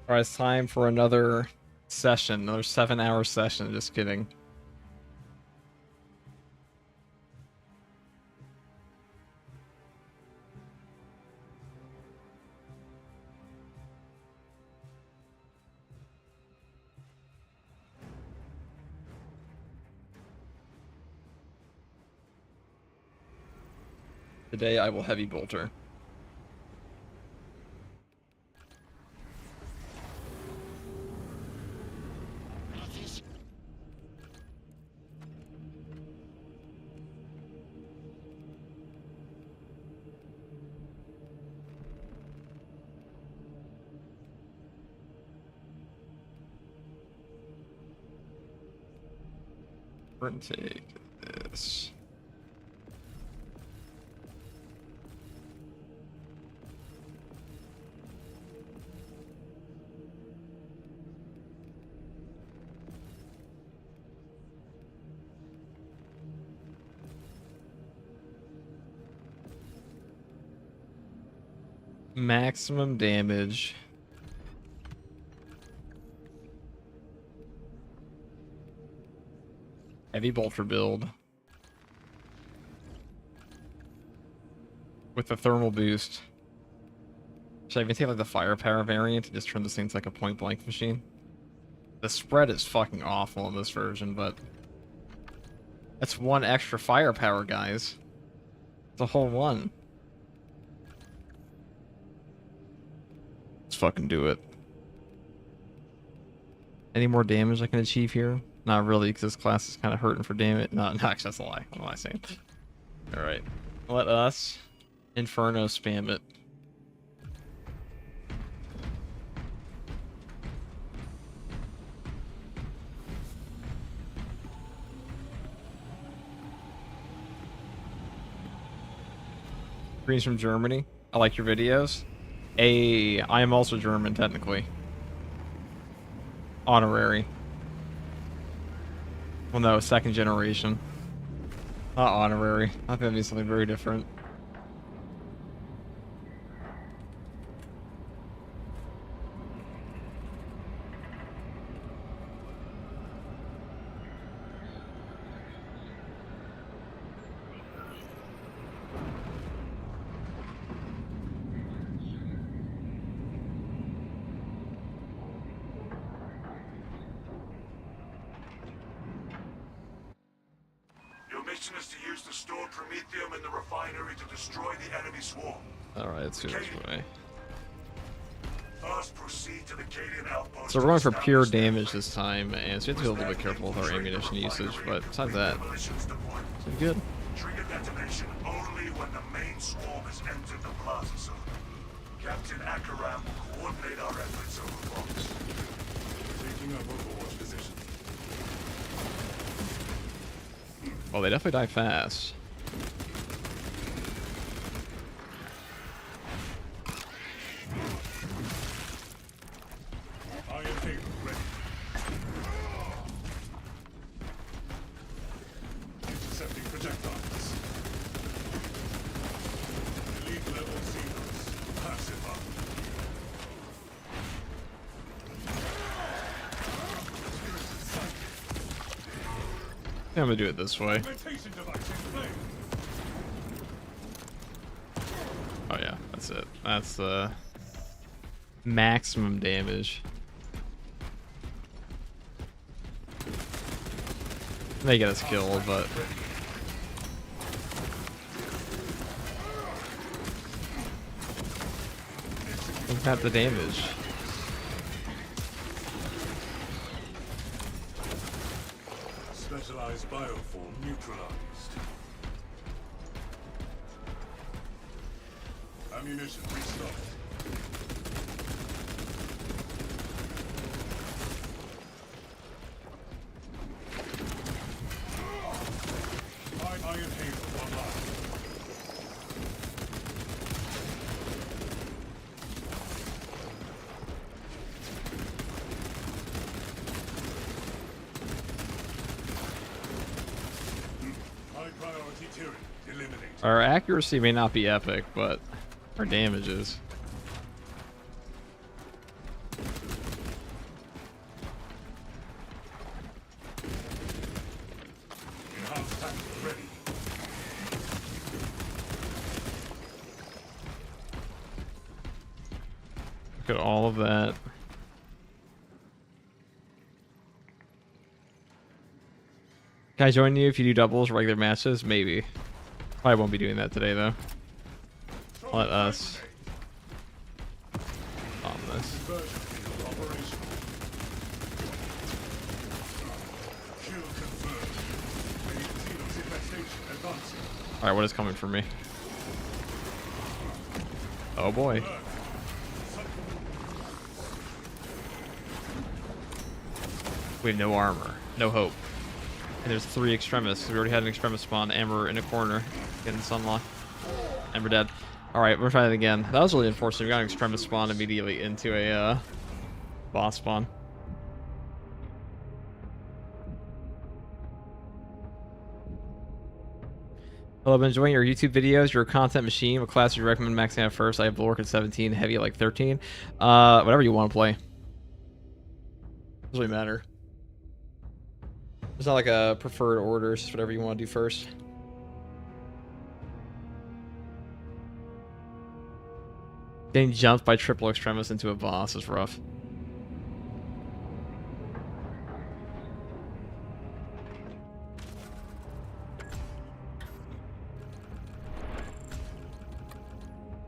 Alright, it's time for another session, another 7-hour session. Just kidding. Today I will heavy bolter. We're gonna take this. Maximum damage. Heavy bolter build. With the thermal boost. Should I even take like the firepower variant to just turn this thing into like a point blank machine? The spread is fucking awful in this version, but that's one extra firepower, guys. It's a whole one. Let's fucking do it. Any more damage I can achieve here? Not really, because this class is kind of hurting for damage. No, actually, that's a lie. What am I saying? Alright. Let us Inferno spam it. Greens from Germany. I like your videos. I am also German, technically. Honorary. Well, no, second generation. Not honorary. I think that means something very different. Is to use the stored promethium in the refinery to destroy the enemy swarm. Alright, let's do it this way. First, proceed to the Cadian outpost. So we're going for pure damage this time, and so we have to be a little bit careful with our ammunition usage, but besides that, it's pretty good. Trigger detonation only when the main swarm has entered the plaza zone. Captain Akaram will coordinate our efforts over box. Taking up overwatch position. Well, they definitely die fast. Iron Haven ready. Intercepting projectiles. Elite level Xenos. Passive up. I'm gonna do it this way. Oh yeah, that's it. That's the maximum damage. They get us killed, but we've got the damage. Specialized bioform neutralized. Ammunition restocked. Iron Haven online. Our accuracy may not be epic, but our damage is. ready. Look at all of that. Can I join you if you do doubles, regular matches? Maybe. Probably won't be doing that today, though. Let us on this. Alright, what is coming for me? Oh boy. We have no armor. No hope. And there's 3 extremists. We already had an extremist spawn. Amber in a corner. Getting sunlock. Amber dead. Alright, we're trying it again. That was really unfortunate. We got an extremist spawn immediately into a boss spawn. Hello, I've been enjoying your YouTube videos. Your content machine. What class would you recommend maxing out first? I have Bulwark at 17, Heavy at like 13. Whatever you want to play. Doesn't really matter. It's not like a preferred order. It's just whatever you want to do first. Getting jumped by triple extremis into a boss is rough.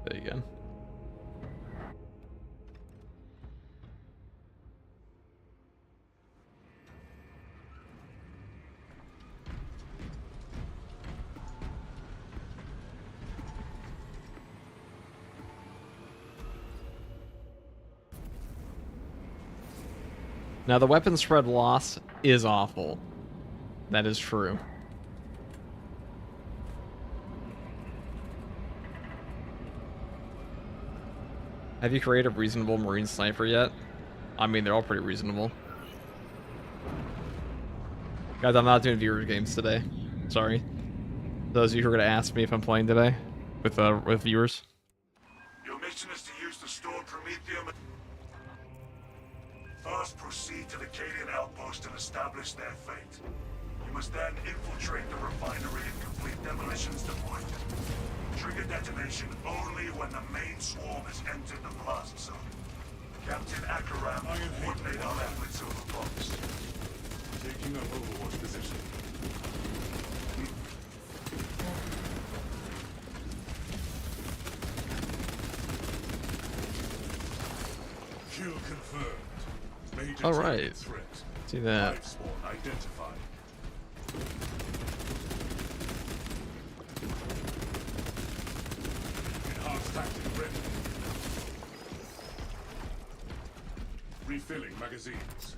There you go. Now, the weapon spread loss is awful. That is true. Have you created a reasonable Marine sniper yet? I mean, they're all pretty reasonable. Guys, I'm not doing viewer games today. Sorry. Those of you who are going to ask me if I'm playing today with viewers. Your mission is to use the stored Promethium. First, proceed to the Cadian outpost and establish their fate. You must then infiltrate the refinery and complete demolition's deployment. Trigger detonation only when the main swarm has entered the plaza zone. Captain Akaram will coordinate our efforts over box. Taking up Overwatch position. Kill confirmed. All right. See that. Identified. Enhanced tactic ready. Refilling magazines.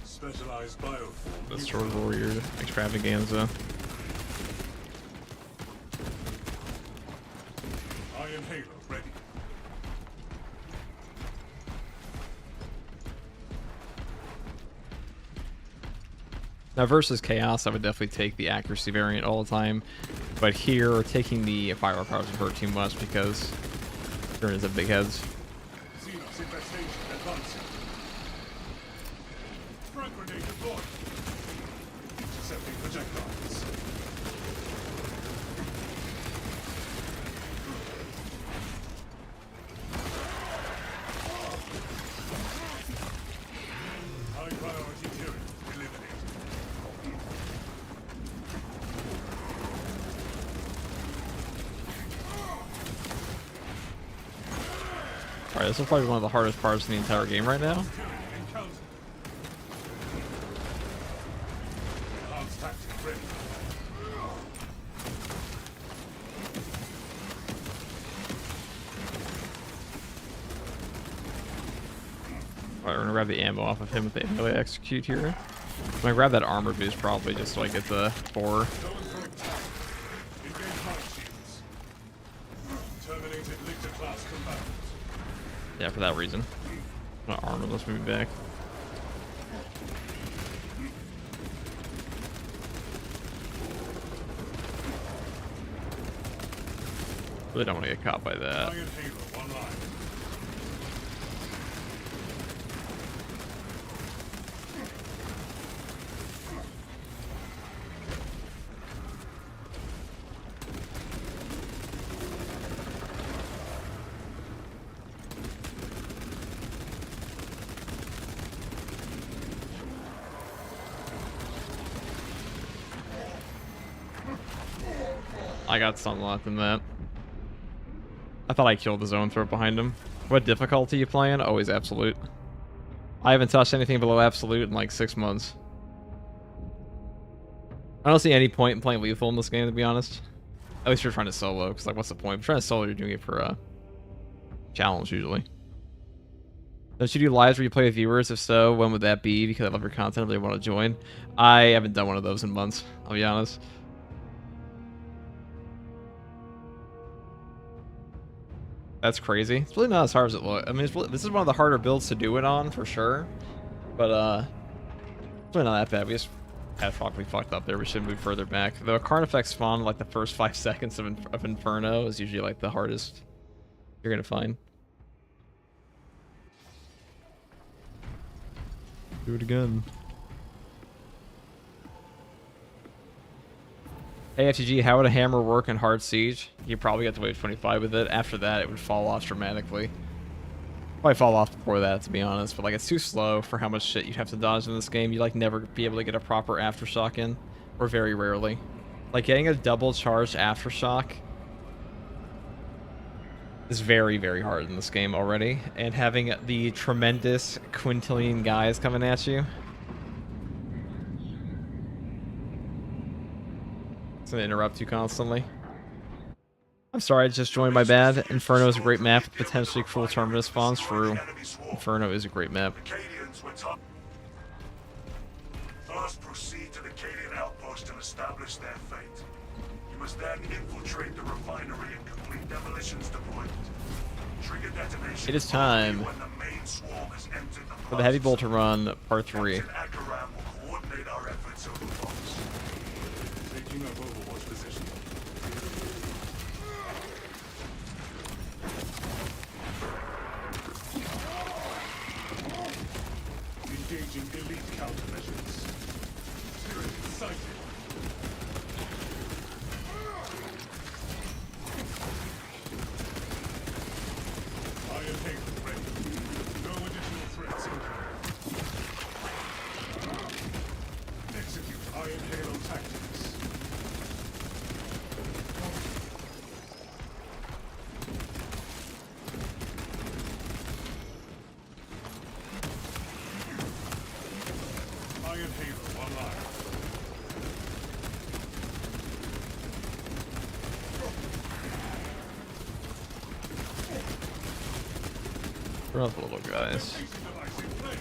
Specialized bioform. The Sword Warrior extravaganza. Iron Halo ready. Now versus Chaos, I would definitely take the accuracy variant all the time. But here, taking the firepower powers would hurt too much because there is a big heads. Xenos infestation advancing. Frag grenade deployed. Intercepting projectiles. High priority Tyrann eliminated. Alright, this is probably one of the hardest parts in the entire game right now. Alright, we're gonna grab the ammo off of him with the melee execute here. I'm gonna grab that armor boost probably just so I get the 4. Yeah, for that reason. I'm gonna armor, let's move back. Really don't want to get caught by that. I got something left in that. I thought I killed the zone throw behind him. What difficulty you playing? Always absolute. I haven't touched anything below absolute in like 6 months. I don't see any point in playing lethal in this game, to be honest. At least you're trying to solo, because like, what's the point? If you're trying to solo, you're doing it for a challenge usually. Don't you do lives where you play with viewers? If so, when would that be? Because I love your content, if they want to join. I haven't done one of those in months, I'll be honest. That's crazy. It's really not as hard as it looks. I mean, this is one of the harder builds to do it on, for sure. But, it's really not that bad. We just we fucked up there. We should move further back. Though a Carnifex spawn, like, the first 5 seconds of Inferno is usually, like, the hardest you're gonna find. Do it again. Hey FTG, how would a hammer work in hard siege? You probably have to wait 25 with it. After that, it would fall off dramatically. Probably fall off before that, to be honest. But like, it's too slow for how much shit you'd have to dodge in this game. You'd like never be able to get a proper aftershock in, or very rarely. Like getting a double charged aftershock is very, very hard in this game already. And having the tremendous quintillion guys coming at you. Gonna interrupt you constantly. I'm sorry, I just joined, my bad. Inferno is a great map with potentially cruel terminus spawns. True. Inferno is a great map. First, proceed to the Cadian outpost and establish their fate. You must then infiltrate the refinery and complete demolitions deployment. Trigger detonation. It is time when the main swarm has entered the for the heavy bolter run, part 3. Captain Akaram will coordinate our efforts over box. Taking up Overwatch position. Engaging elite countermeasures. Spirit sighted. Iron Haven ready. No additional threats incoming. Execute Iron Halo tactics. Iron Halo online. Run up a little, guys. Device in play.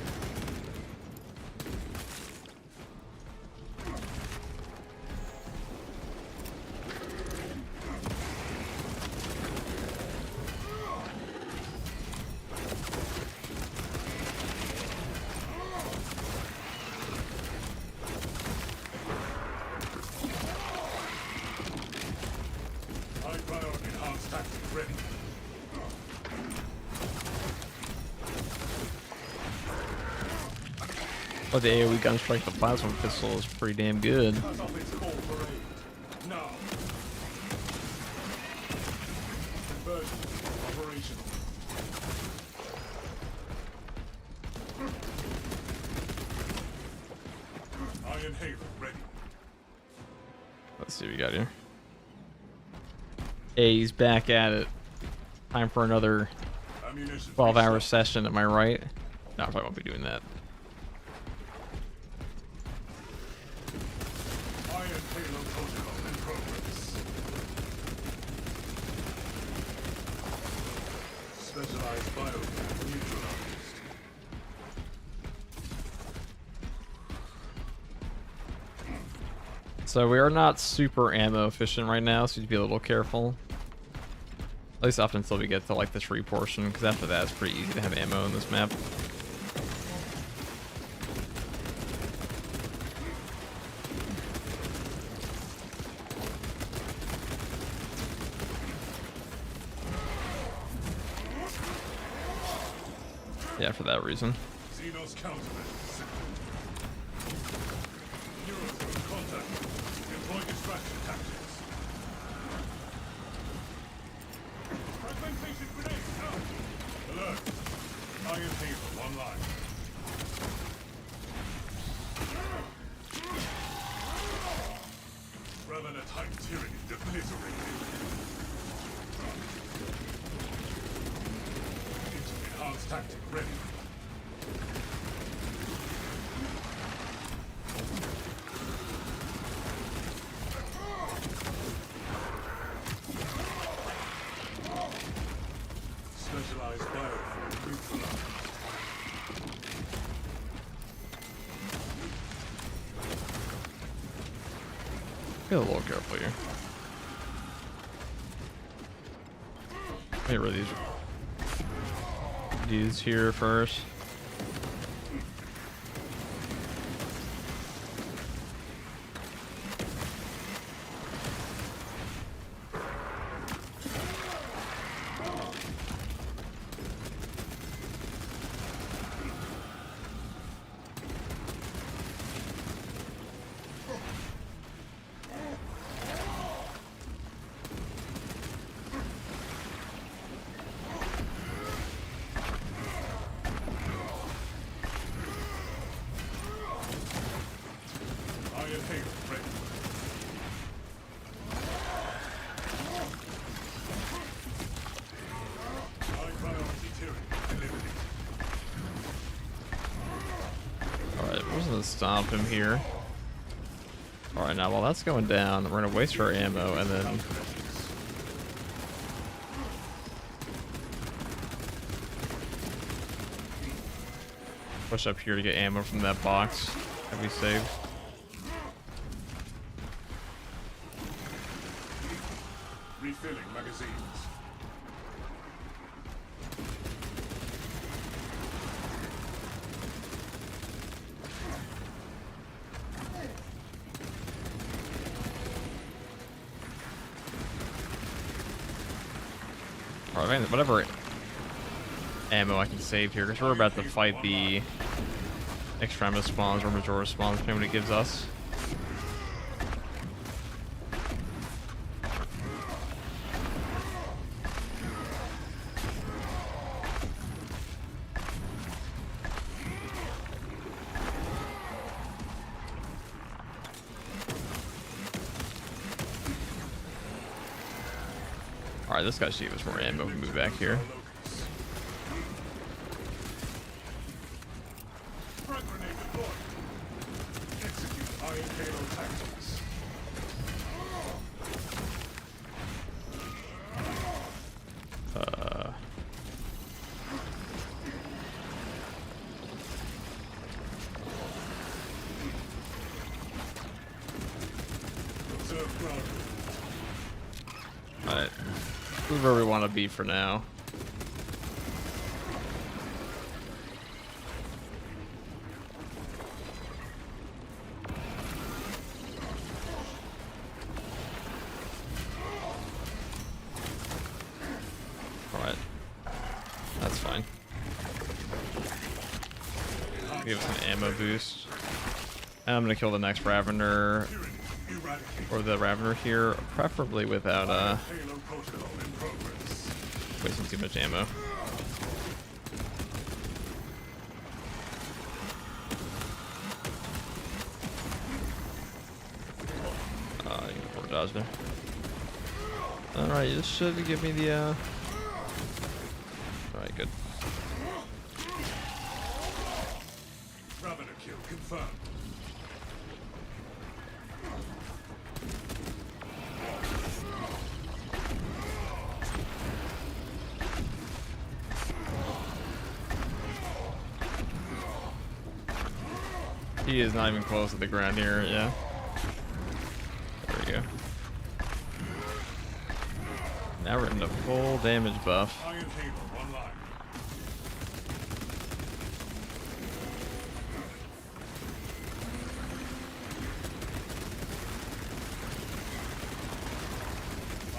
High priority enhanced tactic ready. But the AoE gunstrike, the plasma pistol is pretty damn good. Cut off its call for aid. Now. Conversion operational. Iron Haven ready. Let's see what we got here. Hey, he's back at it. Time for another Ammunition 12-hour restocked. session, am I right? No, I probably won't be doing that. Iron payload protocol in progress. Specialized biocam neutralized. So we are not super ammo efficient right now, so you need to be a little careful. At least up until we get to like the tree portion, because after that it's pretty easy to have ammo in this map. Yeah, for that reason. Xenos countermeasures. Eurozone contact. Employ distraction tactics. Fragmentation grenade out. Alert. Iron Haven online. Revenant Hive Tyrant obliterated. Enhanced tactic ready. Specialized bioform neutralized. Be a little careful here. Get rid of these here first. Iron Haven ready. High priority Tyranny eliminated. Alright, we're just gonna stomp him here. Alright, now while that's going down, we're gonna waste our ammo and then push up here to get ammo from that box that we saved. Refilling magazines. Alright, whatever ammo I can save here, because we're about to fight the Extremis spawns or Majora spawns, depending on what it gives us. Alright, this guy should give us more ammo if we move back here. Frag grenade deployed. Execute iron payload tactics. Observe ground. Alright. This is where we want to be for now. Alright. That's fine. Give us an ammo boost. And I'm gonna kill the next Ravener, or the Ravener here, preferably without Payload protocol in progress. wasting too much ammo. You can forward dodge there. Alright, this should give me the Alright, good. Ravener kill confirmed. He is not even close to the ground here, yeah. There we go. Now we're into full damage buff. Iron Halo online.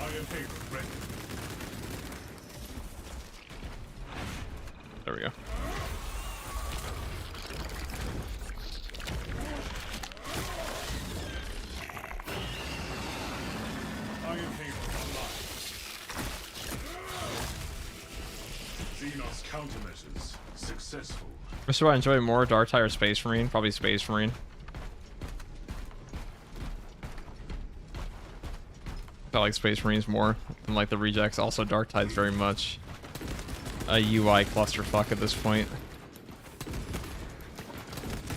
Iron Halo ready. There we go. Iron Halo online. Xenos countermeasures successful. Which do I enjoy more, Dark Tide or Space Marine? Probably Space Marine. I like Space Marines more than like the rejects. Also, Dark Tide's very much a UI clusterfuck at this point.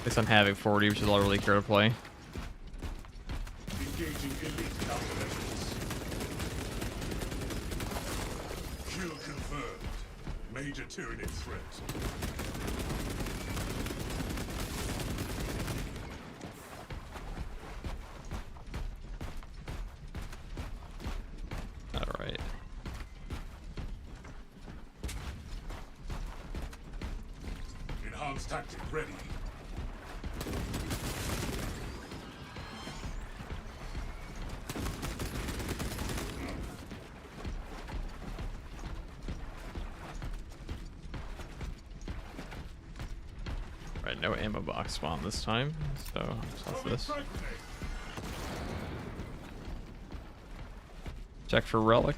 It's on Havoc 40, which is all I really care to play. Engaging elite countermeasures. Kill confirmed. Major Tyranid threat. Alright. Enhanced tactic ready. Right, no ammo box spawn this time, so what's this? Check for relic.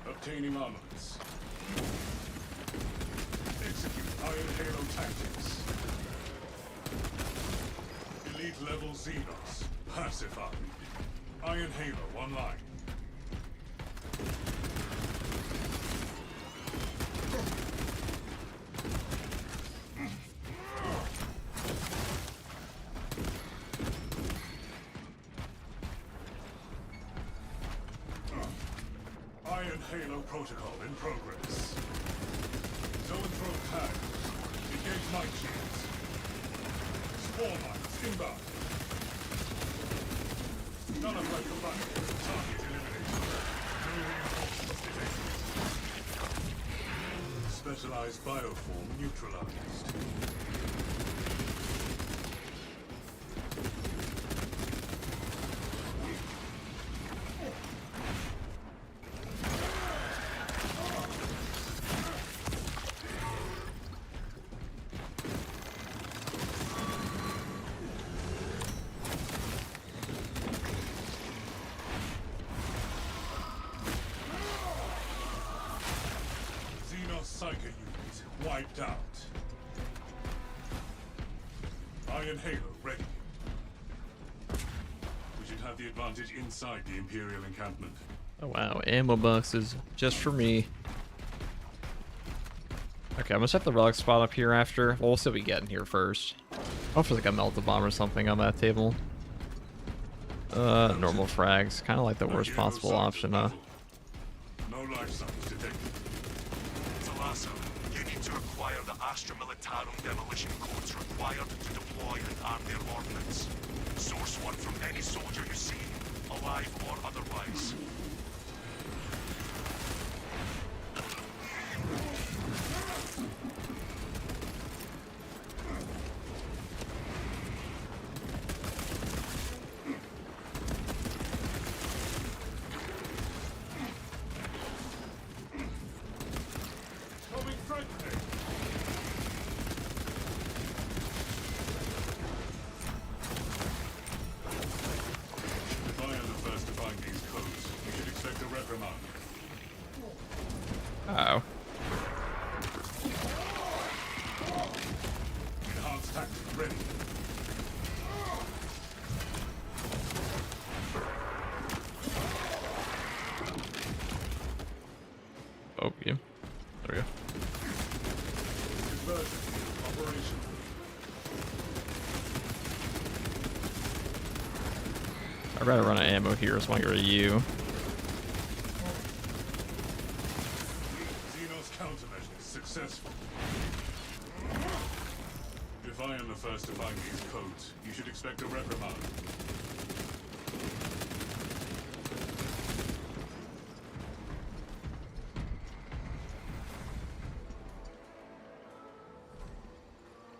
Obtaining armaments. Execute Iron Halo tactics. Elite level Xenos. Pacified. Iron Halo online. Iron Halo protocol in progress. Zoanthrope tags. Engage might shields. Spore mines inbound. None of my combatants. Target eliminated. No reinforcements detected. Specialized bioform neutralized. Psyker unit wiped out. Iron Halo ready. We should have the advantage inside the Imperial encampment. Oh wow, ammo boxes just for me. Okay, I'm gonna set the relic spot up here after. Well, we'll see what we get in here first. Hopefully like a melta bomb or something on that table. Normal frags. Kind of like the worst possible option, huh? No life signs detected. You need to acquire the Astra Militarum demolition codes required to deploy and arm their ordnance. Source one from any soldier you see, alive or otherwise. I'd rather run out of ammo here, so I want to get rid of you. Xeno's countermeasure is successful. If I am the first to find these codes, you should expect a reprimand.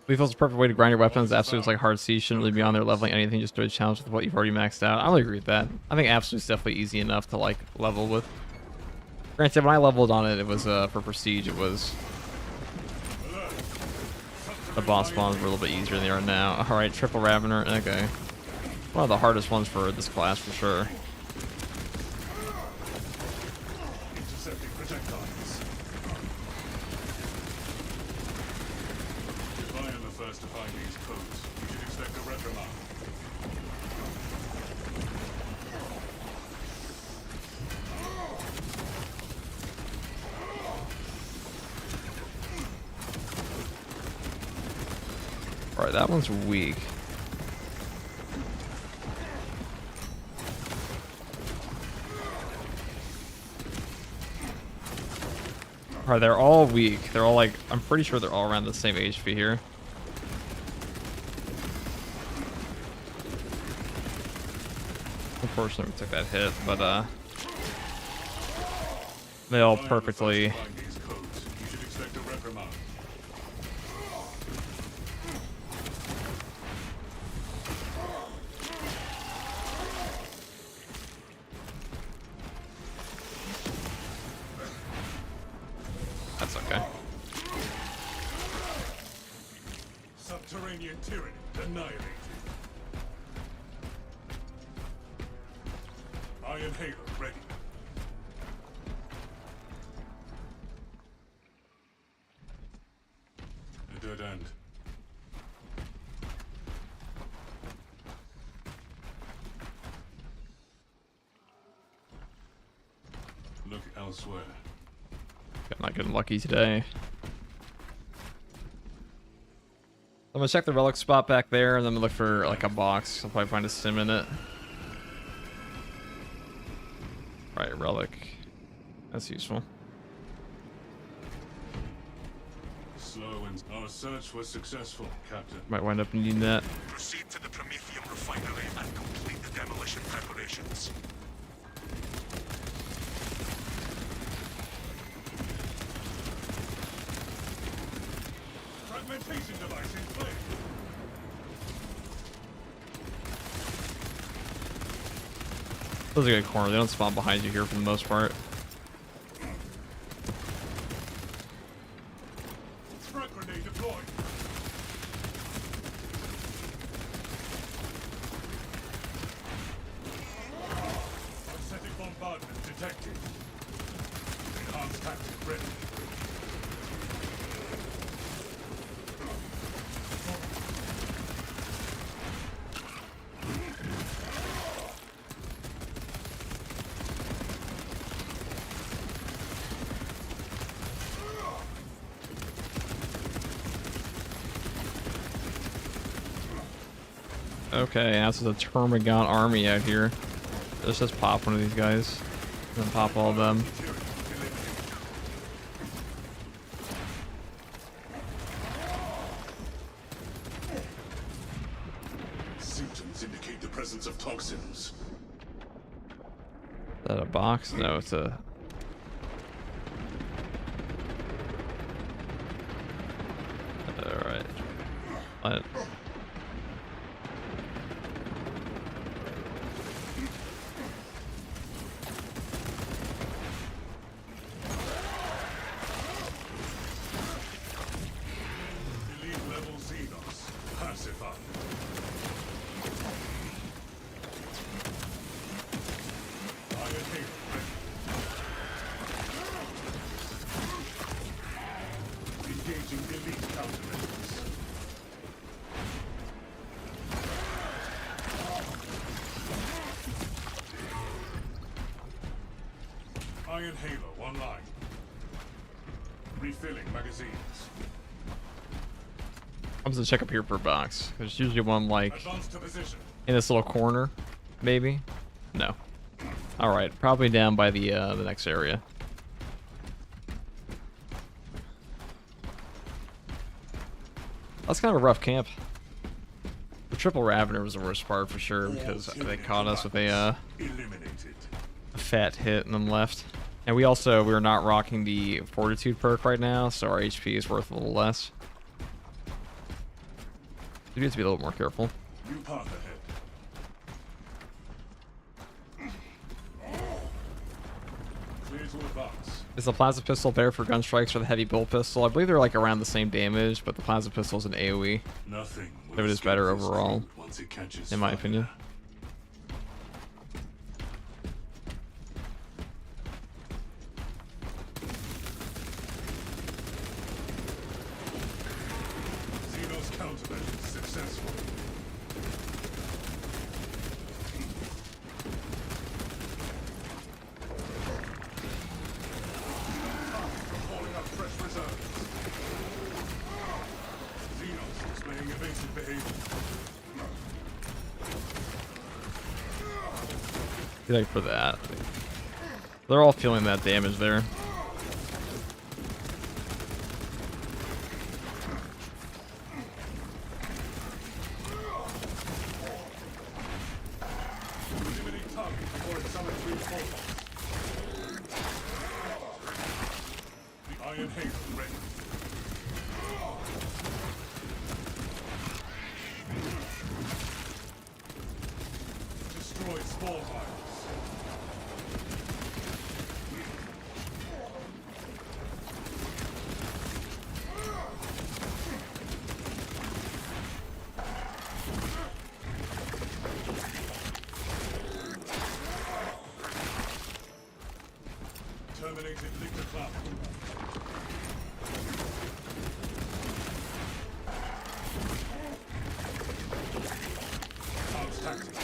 Lethal's the perfect way to grind your weapons. Absolute's like hard C. Shouldn't really be on there leveling anything. Just do a challenge with what you've already maxed out. I really agree with that. I think Absolute's definitely easy enough to like level with. Granted, when I leveled on it, it was for Prestige. It was the boss spawns were a little bit easier than they are now. All right, triple Ravener. Okay, one of the hardest ones for this class for sure. Intercepting projectiles. If I am the first to find these codes, you should expect a reprimand. All right, that one's weak. All right, they're all weak. They're all like, I'm pretty sure they're all around the same HP here. Unfortunately, we took that hit, but they all perfectly. Find these codes, you should expect a reprimand. That's okay. Subterranean tyranny annihilated. Iron Halo ready. A dead end. Look elsewhere. I'm not getting lucky today. I'm gonna check the relic spot back there, and then look for like a box. I'll probably find a sim in it. Right, relic. That's useful. Slow and our search was successful, Captain. Might wind up needing that. Proceed to the Prometheum Refinery and complete the demolition preparations. Fragmentation device in play. Those are a good corner. They don't spawn behind you here for the most part. Frag grenade deployed. Unsetting bombardment detected. Enhanced tactic ready. Okay, that's a Termagon army out here. Let's just pop one of these guys. And then pop all of them. Symptoms indicate the presence of toxins. Is that a box? No, it's a... Alright. What? Elite level Xenos. Pacified. Iron Halo ready. Engaging elite countermeasures. Iron Halo online. Refilling magazines. I'm just gonna check up here for a box. There's usually one like Advance to position. in this little corner, maybe. No. Alright, probably down by the next area. That's kind of a rough camp. The triple Ravener was the worst part for sure because they caught us with a fat hit and then left. And we're not rocking the Fortitude perk right now, so our HP is worth a little less. We have to be a little more careful. New path ahead. Clear to advance. Is the plasma pistol better for gun strikes or the heavy bolt pistol? I believe they're like around the same damage, but the plasma pistol is an AoE. Nothing. So it is better overall, in my opinion. Xeno's countermeasures successful. Calling up fresh reserves. Xenos displaying evasive behavior. Like for that. They're all feeling that damage there. The Iron Halo ready. Destroy spore fires. Terminated Liquid Cloud. Cloud's tactics.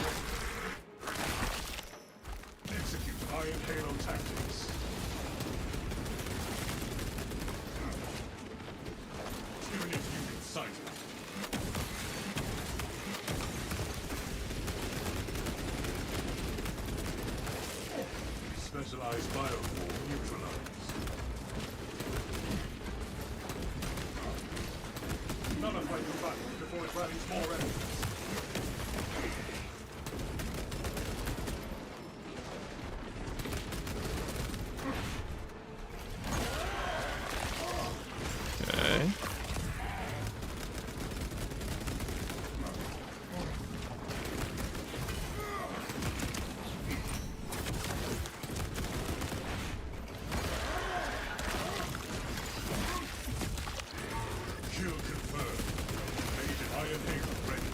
Execute Iron Halo tactics. Unit sighted. Specialized bioform neutralized. None of fight back before it rallies more enemies. Okay. Kill confirmed. Agent Iron Halo ready.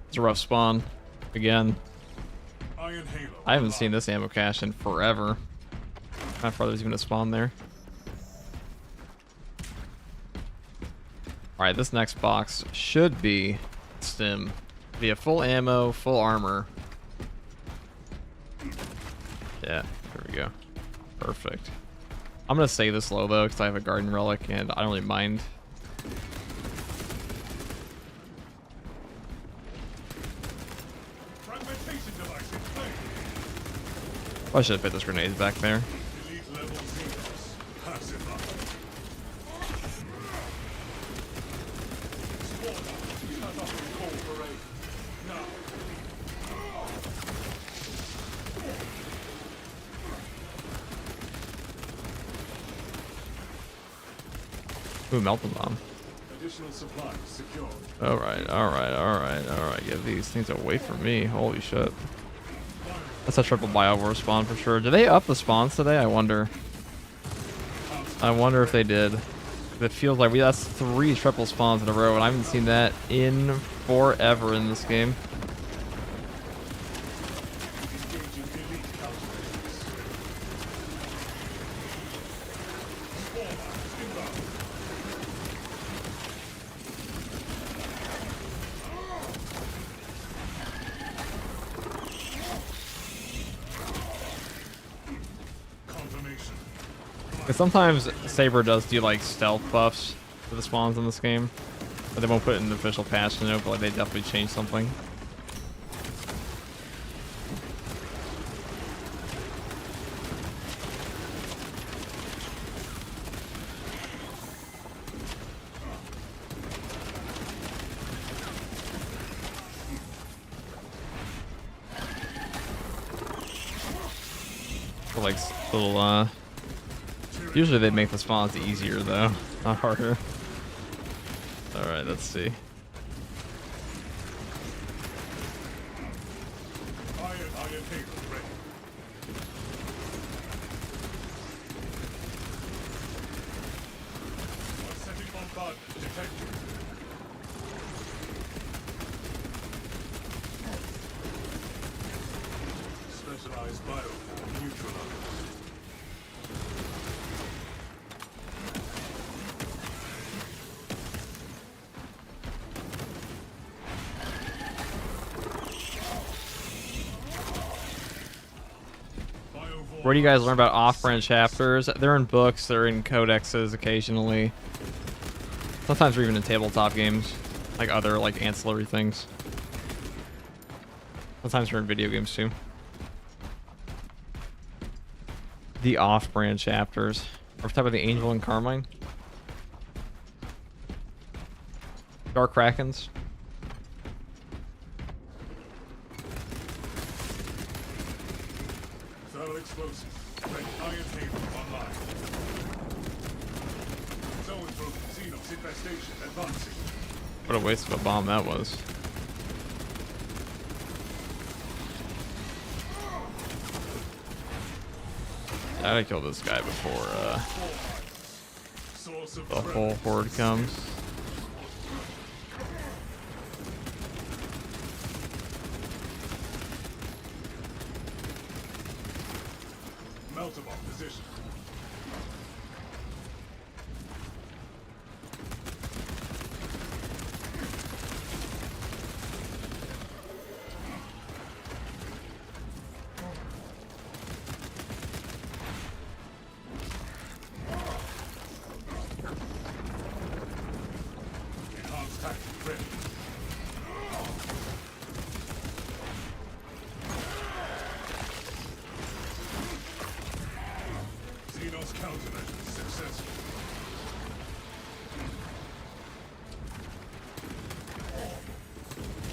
It's a rough spawn. Again, Iron Halo. I haven't seen this ammo cache in forever. How far there's even a spawn there. Alright, this next box should be stim. Be a full ammo, full armor. Yeah, there we go. Perfect. I'm gonna save this low though, because I have a garden relic and I don't really mind. Fragmentation device in play. I should have put those grenades back there. Elite level Xenos. Pacify. Squad up. Shut up and call parade. Now. Ooh, melting bomb. Additional supplies secured. Alright, alright, alright, alright. Get these things away from me. Holy shit. That's a triple biovore spawn for sure. Did they up the spawns today? I wonder. I wonder if they did. It feels like that's 3 triple spawns in a row, and I haven't seen that in forever in this game. Because sometimes Saber does do like stealth buffs to the spawns in this game, but they won't put it in the official patch note, but like, they definitely changed something. For like little usually they make the spawns easier though, not harder. Alright, let's see. Specialized bioform neutralized. Where do you guys learn about off-brand chapters? They're in books, they're in codexes occasionally. Sometimes they're even in tabletop games, like other like ancillary things. Sometimes they're in video games too. The off-brand chapters. Or type of the Angel and Carmine. Dark Krakens. Thermal explosive. Red iron table online. Zone broken. Xenos infestation advancing. What a waste of a bomb that was. I gotta kill this guy before the whole horde comes. Meltable position. Enhanced tactic ready. Xenos countermeasures successful.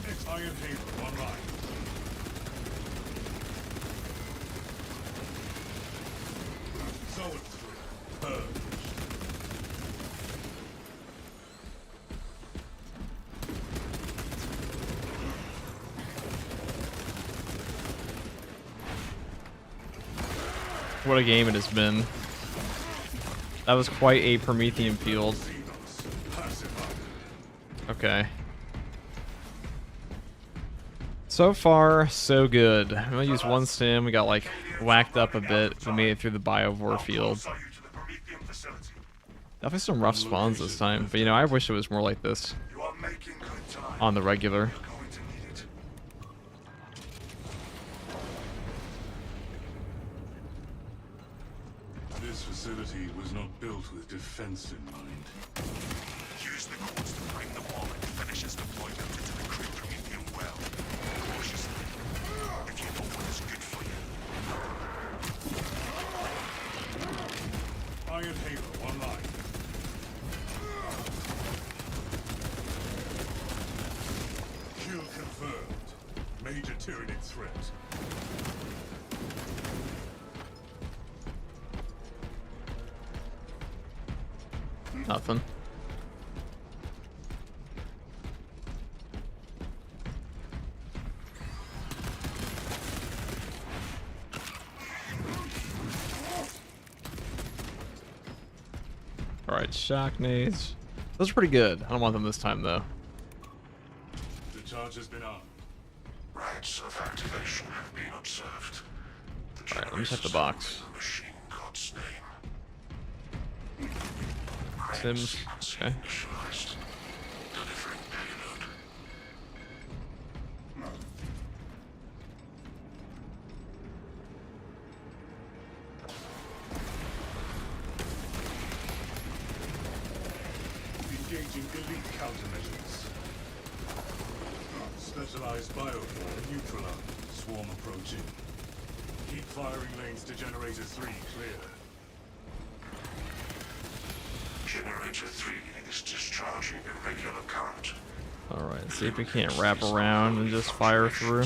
X-Iron Halo online. Zone through. Purged. What a game it has been. That was quite a Promethean field. Xenos pacified. Okay. So far, so good. I'm gonna use one stim. We got like whacked up a bit. We made it through the biovore field. Close are you to the Promethean facility? Definitely some rough spawns this time, but you know, I wish it was more like this You are making good time. on the regular. You're going to need it. This facility was not built with defense in mind. Use the codes to bring the wall and finish its deployment into the Great Promethean well. Cautiously, if you know what is good for you. Iron Halo online. Kill confirmed. Major Tyranid threat. Nothing. Alright, shock nades. Those are pretty good. I don't want them this time though. The charge has been armed. Rites of activation have been observed. Alright, let me check the box. The machine god's name. Sims. Okay. Initialized. Delivering payload. Engaging elite countermeasures. Specialized bioform neutralized. Swarm approaching. Keep firing lanes to generator 3 clear. Generator 3 is discharging irregular current. Alright, see if we can't wrap around and just fire through.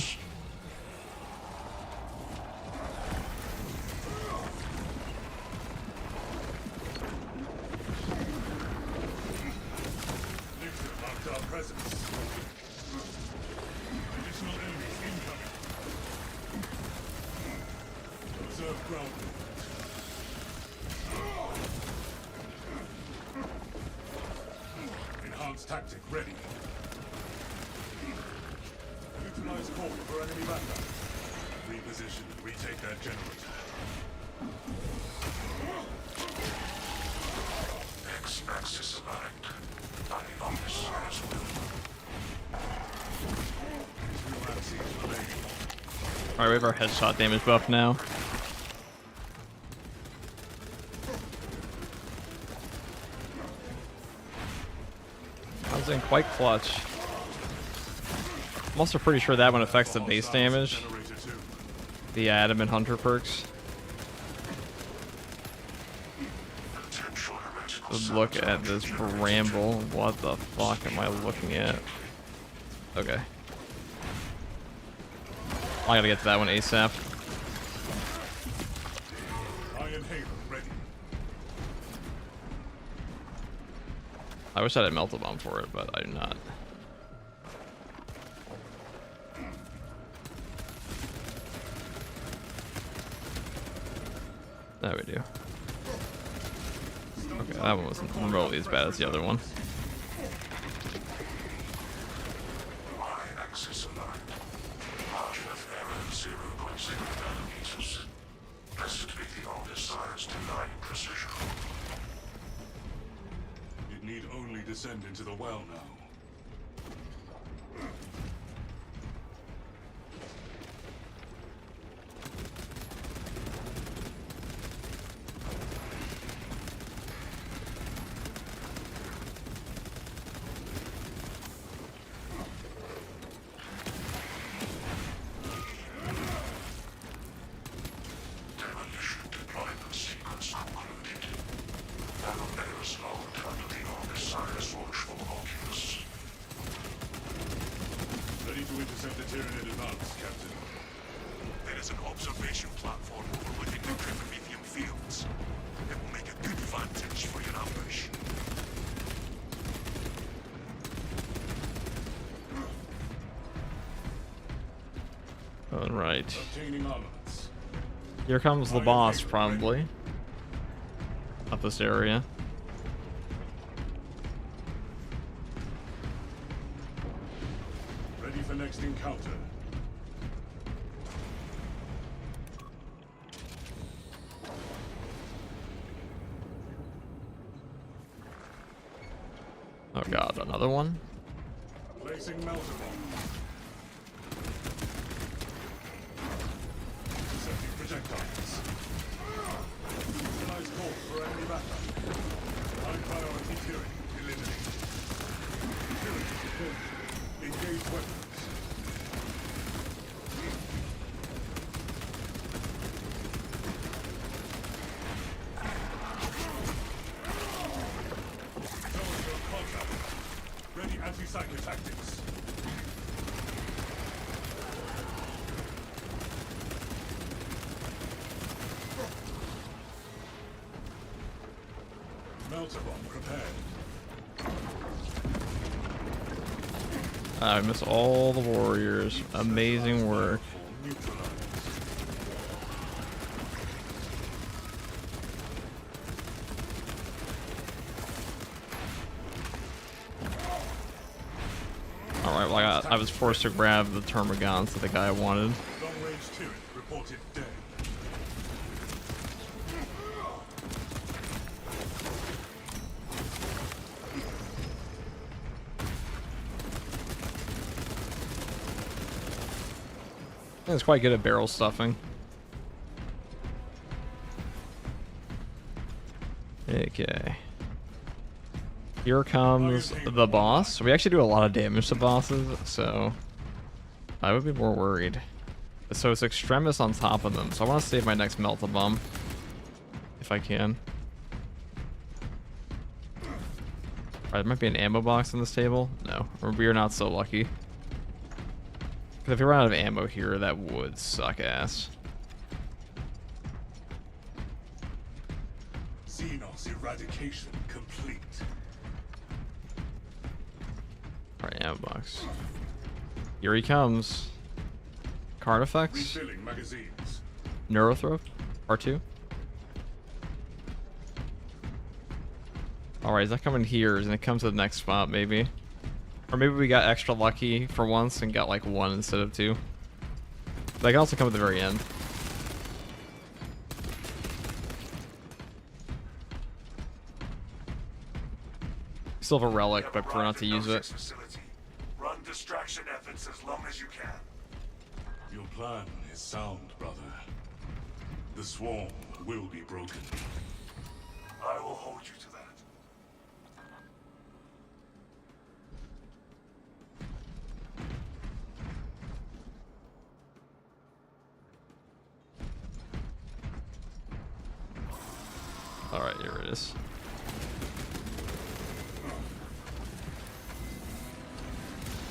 Nixon marked our presence. Additional enemies incoming. Observe ground movement. Enhanced tactic ready. Neutralize core for enemy backup. Reposition and retake that generator. X-axis aligned. Body on this as well. Israel axes remaining. Alright, we have our headshot damage buff now. I was in quite clutch. I'm also pretty sure that one affects the base damage. Generator 2. The Adam and Hunter perks. Potential heretical Let's look at this bramble. What the fuck am I looking at? Okay. I gotta get to that one ASAP. Iron Haven ready. I wish I had a melta bomb for it, but I do not. There we do. Okay, that one wasn't remotely as bad as the other one. Y-axis aligned. Margin of error 0.0 nanometers. Blessed be the undesired denying precision. It need only descend into the well now. Demolition deployment sequence concluded. Nanomers logged under the undesired watchful oculus. Ready to intercept the Tyranid advance, Captain. There is an observation platform overlooking the Promethean fields. It will make a good vantage for your ambush. Alright. Obtaining armaments. Here comes the boss, probably. Up this area. Ready for next encounter. Oh god, another one? Placing melter bomb. Intercepting projectiles. Utilize core for enemy backup. High priority Tyranid eliminated. Tyranid deployed. Engage weapons. Towers contact. Ready anti-psycho tactics. Melter bomb prepared. I miss all the warriors. Amazing work. Neutralized. Alright, well I was forced to grab the Termagants that the guy wanted. Long range turret reported dead. It's quite good at barrel stuffing. Okay. Here comes the boss. We actually do a lot of damage to bosses, so I would be more worried. So it's Extremis on top of them, so I want to save my next Melt-A-Bomb if I can. Alright, there might be an ammo box on this table. No, we are not so lucky. Because if we run out of ammo here, that would suck ass. Xenos eradication complete. Alright, ammo box. Here he comes. Card effects. Refilling magazines. Neurothrope. R2. Alright, he's not coming here. He's gonna come to the next spot, maybe. Or maybe we got extra lucky for once and got like 1 instead of 2. They can also come at the very end. Still have a relic, but prefer not to use it. Facility. Run distraction efforts as long as you can. Your plan is sound, brother. The swarm will be broken. I will hold you to that. Alright, here it is.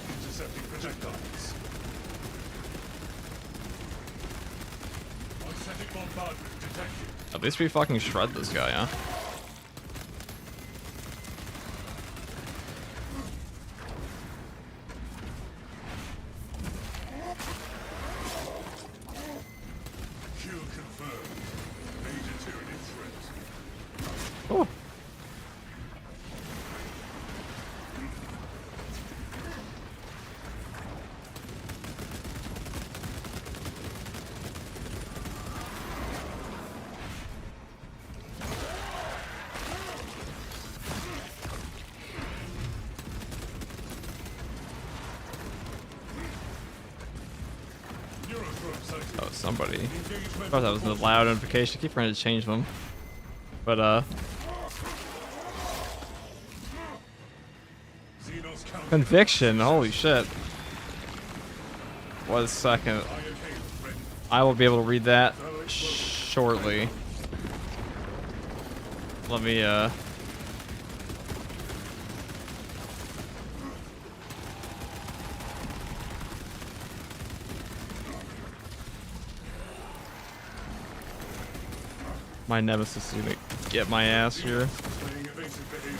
Intercepting projectiles. Onsetting bombardment detected. At least we fucking shred this guy, huh? Kill confirmed. Major tyranny threat. Oh. Neurothrope sighted. Oh, somebody. I Engagement. thought that was a loud notification. I keep trying to change them. But, Xenos counter. Conviction, holy shit. 1 second. Iron hail ready. I will be able to read that shortly. Let me, my nemesis is gonna get my ass here. Displaying evasive behavior.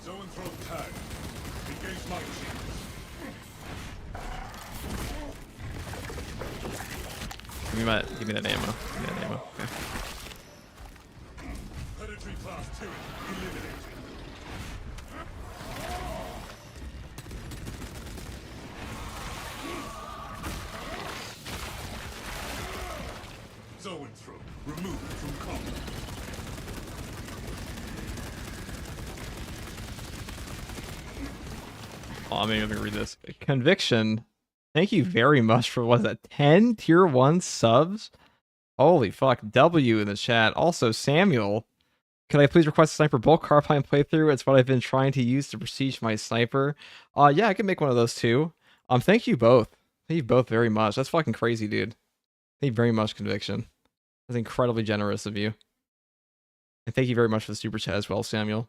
Zoanthrope tag. Engage mine shields. Give me that ammo. Give me that ammo. Okay. Predatory class turret eliminated. Zoanthrope removed from combat. Oh, I'm even gonna read this. Conviction. Thank you very much for, what is that, 10 tier 1 subs? Holy fuck. W in the chat. Also, Samuel. Can I please request a sniper bulk carbine playthrough? It's what I've been trying to use to prestige my sniper. Yeah, I can make one of those too. Thank you both. Thank you both very much. That's fucking crazy, dude. Thank you very much, Conviction. That's incredibly generous of you. And thank you very much for the super chat as well, Samuel.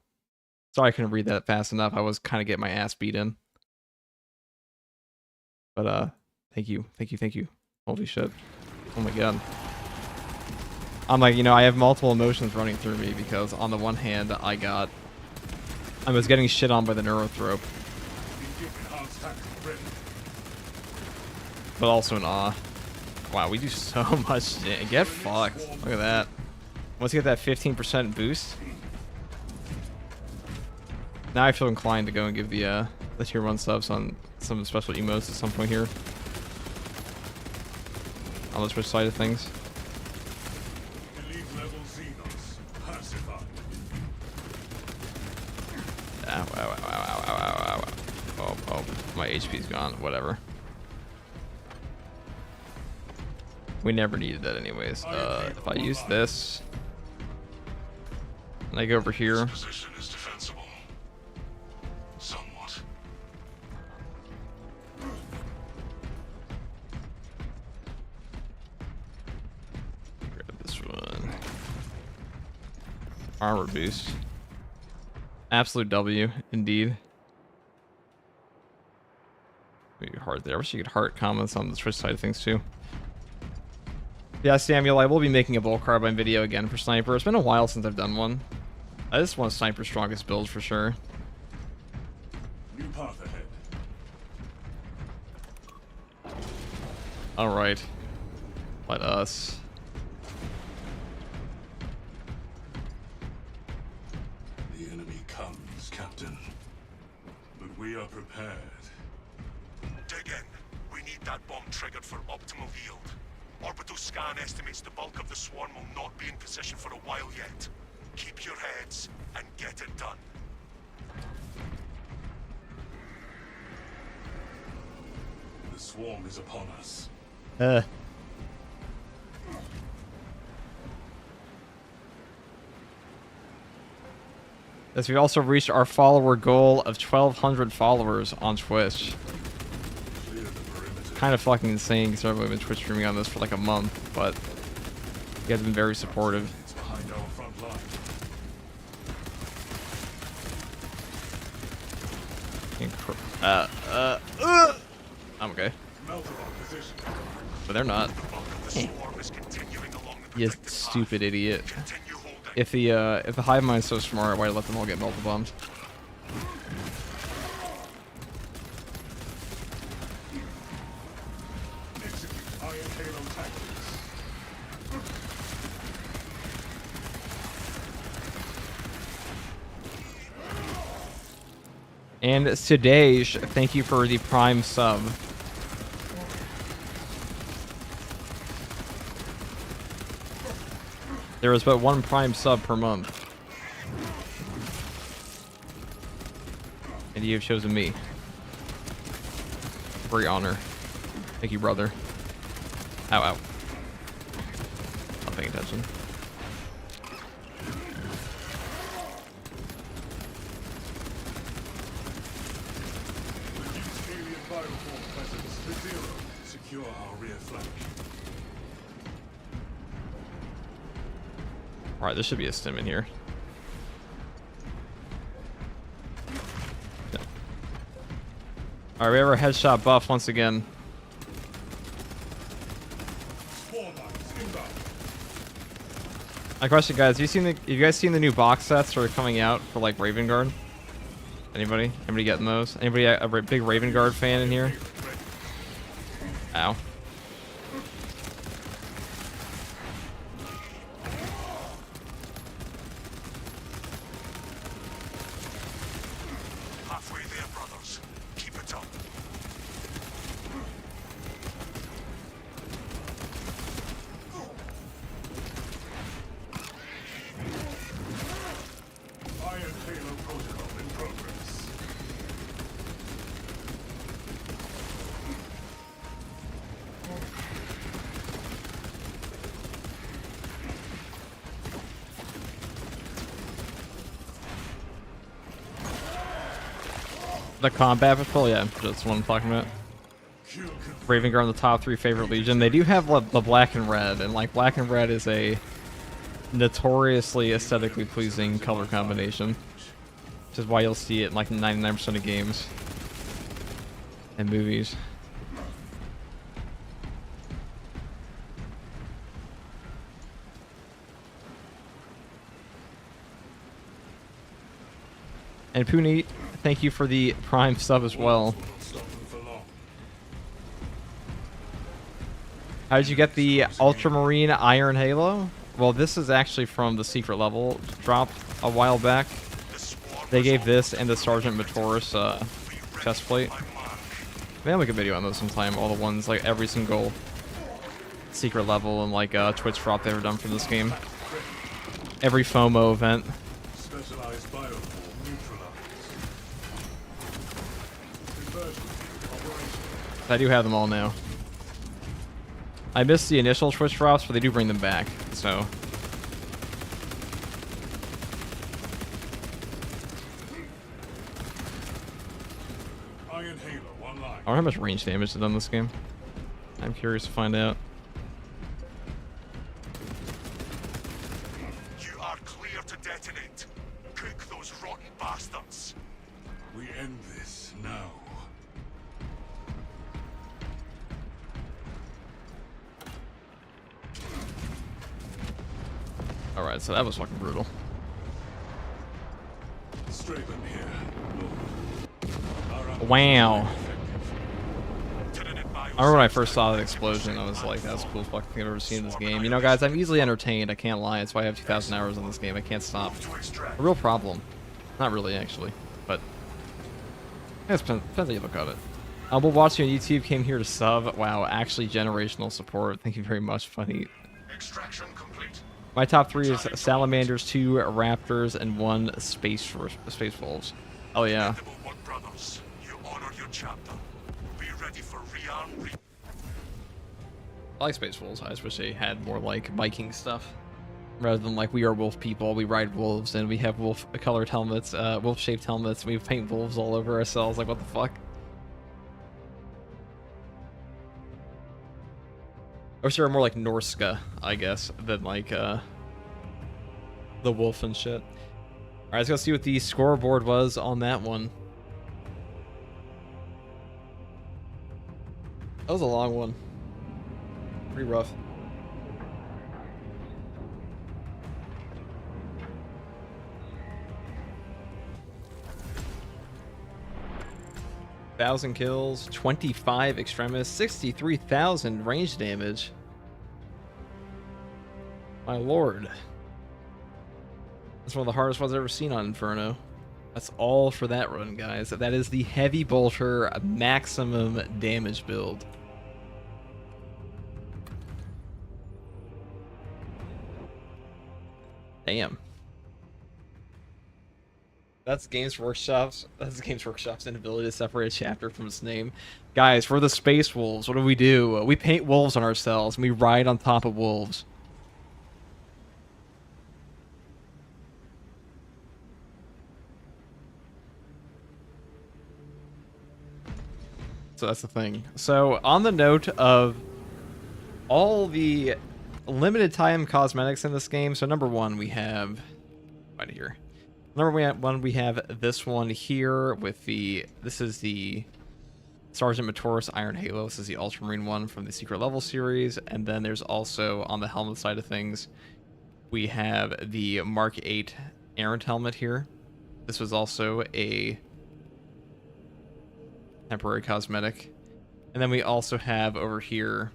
Sorry I couldn't read that fast enough. I was kind of getting my ass beat in. But, thank you. Thank you, thank you. Holy shit. Oh my god. I'm like, you know, I have multiple emotions running through me because on the one hand, I was getting shit on by the Neurothrope, Enhanced hack ready. but also in awe. Wow, we do so much shit. Get fucked. Look at that. Once you get that 15% boost, now I feel inclined to go and give the tier 1 subs on some special emotes at some point here. On the Twitch side of things. Elite level Xenos. Pacified. Ow, ow, ow, ow, ow, ow, ow, ow. Oh, my HP's gone. Whatever. We never needed that anyways. If I use this, and I go over here, Position is defensible. Somewhat. grab this one. Armor boost. Absolute W, indeed. Maybe heart there. I wish you could heart comments on the Twitch side of things too. Yeah, Samuel, I will be making a bulk carbine video again for Sniper. It's been a while since I've done one. I just want Sniper's strongest build for sure. New path ahead. Alright. Let us. The enemy comes, Captain. But we are prepared. Dig in. We need that bomb triggered for optimal yield. Orbital scan estimates the bulk of the swarm will not be in position for a while yet. Keep your heads and get it done. The swarm is upon us. As we also reached our follower goal of 1,200 followers on Twitch. Clear the perimeter. Kind of fucking insane because I've been Twitch streaming on this for like a month, but you guys have been very supportive. It's behind our front line. I'm okay. Melted on position. But they're not. The bulk of the swarm is continuing along the You predicted stupid path. idiot. Continue holding. If the hive mind's so smart, why let them all get melted bombed? Execute Iron Halo tactics. And Sidej, thank you for the Prime sub. There is but one Prime sub per month. And you have chosen me. Great honor. Thank you, brother. Ow, ow. Not paying attention. Reduce alien bioform presence to 0. Secure our rear flank. Alright, there should be a stim in here. Yeah. Alright, we have our headshot buff once again. Spawn lines inbound. My question, guys, have you guys seen the new box sets that are coming out for like Raven Guard? Anybody? Anybody getting those? Anybody a big Raven Guard fan in here? Ow. Halfway there, brothers. Keep it up. Iron Halo protocol in progress. The combat patrol, yeah, that's what I'm talking about. Kill confirmed. Raven Guard in the top 3 favorite Legion. They do have the black and red, and like black and red is a notoriously aesthetically pleasing color combination. Which is why you'll see it in like 99% of games and movies. And Puneet, thank you for the Prime sub as well. Will not stop them for long. How did you get the Ultramarine Iron Halo? Well, this is actually from the secret level drop a while back. The swarm They is gave on. this and the Sergeant Matoris Be ready chest for plate. my mark. Maybe I'll make a video on those sometime. All the ones, like every single secret level and like Twitch drop they ever done for this game. Every FOMO event. Specialized bioform neutralized. Conversion operational. I do have them all now. I missed the initial Twitch drops, but they do bring them back, so. Iron Halo, one line. I wonder how much range damage is done in this game. I'm curious to find out. You are clear to detonate. Cook those rotten bastards. We end this now. Alright, so that was fucking brutal. Straven here. Lord. Wow. Turning I remember when I first saw that explosion, I was like, that's the coolest fucking thing I've ever seen in this game. You know, guys, I'm easily entertained. I can't lie. That's why I have 2,000 hours on this game. I can't stop. A real problem. Not really, actually. But, yeah, it depends how you look at it. We'll watch you on YouTube. Came here to sub. Wow, actually generational support. Thank you very much, funny. Extraction complete. My top 3 is Salamanders, 2 Raptors, and 1 Space Wolves. Oh, yeah. Commendable work, brothers. You honor your chapter. Be ready for rearm. I like Space Wolves. I just wish they had more like Viking stuff. Rather than like, we are wolf people, we ride wolves, and we have wolf colored helmets, wolf shaped helmets, we paint wolves all over ourselves. Like, what the fuck? I wish they were more like Norska, I guess, than like the wolf and shit. Alright, let's go see what the scoreboard was on that one. That was a long one. Pretty rough. Thousand kills, 25 extremis, 63,000 range damage. My lord. That's one of the hardest ones I've ever seen on Inferno. That's all for that run, guys. That is the Heavy Bolter maximum damage build. Damn. That's Games Workshop's inability to separate a chapter from its name. Guys, we're the Space Wolves. What do? We paint wolves on ourselves and we ride on top of wolves. So that's the thing. So on the note of all the limited time cosmetics in this game, so number 1 we have right here. Number 1 we have this one here with this is the Sergeant Matoris Iron Halo. This is the Ultramarine one from the Secret Level series, and then there's also on the helmet side of things we have the Mark 8 Errant helmet here. This was also a temporary cosmetic. And then we also have over here,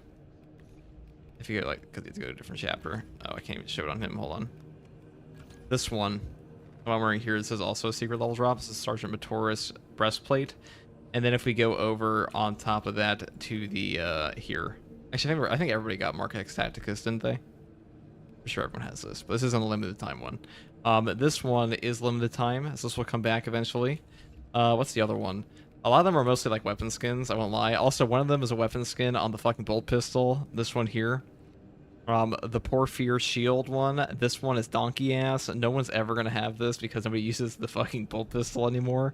if you go like, because you have to go to a different chapter. Oh, I can't even show it on him. Hold on. This one, what I'm wearing here, this is also a secret level drop. This is Sergeant Matoris breastplate. And then if we go over on top of that to the here, actually, I think everybody got Mark X Tacticus, didn't they? I'm sure everyone has this, but this isn't a limited time one. This one is limited time, so this will come back eventually. What's the other one? A lot of them are mostly like weapon skins, I won't lie. Also, one of them is a weapon skin on the fucking bolt pistol. This one here. The Porphyr shield one. This one is donkey ass. No one's ever going to have this because nobody uses the fucking bolt pistol anymore.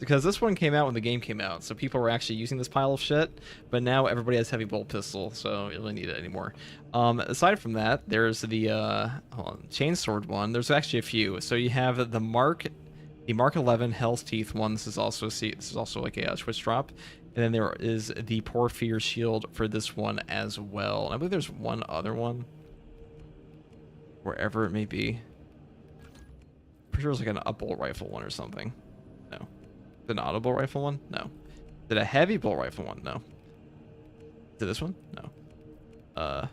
Because this one came out when the game came out, so people were actually using this pile of shit. But now everybody has heavy bolt pistol, so you don't really need it anymore. Aside from that, there's the chainsword one. There's actually a few. So you have the Mark 11 Hell's Teeth one. This is also like a Twitch drop. And then there is the Porphyr shield for this one as well. And I believe there's one other one, wherever it may be. Pretty sure it's like an bolt rifle one or something. No. Is it an auto bolt rifle one? No. Is it a heavy bolt rifle one? No. Is it this one? No.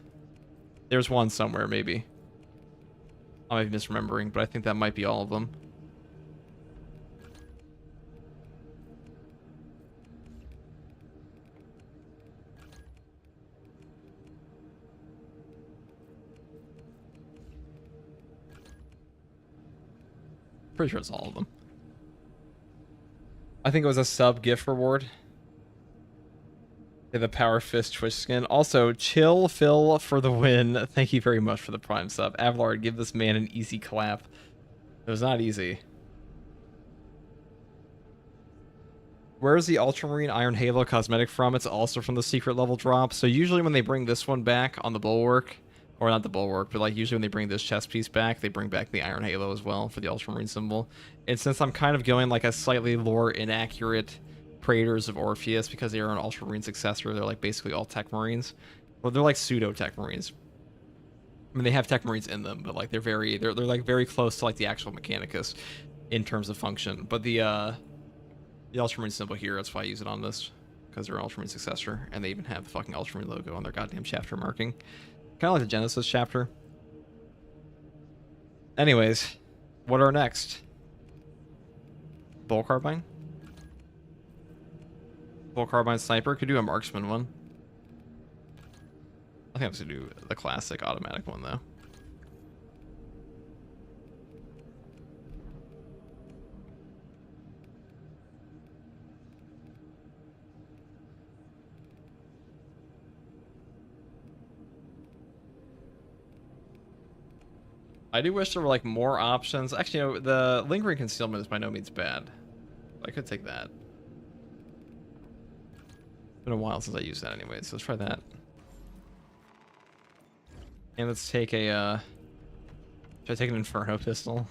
There's one somewhere, maybe. I might be misremembering, but I think that might be all of them. Pretty sure it's all of them. I think it was a sub gift reward. Okay, the Power Fist Twitch skin. Also, chill Phil for the win. Thank you very much for the Prime sub. Avlar, give this man an easy clap. It was not easy. Where's the Ultramarine Iron Halo cosmetic from? It's also from the secret level drop. So usually when they bring this one back on the Bulwark, or not the Bulwark, but like usually when they bring this chest piece back, they bring back the Iron Halo as well for the Ultramarine symbol. And since I'm kind of going like a slightly lore inaccurate Praetors of Orpheus because they are an Ultramarine successor, they're like basically all Tech Marines. Well, they're like pseudo Tech Marines. I mean, they have Tech Marines in them, but like they're like very close to like the actual Mechanicus in terms of function. But the Ultramarine symbol here, that's why I use it on this, because they're an Ultramarine successor, and they even have the fucking Ultramarine logo on their goddamn chapter marking. Kind of like the Genesis chapter. Anyways, what are next? Bull Carbine? Bull Carbine Sniper? Could do a Marksman one. I think I'm just gonna do the classic automatic one, though. I do wish there were like more options. Actually, you know, the lingering concealment is by no means bad. I could take that. It's been a while since I used that anyway, so let's try that. And let's take a should I take an Inferno pistol?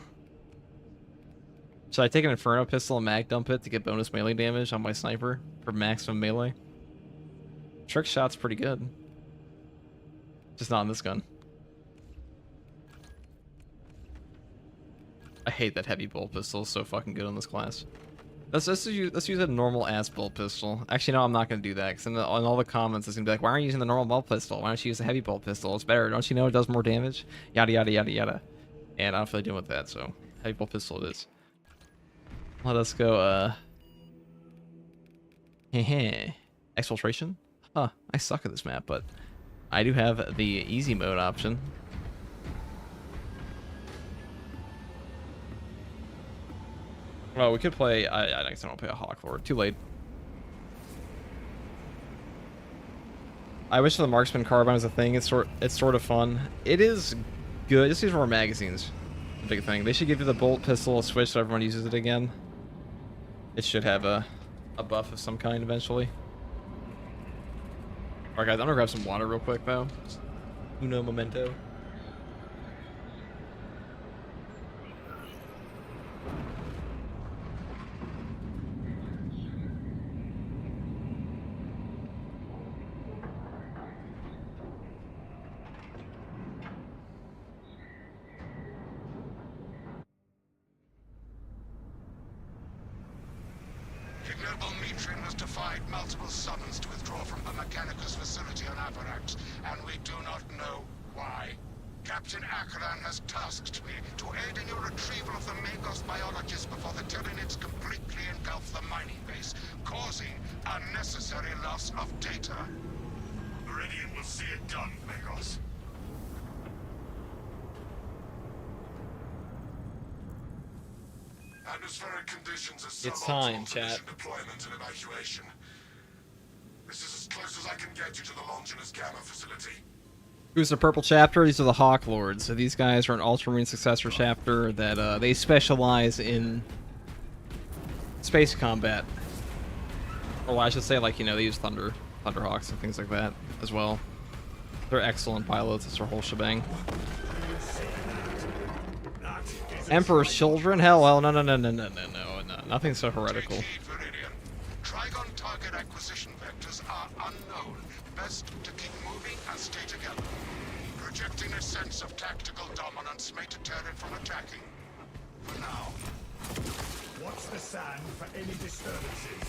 Should I take an Inferno pistol and mag dump it to get bonus melee damage on my sniper for maximum melee? Trick shot's pretty good. Just not on this gun. I hate that heavy bolt pistol. It's so fucking good on this class. Let's use a normal ass bolt pistol. Actually, no, I'm not gonna do that because in all the comments it's gonna be like, why aren't you using the normal bolt pistol? Why don't you use the heavy bolt pistol? It's better. Don't you know it does more damage? Yada yada yada yada. And I don't feel like dealing with that, so heavy bolt pistol it is. Let us go. Exfiltration. Huh. I suck at this map, but I do have the easy mode option. Well, we could play. I guess I don't play a Hawk Lord. Too late. I wish the Marksman Carbine was a thing. It's sort of fun. It is good. Just use more magazines. The big thing. They should give you the bolt pistol a switch so everyone uses it again. It should have a buff of some kind eventually. Alright, guys. I'm gonna grab some water real quick though. Uno momento. Multiple summons to withdraw from the Mechanicus facility on Avarax, and we do not know why. Captain Akran has tasked me to aid in your retrieval of the Magos biologists before the Tyranids completely engulf the mining base, causing unnecessary loss of data. Meridian will see it done, Magos. Atmospheric conditions are It's time, suboptimal for chat. mission deployment and evacuation. This is as close as I can get you to the Longinus Gamma facility. Who's the purple chapter? These are the Hawk Lords. So these guys are an Ultramarine successor chapter that they specialize in space combat. Or I should say, like, you know, they use Thunderhawks and things like that as well. They're excellent pilots. It's their whole shebang. Emperor's children? Hell, well, no, nothing so heretical. Trigon target acquisition vectors are unknown. Best to keep moving and stay together. Projecting a sense of tactical dominance may deter it from attacking. For now. Watch the sand for any disturbances.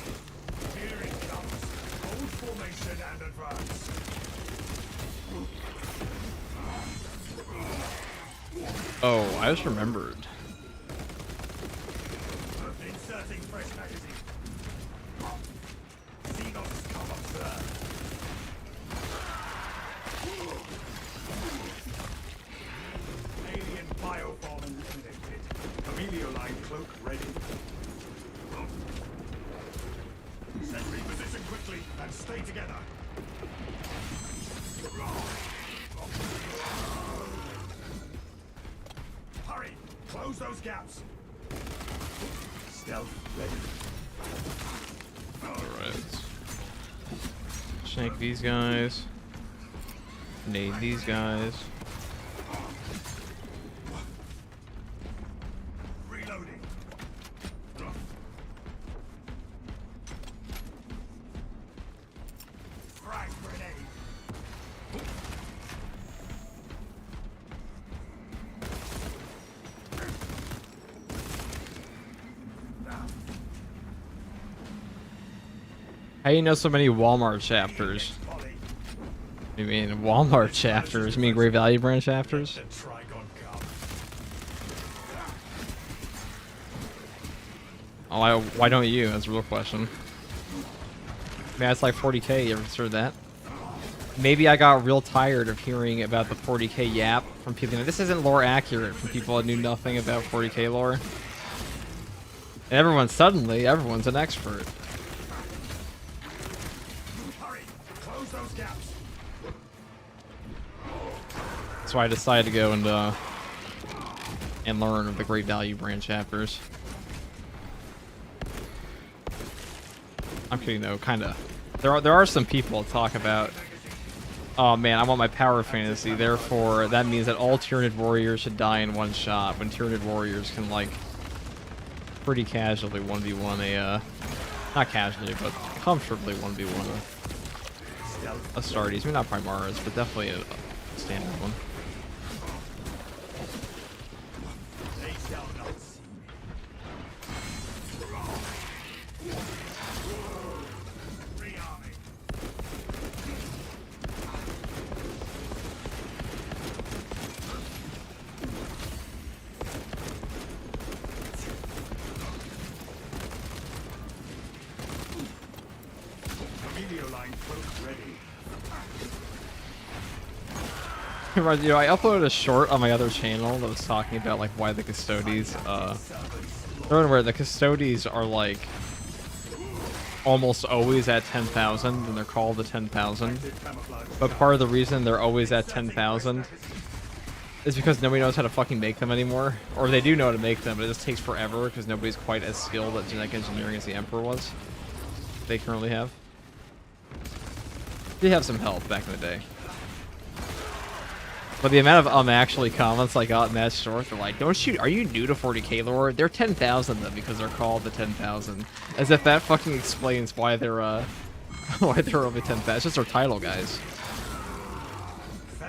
Here it comes. Hold formation and advance. Oh, I just remembered. Inserting fresh magazine. Xenos come observe. Alien bioform eliminated. Amelio-line cloak ready. Set reposition quickly and Stay together. Hurry! Close those gaps. Stealth ready. Alright. Shank these guys. Nade these guys. Reloading. Frag grenade. How do you know so many Walmart chapters? You mean Walmart chapters? You mean Great Value Brand chapters? The Trigon come. Oh, why don't you? That's a real question. Man, it's like 40k. You ever considered that? Maybe I got real tired of hearing about the 40k yap from people. This isn't lore accurate from people that knew nothing about 40k lore. And everyone's an expert. Hurry! Close those gaps. That's why I decided to go and learn of the Great Value Brand chapters. I'm kidding though, kinda. There are some people that talk about, oh man, I want my power fantasy, therefore that means that all Tyranid warriors should die in one shot, when Tyranid warriors can like pretty casually 1v1 a not casually, but comfortably 1v1 a Astartes. Maybe not Primaris, but definitely a standard one. They shall not see me. Rearming. Video line close ready. You know, I uploaded a short on my other channel that was talking about like why the Custodes, where the Custodes are like almost always at 10,000, and they're called the 10,000. But part of the reason they're always at 10,000 is because nobody knows how to fucking make them anymore, or they do know how to make them, but it just takes forever because nobody's quite as skilled at genetic engineering as the Emperor was. They currently have. They have some help back in the day. But the amount of actually comments I got in that short, they're like, "Don't you? Are you new to 40k lore? They're 10,000 though because they're called the 10,000." As if that fucking explains why they're why they're only 10,000. It's just their title, guys.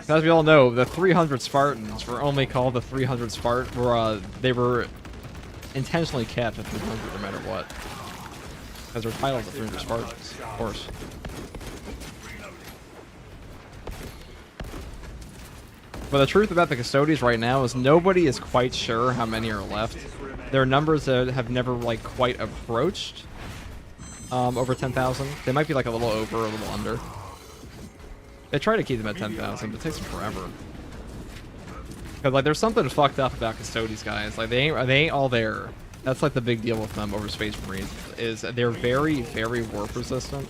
As we all know, the 300 Spartans were only called the 300 Spartans. They were intentionally kept at 300 no matter what, because they're titled the 300 Spartans, of course. But the truth about the Custodes right now is nobody is quite sure how many are left. There are numbers that have never like quite approached over 10,000. They might be like a little over, or a little under. They try to keep them at 10,000, but it takes them forever. Cause like there's something fucked up about Custodes, guys. Like they ain't all there. That's like the big deal with them over Space Marines, is they're very, very warp resistant.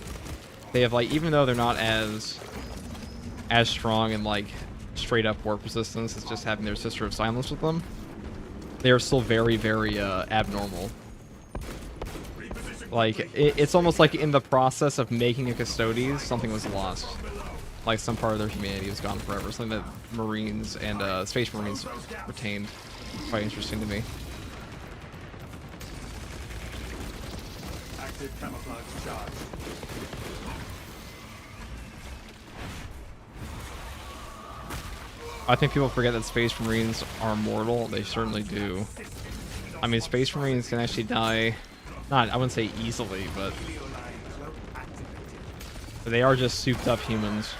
They have like, even though they're not as strong and like straight up warp resistance, it's just having their Sister of Silence with them. They are still very, very abnormal. Like it's almost like in the process of making a Custodes, something was lost. Like some part of their humanity was gone forever. Something that Marines and Space Marines retained. Quite interesting to me. Active camouflage charge. I think people forget that Space Marines are mortal. They certainly do. I mean, Space Marines can actually die, not, I wouldn't say easily, but they are just souped up humans.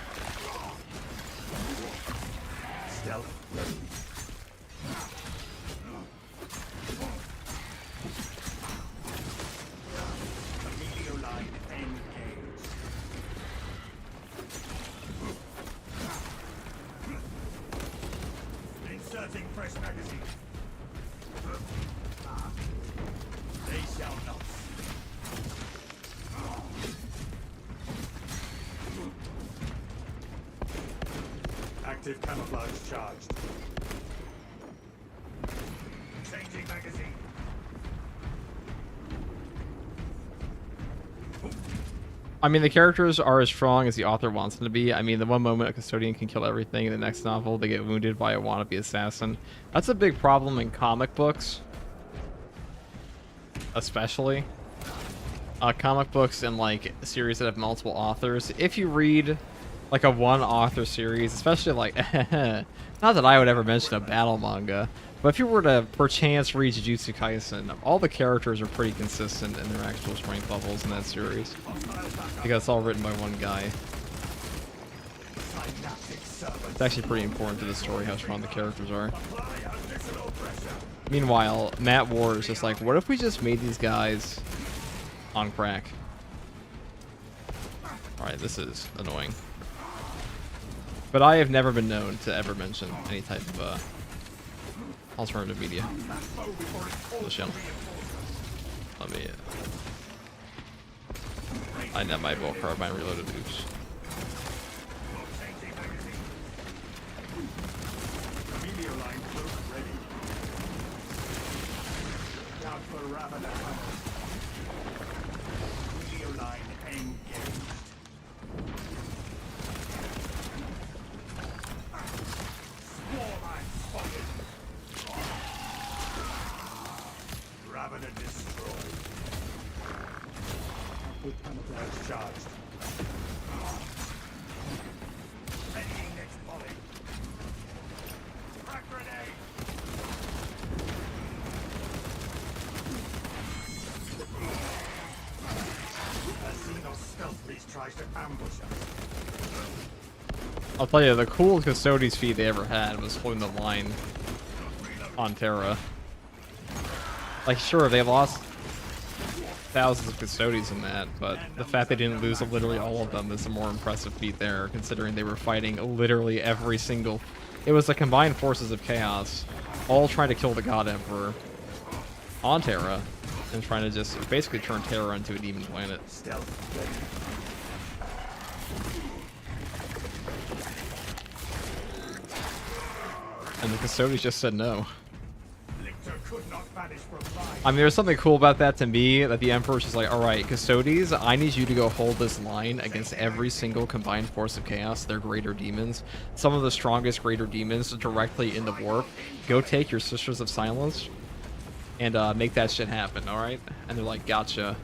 Inserting fresh magazine. They shall not. Active camouflage charged. Changing magazine. I mean, the characters are as strong as the author wants them to be. I mean, the one moment a custodian can kill everything, in the next novel they get wounded by a wannabe assassin. That's a big problem in comic books, especially. Comic books and like series that have multiple authors. If you read like a one-author series, especially like, not that I would ever mention a battle manga, but if you were to perchance read Jujutsu Kaisen, all the characters are pretty consistent in their actual strength levels in that series. Because it's all written by one guy. It's actually pretty important to the story how strong the characters are. Meanwhile, Matt Ward is just like, what if we just made these guys on crack? Alright, this is annoying. But I have never been known to ever mention any type of alternative media. This channel. Let me I have my bolt carbine reloaded. Oops. I'll tell you, the coolest Custodes feat they ever had was holding the line on Terra. Like, sure, they lost thousands of Custodes in that, but the fact they didn't lose literally all of them is a more impressive feat there, considering they were fighting literally every single... It was the combined forces of Chaos, all trying to kill the God Emperor on Terra, and trying to just basically turn Terra into a demon planet. And the Custodes just said no. I mean, there's something cool about that to me, that the Emperor's just like, alright, Custodes, I need you to go hold this line against every single combined force of Chaos, their greater demons. Some of the strongest greater demons directly in the warp. Go take your Sisters of Silence and make that shit happen, alright? And they're like, gotcha.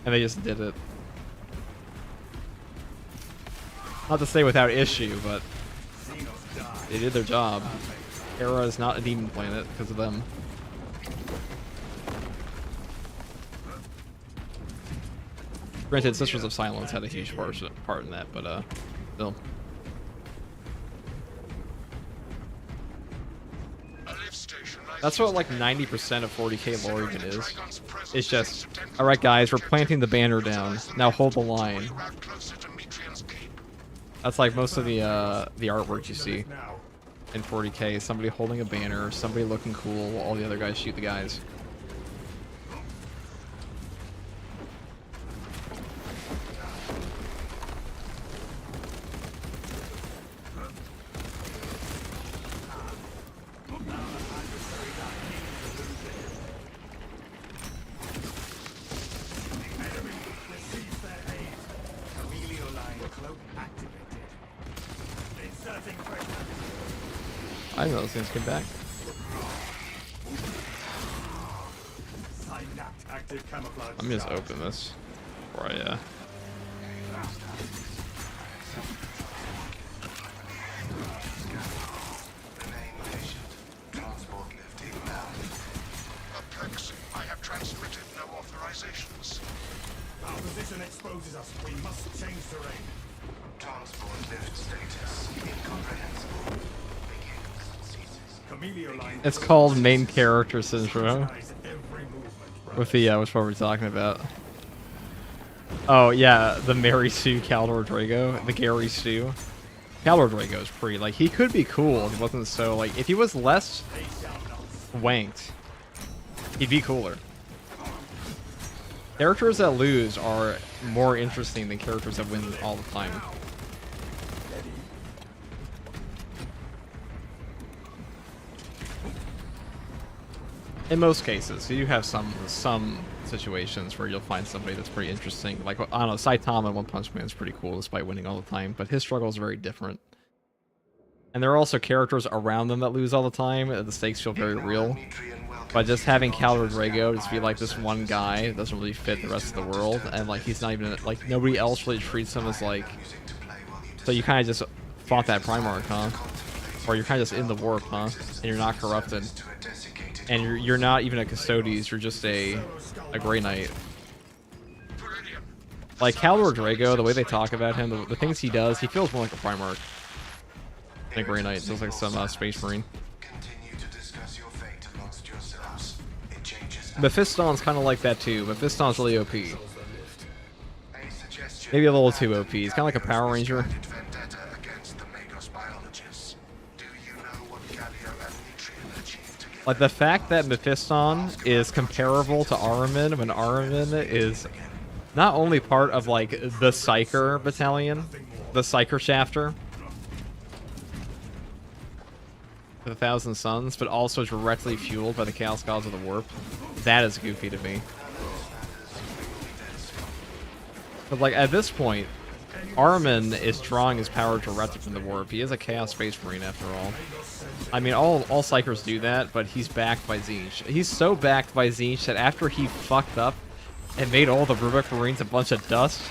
And they just did it. Not to say without issue, but they did their job. Terra is not a demon planet because of them. Granted, Sisters of Silence had a huge part in that, but still. That's what like 90% of 40k lore even is. It's just, alright guys, we're planting the banner down. Now hold the line. That's like most of the artwork you see in 40k. Somebody holding a banner, somebody looking cool, while all the other guys shoot the guys. I know those things came back. Let me just open this before I I have transmitted no authorizations. Our position exposes us. We must change terrain. Transport lift status incomprehensible. It's called main character syndrome. With the which one we're talking about? Oh yeah, the Mary Sue Caldor Drago, the Gary Sue. Caldor Drago is pretty, like, he could be cool if he wasn't so, like, if he was less wanked, he'd be cooler. Characters that lose are more interesting than characters that win all the time. In most cases, you have some situations where you'll find somebody that's pretty interesting. Like, I don't know, Saitama in One Punch Man is pretty cool despite winning all the time, but his struggle is very different. And there are also characters around them that lose all the time. The stakes feel very real. But just having Cal Rodrigo just be like this one guy that doesn't really fit the rest of the world, and like he's not even like nobody else really treats him as like. So you kind of just fought that Primarch, huh? Or you're kind of just in the warp, huh? And you're not corrupted, and you're not even a Custodes. You're just a Grey Knight. Like Cal Rodrigo, the way they talk about him, the things he does, he feels more like a Primarch. A Grey Knight feels like some Space Marine. Mephiston's kind of like that too. Mephiston's really OP. Maybe a little too OP. He's kind of like a Power Ranger. Like the fact that Mephiston is comparable to Ahriman when Ahriman is not only part of like the Psyker battalion, the Psyker Shafter, the Thousand Suns, but also directly fueled by the Chaos Gods of the Warp. That is goofy to me. But like at this point, Ahriman is drawing his power directly from the Warp. He is a Chaos Space Marine after all. I mean, all Psychers do that, but he's backed by Tzeentch. He's so backed by Tzeentch that after he fucked up and made all the Rubik Marines a bunch of dust,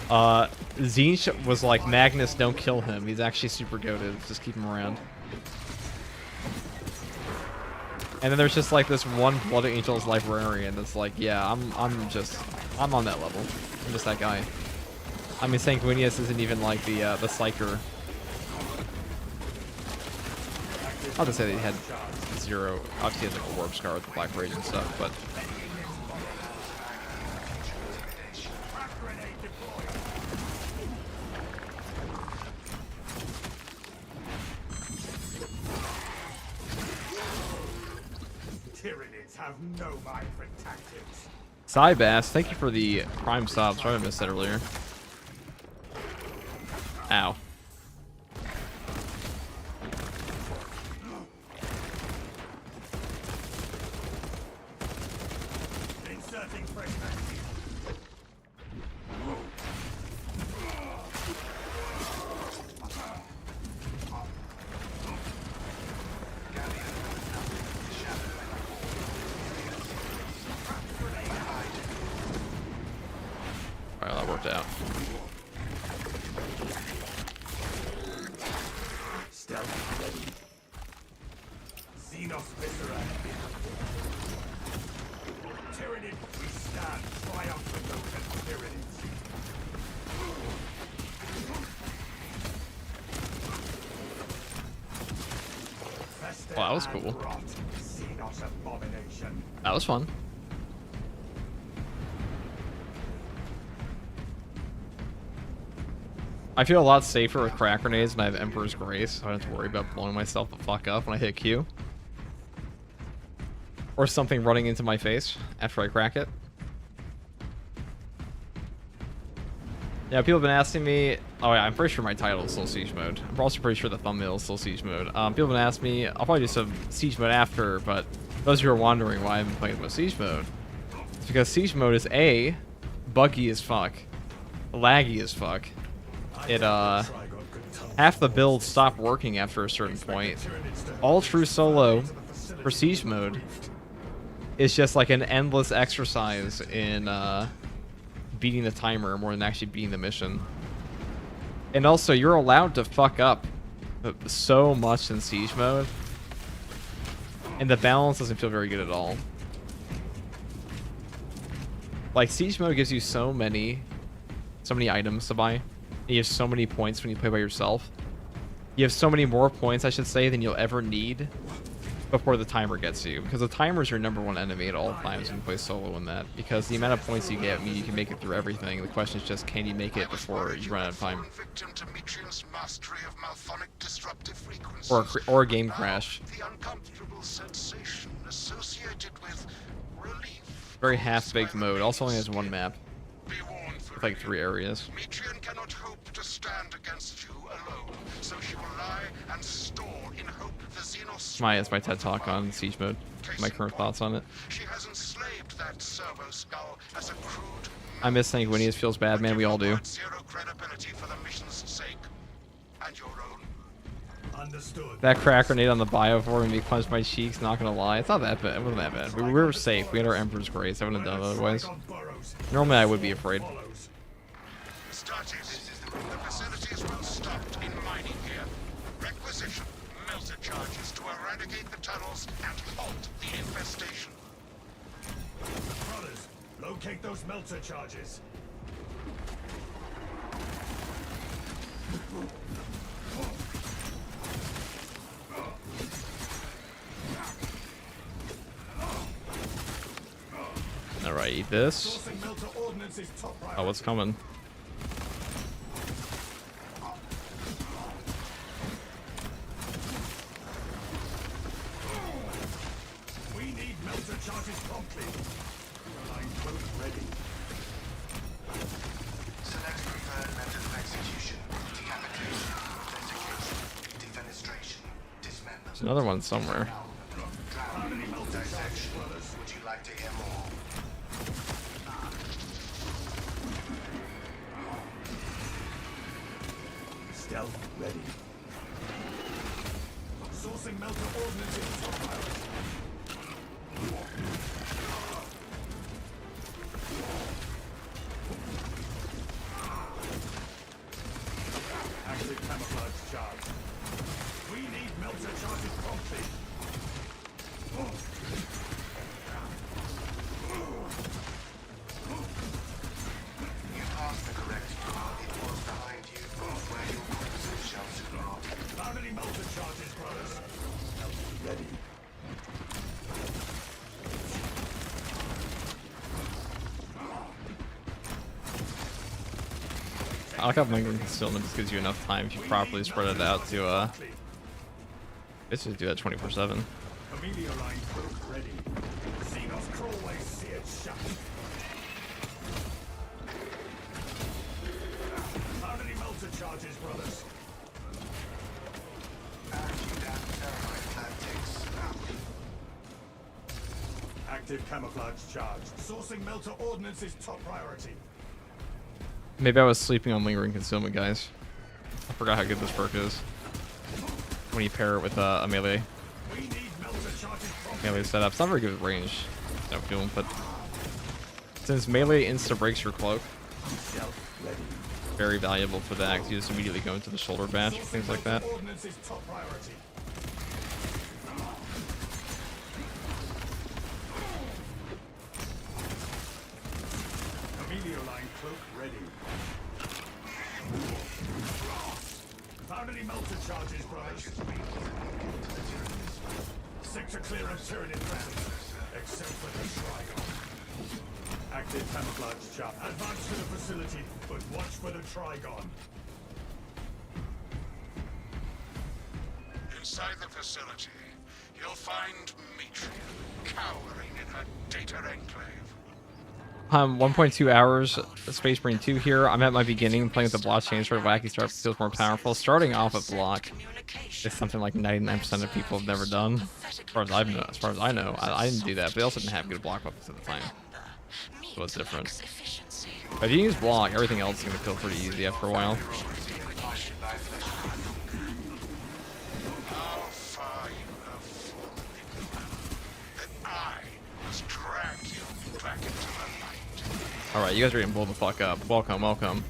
Tzeentch was like, Magnus, don't kill him. He's actually super goated. Just keep him around. And then there's just like this one Blood Angels librarian that's like, yeah, I'm on that level. I'm just that guy. I mean, Sanguinius isn't even like the Psyker. I'll just say that he had 0. Obviously, he has like a Warp Scar with the Black Rage and stuff, but. Tyranids have no mind for tactics. Cybass, thank you for the Prime sub. Sorry I missed that earlier. Ow. Inserting fragment. Alright, that worked out. Xenos Viscera. Tyranid, we stand triumphant over Tyranids. Wow, that was cool. Xenos abomination. That was fun. I feel a lot safer with crack grenades and I have Emperor's Grace, so I don't have to worry about blowing myself the fuck up when I hit Q. Or something running into my face after I crack it. Yeah, people have been asking me... Oh yeah, I'm pretty sure my title is still Siege Mode. I'm also pretty sure the thumbnail is still Siege Mode. People have been asking me... I'll probably do some Siege Mode after, but those who are wondering why I've been playing with Siege Mode, it's because Siege Mode is A, buggy as fuck, laggy as fuck. It, half the builds stop working after a certain point. All true solo for Siege Mode is just like an endless exercise in, beating the timer more than actually beating the mission. And also, you're allowed to fuck up so much in Siege Mode, and the balance doesn't feel very good at all. Like, Siege Mode gives you so many items to buy. You have so many points when you play by yourself. You have so many more points, I should say, than you'll ever need before the timer gets you. Because the timer is your #1 enemy at all times when you play solo in that. Because the amount of points you get mean you can make it through everything. The question is just, can you make it before you run out of time? Or a game crash. Very half-baked mode. Also only has one map. With like 3 areas. Metrian cannot hope to stand against you alone, so she will lie and store in hope the Xenos. It's my TED talk on siege mode. My current thoughts on it. She has enslaved that servo skull as a crude. I miss Sanguinius. Feels bad, man. We all do. Zero credibility for the mission's sake, and your own. Understood. That crack grenade on the biovore and me punched my cheeks. Not gonna lie, it's not that bad. It wasn't that bad. We were safe. We had our Emperor's Grace. I wouldn't have done it otherwise. Normally, I would be afraid. Starties, the facility is well stocked in mining here. Requisition melter charges to eradicate the tunnels and halt the infestation. Brothers, locate those melter charges. Alright, eat this. Sourcing melter ordnance is top priority. Oh, what's coming? We need melter charges promptly. Line close ready. Select preferred method of execution. Decapitation, desiccation, defenestration, dismemberment. There's another one somewhere. Harmony melter charges, brothers. Would you like to hear more? Stealth ready. Sourcing melter ordnance is top priority. Active camouflage charge. We need melter charges promptly. You passed the correct door. It was behind you, where your cruisers shall soon rock. Found any melter charges, brothers? Ready. I like how lingering concealment just gives you enough time if you properly spread it out to basically do that 24/7. Amelia line probe ready. Xenos crawlway seared shut. Found any melter charges, brothers? Active camouflage charge. Sourcing melter ordnance is top priority. Maybe I was sleeping on lingering concealment, guys. I forgot how good this perk is. When you pair it with a melee We need melter charges promptly. melee setup. It's not very good with range, don't feel, but since melee insta breaks your cloak, Stealth ready. very valuable for that because you just immediately go into the shoulder bash, things like that. Ordnance is top priority. Amelia line cloak ready. Found any melter charges, brothers? Sector clear of Tyranid fans, except for the Trigon. Active camouflage charge. Advance to the facility, but watch for the Trigon. Inside the facility, you'll find Metrian cowering in her data enclave. 1.2 hours, Space Marine 2 here. I'm at my beginning, playing with the blockchain, sort of wacky start, feels more powerful. Starting off with block is something like 99% of people have never done. As far as I know, I didn't do that, but they also didn't have good block weapons at the time. So it's different. But if you use block, everything else is going to feel pretty easy after a while. How far you have fallen, that I must drag you back into the light. Alright, you guys are getting blown the fuck up. Welcome, welcome.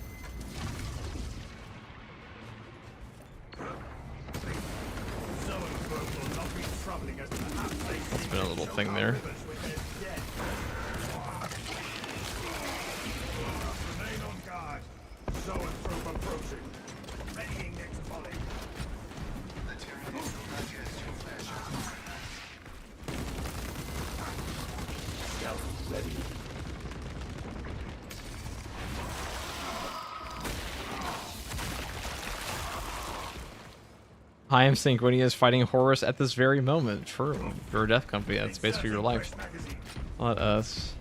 It's been a little thing there. Remain on guard. Zoanthrope approaching. Readying next volley. The Tyranid will digest your flesh. Stealth ready. I am Sanguinius fighting Horus at this very moment. True. You're a death company. That's basically your life. Let us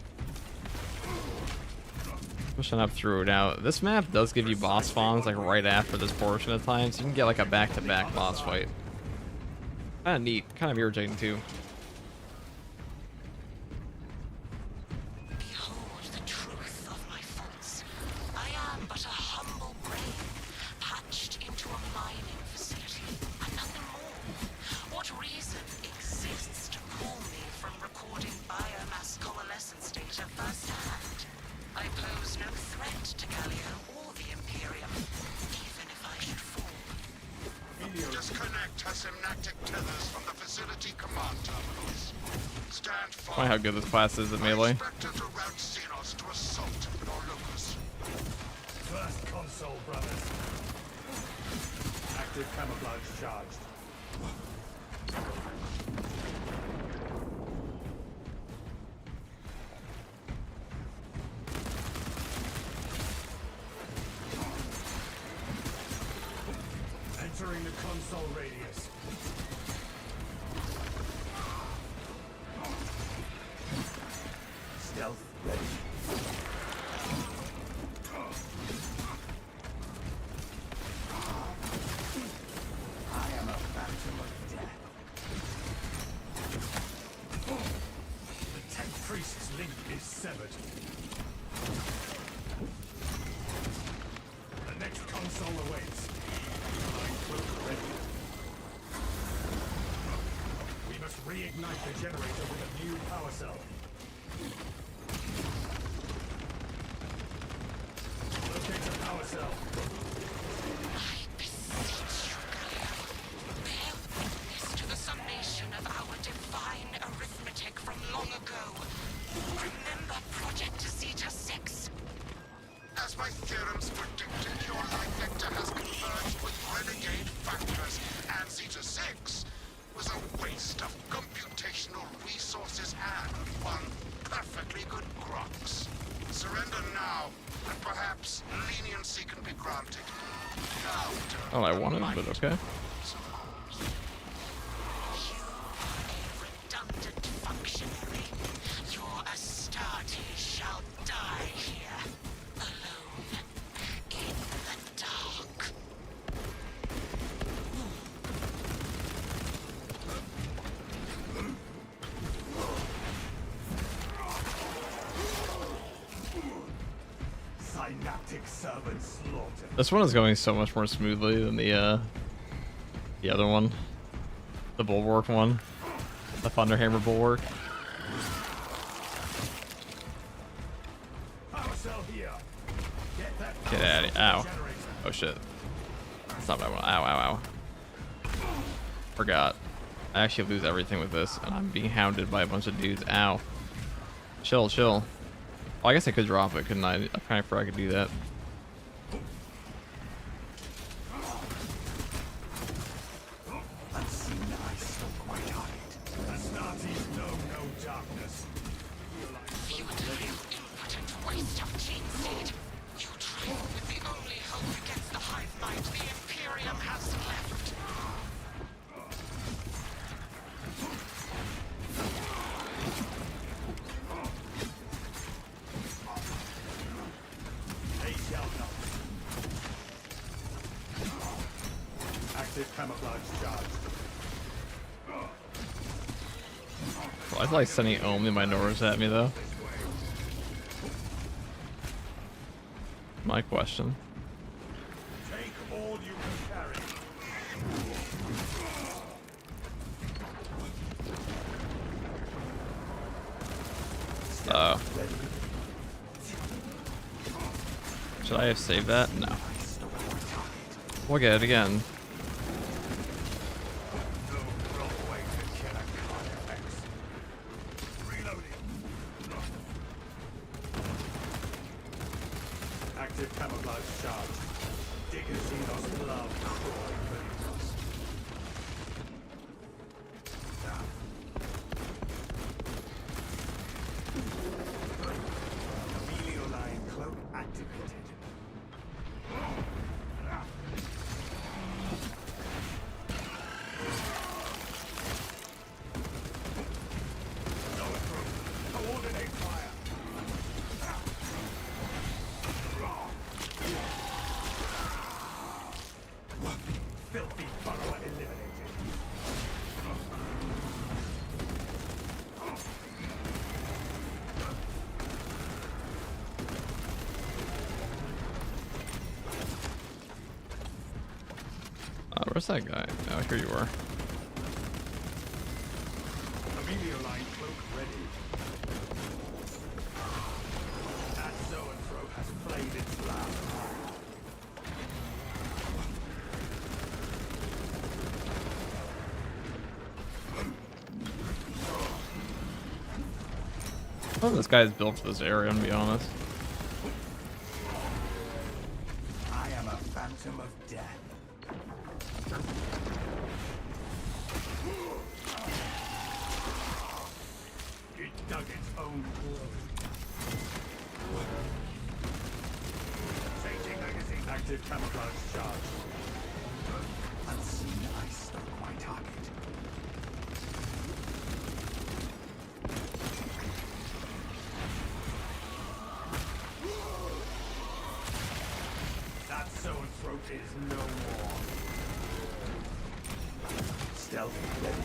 pushing up through it. Now, this map does give you boss spawns like right after this portion of time, so you can get like a back-to-back boss fight. Kind of neat, kind of irritating too. Behold the truth of my faults. I am but a humble brave, patched into a mining facility, and nothing more. What reason exists to pull me from recording biomass coalescence data firsthand? I pose no threat to Galio or the Imperium, even if I should fall. Disconnect her synaptic tethers from the facility command terminals. Stand firm. Funny how good this class is at melee. Expect her to route Xenos to assault your locus. First console, brothers. Active camouflage charged. Entering the console radius. Stealth ready. I am a phantom of death. The tech priest's link is severed. The next console awaits. We must reignite the generator with a new power cell. Locate the power cell. I beseech you, Galio, bear witness to the summation of our divine arithmetic from long ago. Remember Project Zeta 6? As my theorems predicted, your life vector has converged with renegade factors, and Zeta 6 was a waste of computational resources and one perfectly good Grox. Surrender now, and perhaps leniency can be granted. Now, Oh, I wanted, but okay. You are a redundant functionary. Your Astartes shall die here, alone, in the dark. Synaptic servant slaughtered. This one is going so much more smoothly than the other one, the bulwark one, the Thunderhammer bulwark. Power cell here. Get that Get power out of cell here! Ow! to the generator. Oh shit! That's not what I want. Ow! Ow! Ow! Forgot. I actually lose everything with this, and I'm being hounded by a bunch of dudes. Ow! Chill, chill. Oh, I guess I could drop it, couldn't I? I kind of forgot I could do that. Unseen eyes don't quite hide. Astartes know no darkness. Futile, impotent waste of gene seed. You travel with the only hope against the hive mind the Imperium has left. They shall not. Active camouflage charged. Well, I'd like sending only minors at me though. My question. Take all you can carry. Oh. Should I have saved that? No. We'll get it again. No wrong way to kill a Carnifex. Reloading. Active camouflage charged. Digger Xenos love crawling beneath us. Amelio line cloak activated. Coordinate fire. Where's that guy? Oh, here you are. Amelia line cloak ready. That Zoanthrope has played its last hand. Oh, this guy's built for this area, to be honest. I am a phantom of death. It dug its own grave. Changing magazine. Active camouflage charge. Unseen, I struck my target. That Zoanthrope is no more. Stealth ready.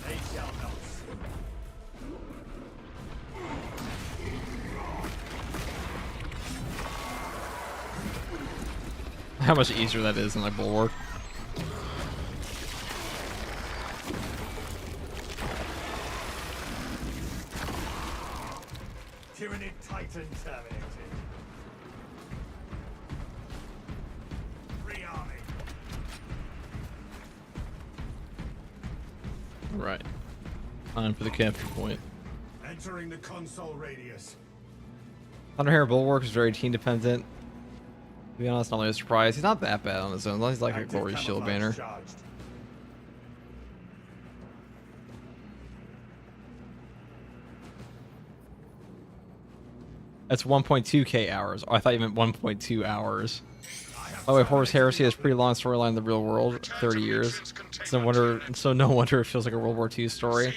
They shall not see. How much easier that is in like Bulwark. Tyranid Titan terminated. Free army. Right. Time for the capture point. Entering the console radius. Thunderhair Bulwark is very team dependent. To be honest, not really a surprise. He's not that bad on his own. As long as he's like a Active glory shield camouflage banner. charged. That's 1.2k hours. Oh, I thought you meant 1.2 hours. Oh wait, Horus Heresy has a pretty long storyline in the real world, 30 years. So no wonder it feels like a World War II story.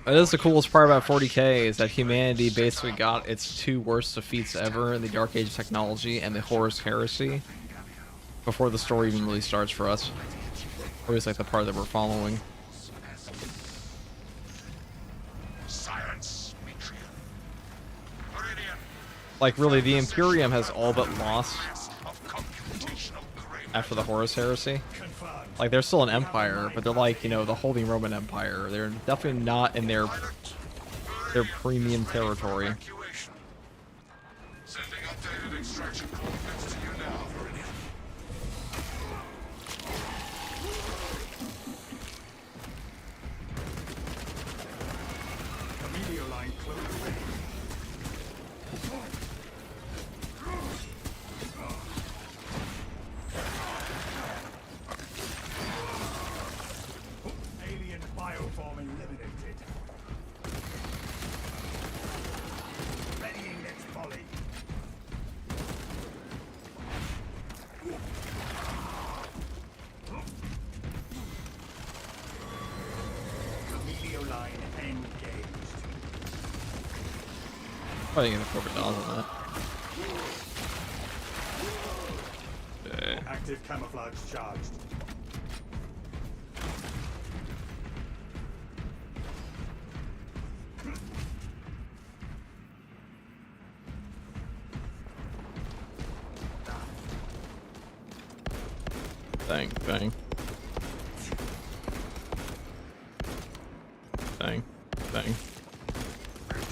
That is the coolest part about 40k is that humanity basically got its two worst defeats ever in the Dark Age of technology and the Horus Heresy before the story even really starts for us. Always like the part that we're following. Silence, Metreon. Meridian. Like really, the Imperium has all but lost Of computational grave. after the Horus Heresy. Confirmed. Like they're still an empire, but they're like, you know, the Holy Roman Empire. They're definitely not in their premium territory. Evacuation. Sending updated extraction coordinates to you now, Meridian. Amelia line cloak ready. Alien bioform eliminated. Readying next volley. Amelia line engaged. Probably gonna focus on that. Okay. Active camouflage charged. Bang, bang. Bang, bang.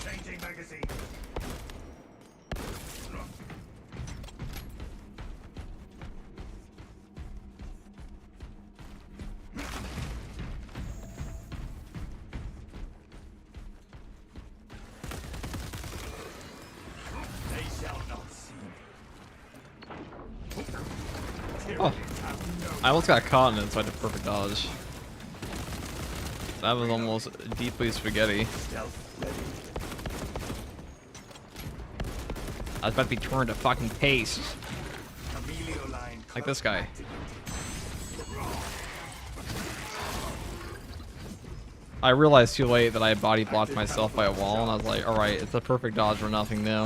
Changing magazine. They shall not see me. Oh, I almost got caught in it, so I did perfect dodge. That was almost deeply spaghetti. Stealth ready. I was about to be turned to fucking paste. Amelia line Like this guy. activated. I realized too late that I had body blocked myself by a wall, and I was like, alright, it's a perfect dodge for nothing now.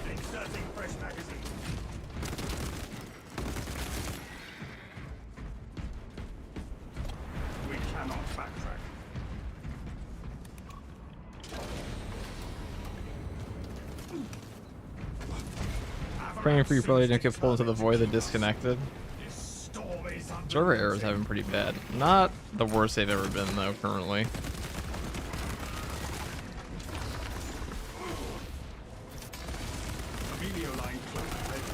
Inserting fresh magazine. Praying for you probably didn't get pulled into the void that disconnected. This storm is Server errors have been pretty bad. Not the worst they've ever been though, currently. Emilio line close. Ready.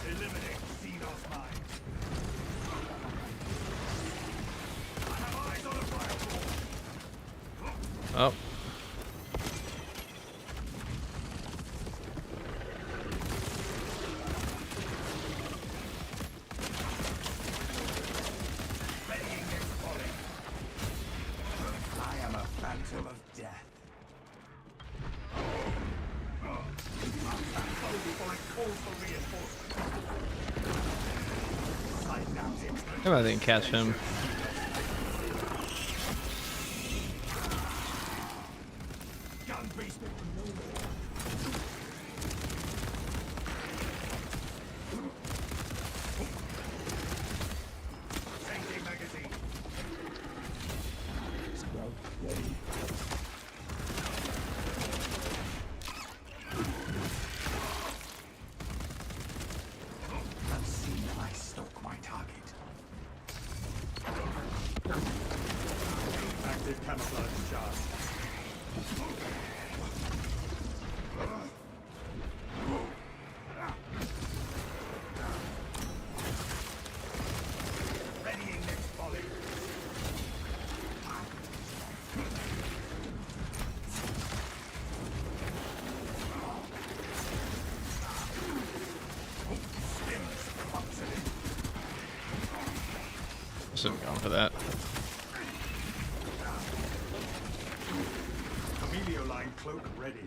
Eliminate Xenos mines. I have eyes on a fireball. Oh. Readying next volley. I am a phantom of death. I'm back before it calls for reinforcements. Synaptic. Maybe I didn't catch him. Gun beast. Changing magazine. Scout ready. Let's see I stalk my target. Active camouflage charge. Readying next volley. Stims functioning. Should have gone for that. Emilio line cloak ready.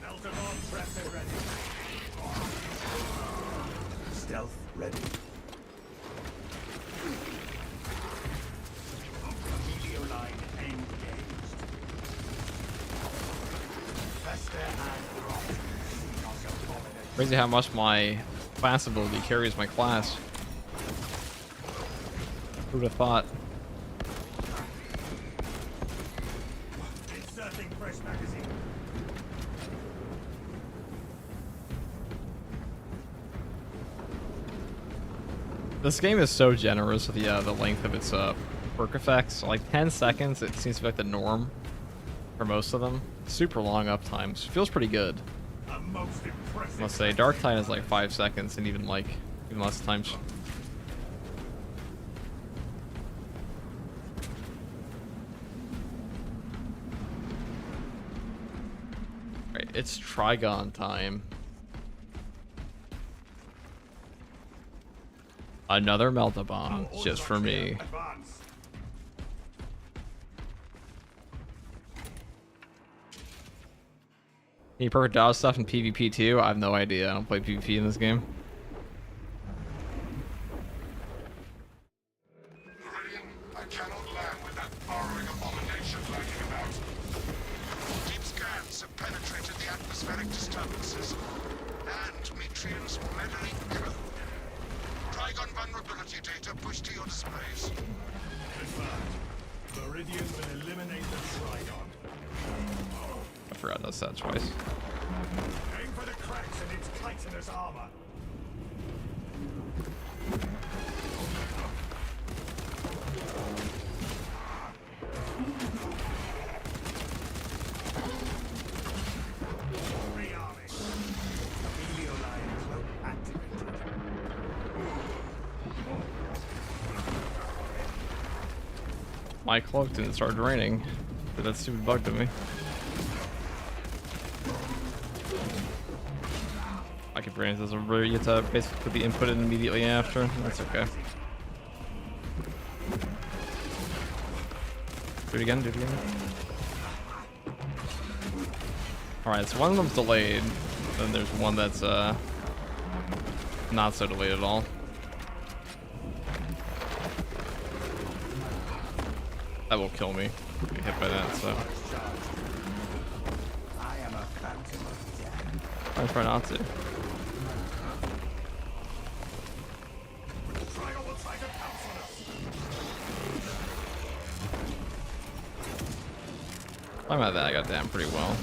Delta bomb prepped and ready. Stealth ready. Emilio line engaged. Fester and rot. Xenos abomination. Crazy how much my class ability carries my class. Who'd have thought? Inserting fresh magazine. This game is so generous with the length of its perk effects. Like 10 seconds, it seems to be like the norm for most of them. Super long up times. Feels pretty good. A most impressive. Let's say Dark Tide is like 5 seconds and even less times. Right, it's Trigon time. Another melt-a-bomb just for me. Advance. Any perfect dodge stuff in PvP too? I have no idea. I don't play PvP in this game. Meridian, I cannot land with that burrowing abomination lurking about. Deep scans have penetrated the atmospheric disturbances and Metrian's meddling code. Trigon vulnerability data pushed to your displays. Confirmed. Meridian will eliminate the Trigon. I forgot that's that twice. Aim for the cracks in its chitinous armor. Rearming. Emilio line cloak activated. My cloak didn't start draining. But that stupid bug to me. I could brain this over. You have to basically put the input in immediately after. That's okay. Do it again, do it again. Alright, so one of them's delayed. Then there's one that's not so delayed at all. That will kill me. Get hit by that, so. I am a phantom of death. I try not to. Trigon will try to pounce on us. I'm at that. I got down pretty well.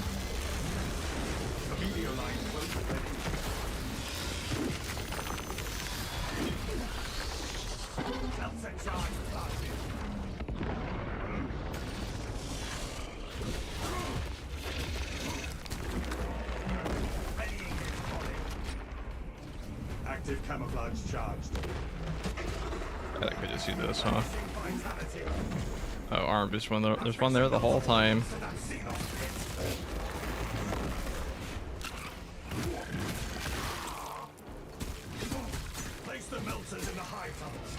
The meteor line close and ready. Delta charge planted. Readying its body. Active camouflage charged. I could just do this, huh? Vitality. Oh, arm. There's one there the whole time. So that Xenos hit. Place the melters in the hive tunnels.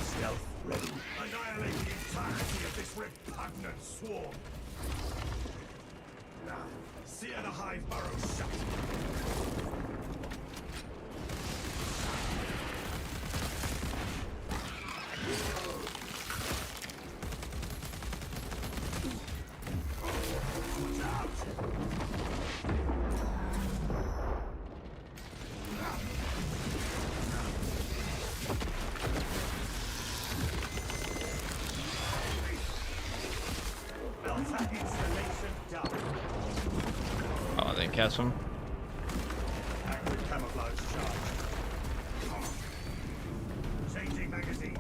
Stealth ready. Annihilate the entirety of this repugnant swarm. Now, sear the hive burrow shut. Delta installation done. Oh, I didn't catch him. Active camouflage charge. Changing magazine.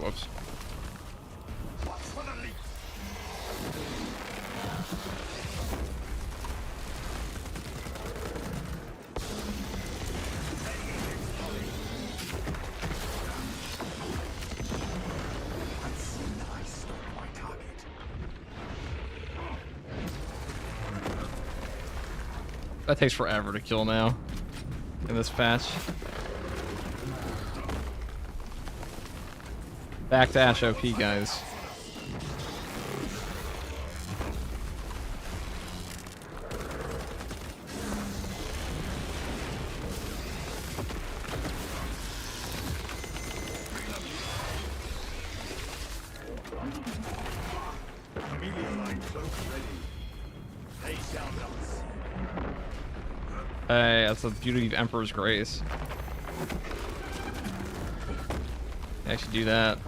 Whoops. Watch for the leak. That takes forever to kill now in this patch. Back to Ash OP, guys. Meteor line cloak ready. They shall not see. Hey, that's the beauty of Emperor's Grace. Actually do that.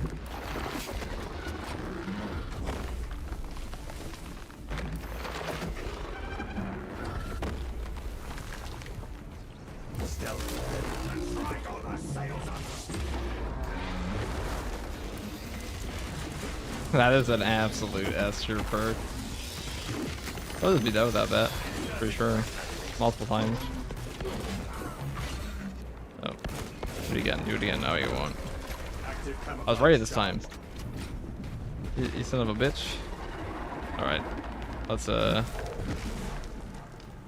Stealth. Trigon, our sails under. That is an absolute S tier perk. I'll just be done without that. Pretty sure. Multiple times. Oh. Do it again. Do it again. No, you won't. Active I was ready this time. You son of a bitch. Alright. Let's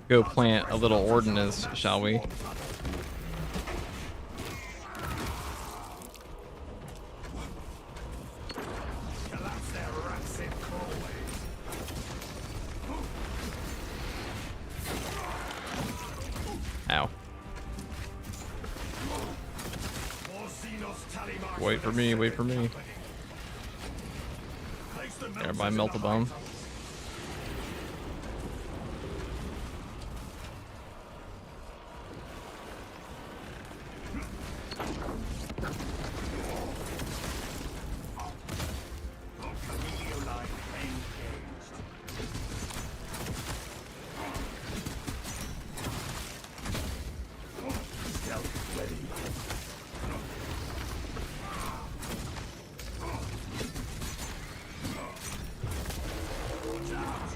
go plant a little ordnance, shall we? Collapse their rancid crawlways. Ow. More Xenos tally marks Wait for me, wait for me. Place the Everybody melters melt a in the bomb. hive tunnels. Meteor line engaged. Stealth ready. Watch out.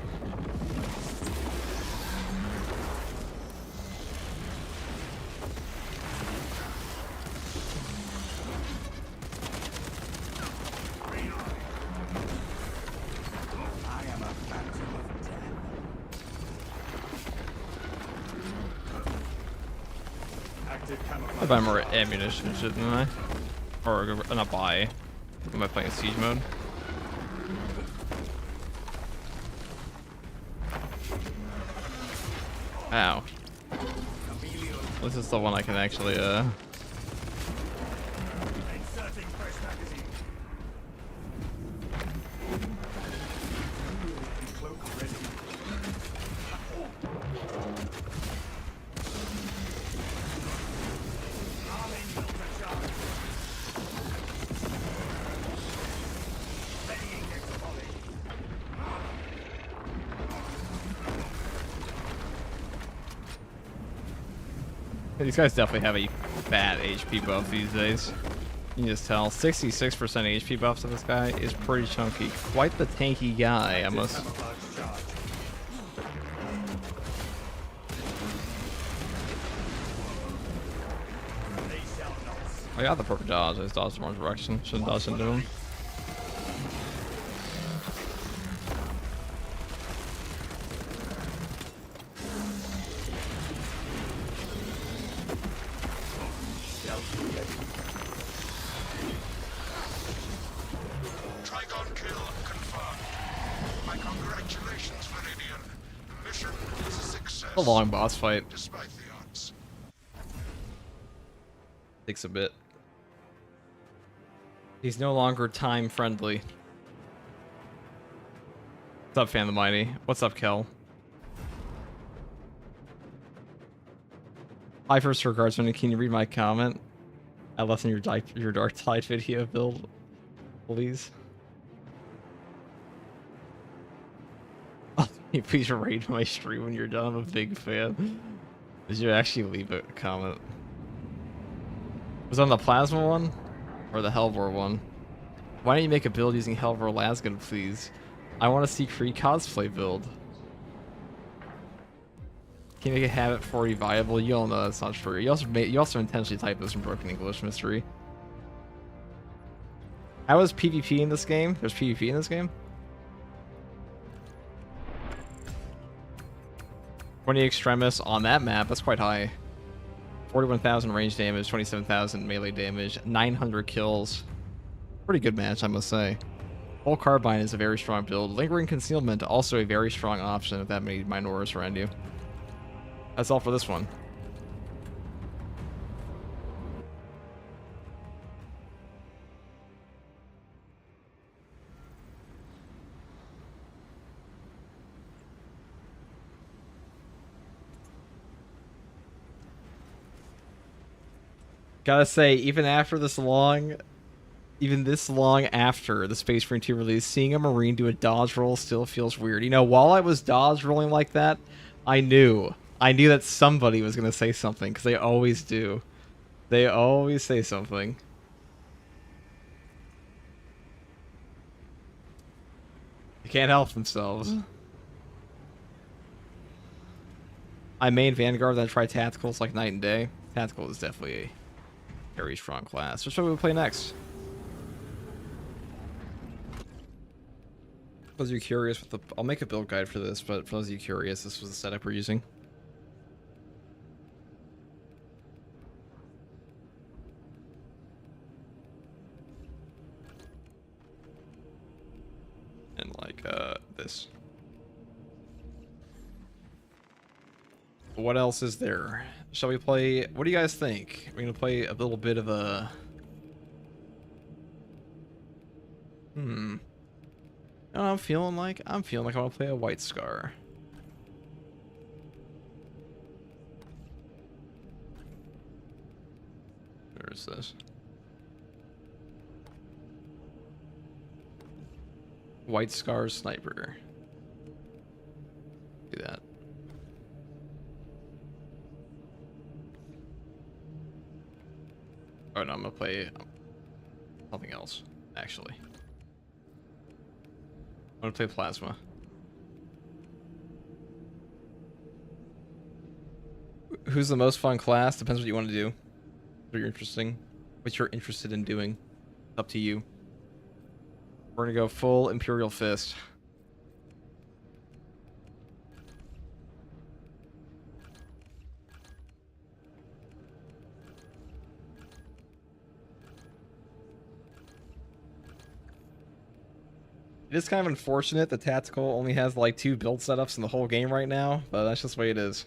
I am a phantom of death. Active camouflage. I buy more ammunition, shouldn't I? Or not buy. Am I playing siege mode? Ow. This is the one I can actually, Inserting fresh magazine. Cloak ready. Arming filter charge. Readying next volley. these guys definitely have a bad HP buff these days. You can just tell. 66% HP buff to this guy is pretty chunky. Quite the tanky guy, I must. Camouflage charge. They shall not. I got the perfect dodge. I just dodged the wrong direction. Shouldn't dodge into him. Trigon kill confirmed. My congratulations, Viridian. The mission is a success. A long boss fight. Despite the odds. Takes a bit. He's no longer time friendly. What's up, Fan the Mighty? What's up, Kel? Hi, first regards, can you read my comment? I left in your Dark Tide video build, please. Oh, please rate my stream when you're done. I'm a big fan. Did you actually leave a comment? Was it on the Plasma one? Or the Helvor one? Why don't you make a build using Helvor Lasgun, please? I want to see Kree cosplay build. Can you make a habit 40 viable? You all know that's not true. You also intentionally typed this in broken English mystery. How is PvP in this game? There's PvP in this game? 20 Extremis on that map, that's quite high. 41,000 range damage, 27,000 melee damage, 900 kills. Pretty good match, I must say. Full Carbine is a very strong build. Lingering Concealment, also a very strong option if that many Minoras around you. That's all for this one. Gotta say, even this long after the Space Marine 2 release, seeing a Marine do a dodge roll still feels weird. You know, while I was dodge rolling like that, I knew that somebody was gonna say something, because they always do. They always say something. They can't help themselves. I main Vanguard, then try Tacticals like night and day. Tactical is definitely a very strong class. What shall we play next? For those of you curious, I'll make a build guide for this, but for those of you curious, this was the setup we're using. And like this. What else is there? Shall we play? What do you guys think? We're gonna play a little bit of a. You know what I'm feeling like? I'm feeling like I want to play a White Scar. Where is this? White Scar Sniper. Do that. Oh no, I'm gonna play something else, actually. I'm gonna play Plasma. Who's the most fun class? Depends what you want to do. What you're interested in doing. Up to you. We're gonna go full Imperial Fist. It is kind of unfortunate that Tactical only has like 2 build setups in the whole game right now, but that's just the way it is.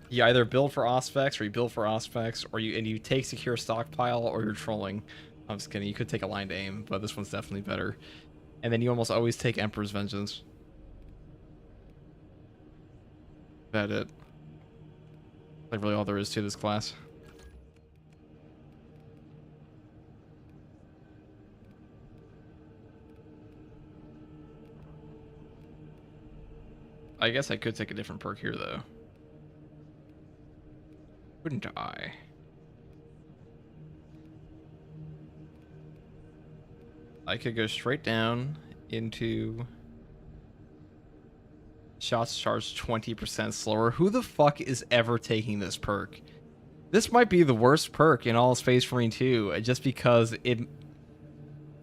You either build for Auspex, or you build for Auspex, or you take secure stockpile, or you're trolling. I'm just kidding. You could take aligned aim, but this one's definitely better. And then you almost always take Emperor's Vengeance. About it. Like really all there is to this class. I guess I could take a different perk here though. Wouldn't I? I could go straight down into shots charged 20% slower. Who the fuck is ever taking this perk? This might be the worst perk in all of Space Marine 2, just because it...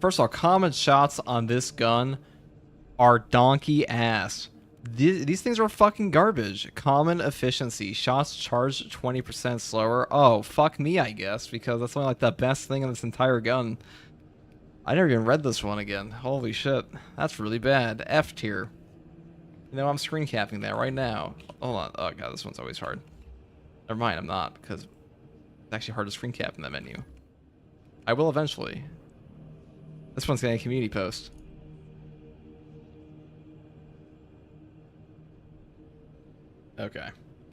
First of all, common shots on this gun are donkey ass. These things are fucking garbage. Common efficiency. Shots charged 20% slower. Oh, fuck me, I guess, because that's only like the best thing in this entire gun. I never even read this one again. Holy shit. That's really bad. F tier. You know, I'm screen capping that right now. Hold on. Oh god, this one's always hard. Never mind, I'm not, because it's actually hard to screen cap in that menu. I will eventually. This one's getting a community post. Okay.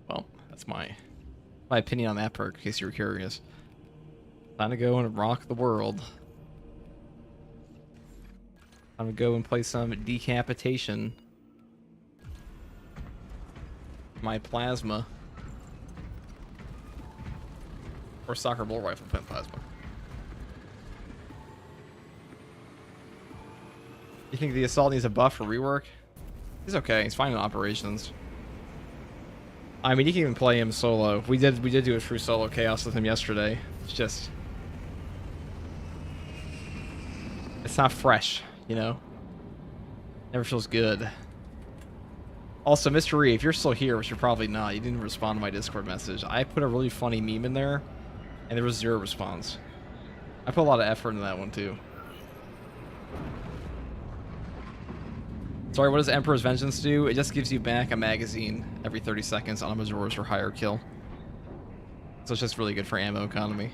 Well, that's my opinion on that perk, in case you were curious. Time to go and rock the world. I'm gonna go and play some decapitation. My plasma. Or soccer ball rifle pen plasma. You think the assault needs a buff or rework? He's okay, he's fine in operations. I mean, you can even play him solo. We did do a true solo chaos with him yesterday. It's just... It's not fresh. You know? Never feels good. Also, Mr. E, if you're still here, which you're probably not, you didn't respond to my Discord message. I put a really funny meme in there, and there was 0 response. I put a lot of effort into that one, too. Sorry, what does Emperor's Vengeance do? It just gives you back a magazine every 30 seconds on a Majora's or higher kill. So it's just really good for ammo economy.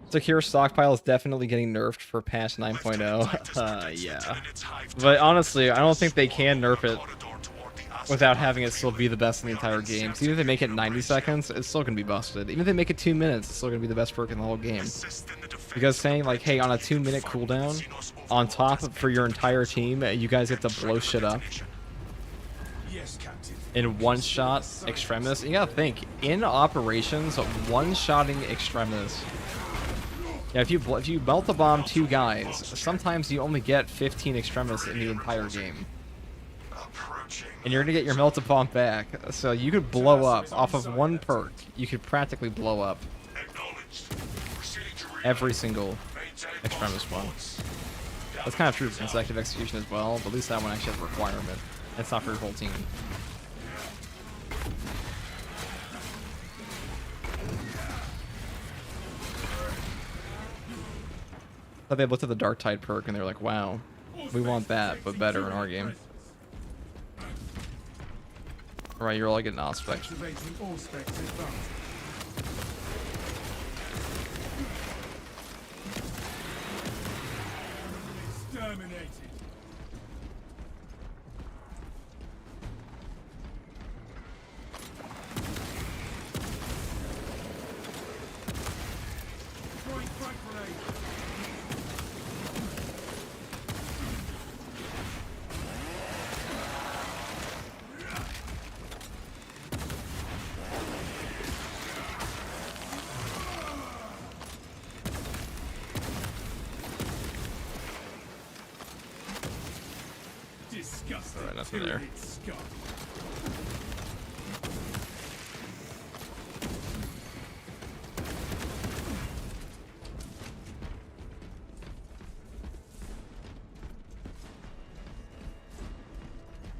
Secure stockpile is definitely getting nerfed for patch 9.0. Yeah. But honestly, I don't think they can nerf it without having it still be the best in the entire game. So even if they make it 90 seconds, it's still going to be busted. Even if they make it 2 minutes, it's still going to be the best perk in the whole game. Because saying, like, hey, on a 2-minute cooldown, on top of, for your entire team, you guys get to blow shit up. In one-shot Extremis. You gotta think, in operations, one-shotting Extremis. Yeah, if you melt the bomb 2 guys, sometimes you only get 15 Extremis in the entire game. And you're gonna get your melted bomb back, so you could blow up off of one perk. You could practically blow up every single Extremis spawn. That's kind of true for consecutive execution as well, but at least that one actually has a requirement. It's not for your whole team. But they looked at the Dark Tide perk and they're like, wow, we want that, but better in our game. Alright, you're all getting Auspex. Alright, nothing there.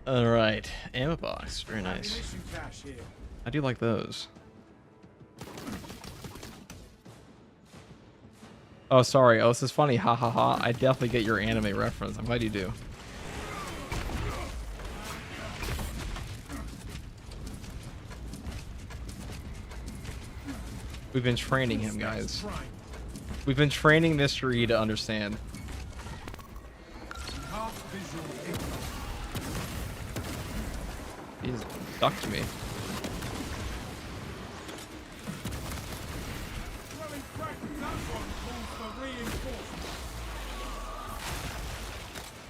Alright, ammo box. Very nice. I do like those. Oh, sorry. Oh, this is funny. Ha ha ha. I definitely get your anime reference. I'm glad you do. We've been training him, Specs guys. prime. We've been training Mr. E to understand. Half visual ignite. He's ducked me. Throwing fragments. That one calls for reinforcement.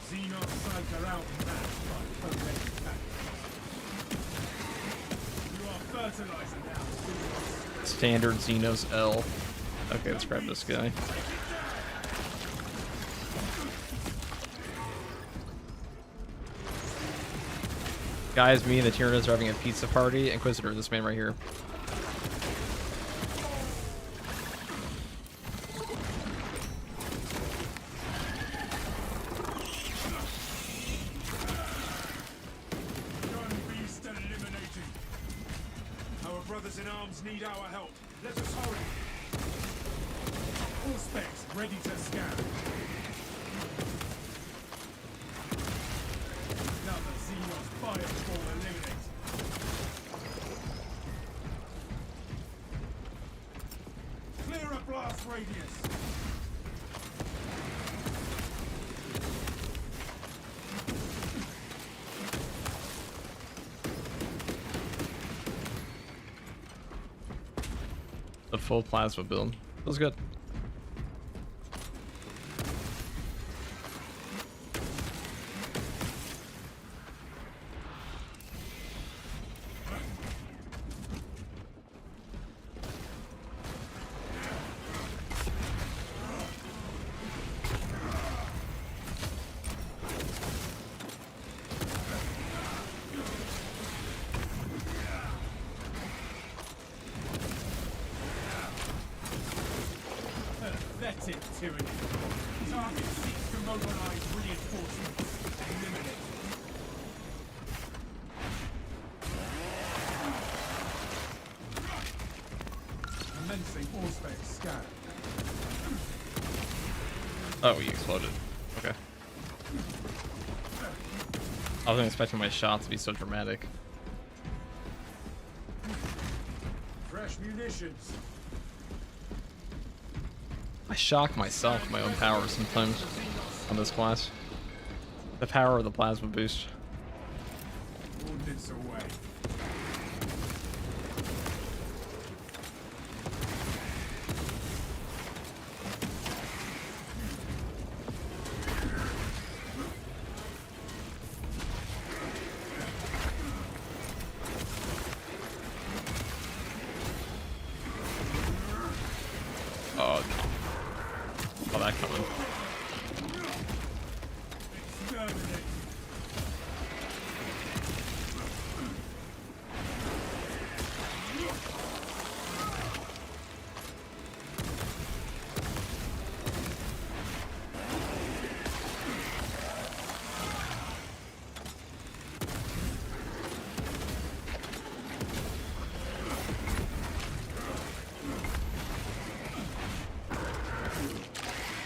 Xenos sights are outmatched by already tactics. You are fertilizer now, Xenos. Standard Xenos L. Okay, let's grab this guy. Guys, me and the Tyranids are having a pizza party. Inquisitor, this man right here. Gun beast eliminated. Our brothers in arms need our help. Let us hurry. All specs ready to scan. Another Xenos fireball eliminated. Clear a blast radius. The full plasma build. Feels good. Pathetic tyranny. Target seeks to mobilize reinforcements. Eliminate. Commencing all space scan. Oh, he exploded. Okay. I wasn't expecting my shot to be so dramatic. Fresh munitions. I shock myself with my own power sometimes on this class. The power of the plasma boost. Woundeds away. Oh, no. Saw that coming. Exterminate.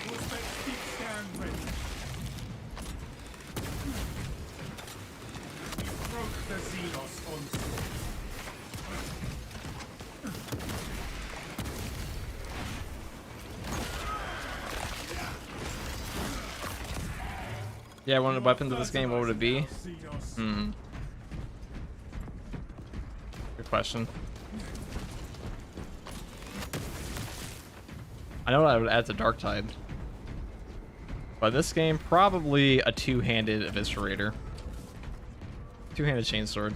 All space deep scan ready. We broke the Xenos onslaught. Yeah, I wanted weapons of this game. What would it be? Xenos. Hmm. Good question. I know I would add to Dark Tide. But this game, probably a two-handed Eviscerator. Two-handed Chainsword.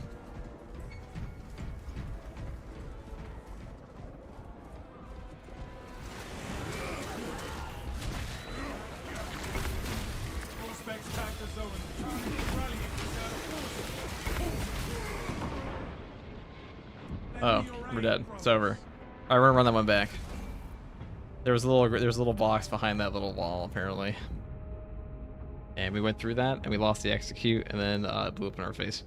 All specs back to zone. Rallying reserve forces. Oh, we're dead. It's over. Alright, we're gonna run that one back. There was a little box behind that little wall, apparently. And we went through that, and we lost the execute, and then it blew up in our face.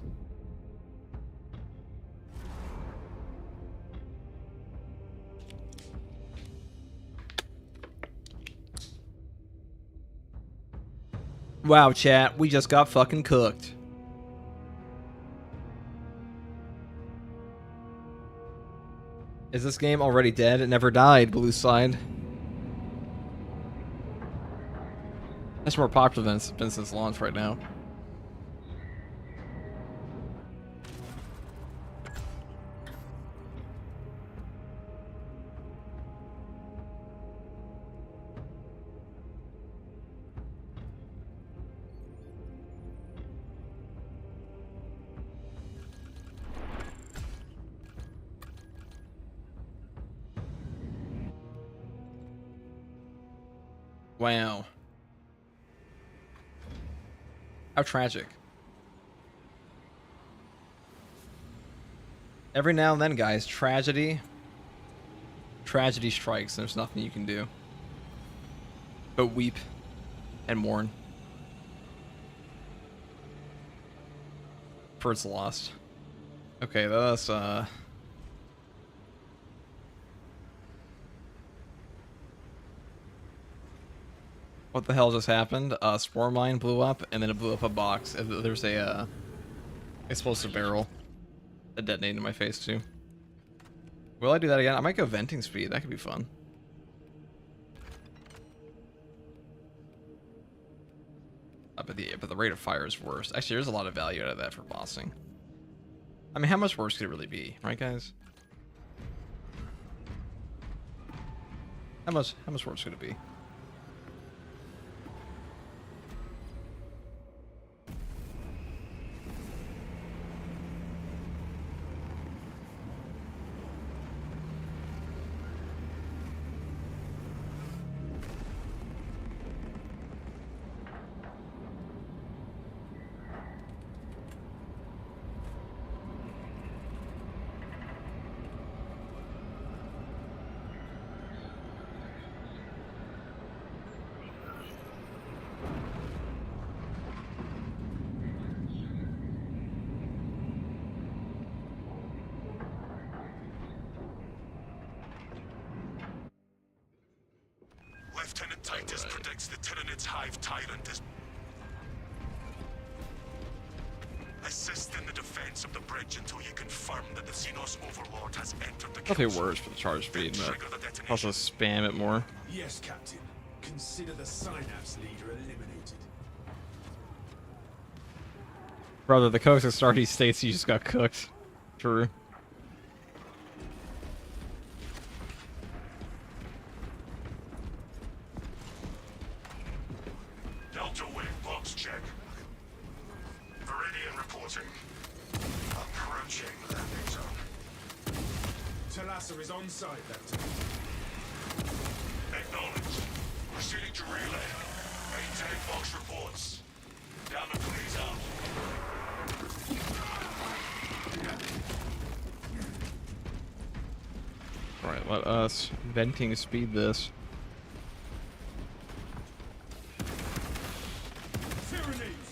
Wow, chat, we just got fucking cooked. Is this game already dead? It never died, Blue Side. That's more popular than it's been since launch right now. Wow. How tragic. Every now and then, guys, tragedy strikes, and there's nothing you can do but weep and mourn for its lost. Okay, that's what the hell just happened? Spore mine blew up, and then it blew up a box. There's a explosive barrel that detonated in my face too. Will I do that again? I might go venting speed. That could be fun. But the rate of fire is worse. Actually, there's a lot of value out of that for bossing. I mean, how much worse could it really be, right, guys? How much worse could it be? Lieutenant Titus predicts the Tyrant's Hive Tyrant is... Assist in the defense of the bridge until you confirm that the Xenos Overlord has entered the Nothing kill worse for the charge speed, but Trigger the detonation. also spam it more. Yes, Captain. Consider the Synapse leader eliminated. Brother, the Codex Astartes states you just got cooked. True. Delta Wing box check. Viridian reporting. Approaching landing zone. Talassa is on site, Lieutenant. Acknowledged. Proceeding to relay. Maintain box reports. Down the please out. Alright, let us venting speed this. Tyrannies!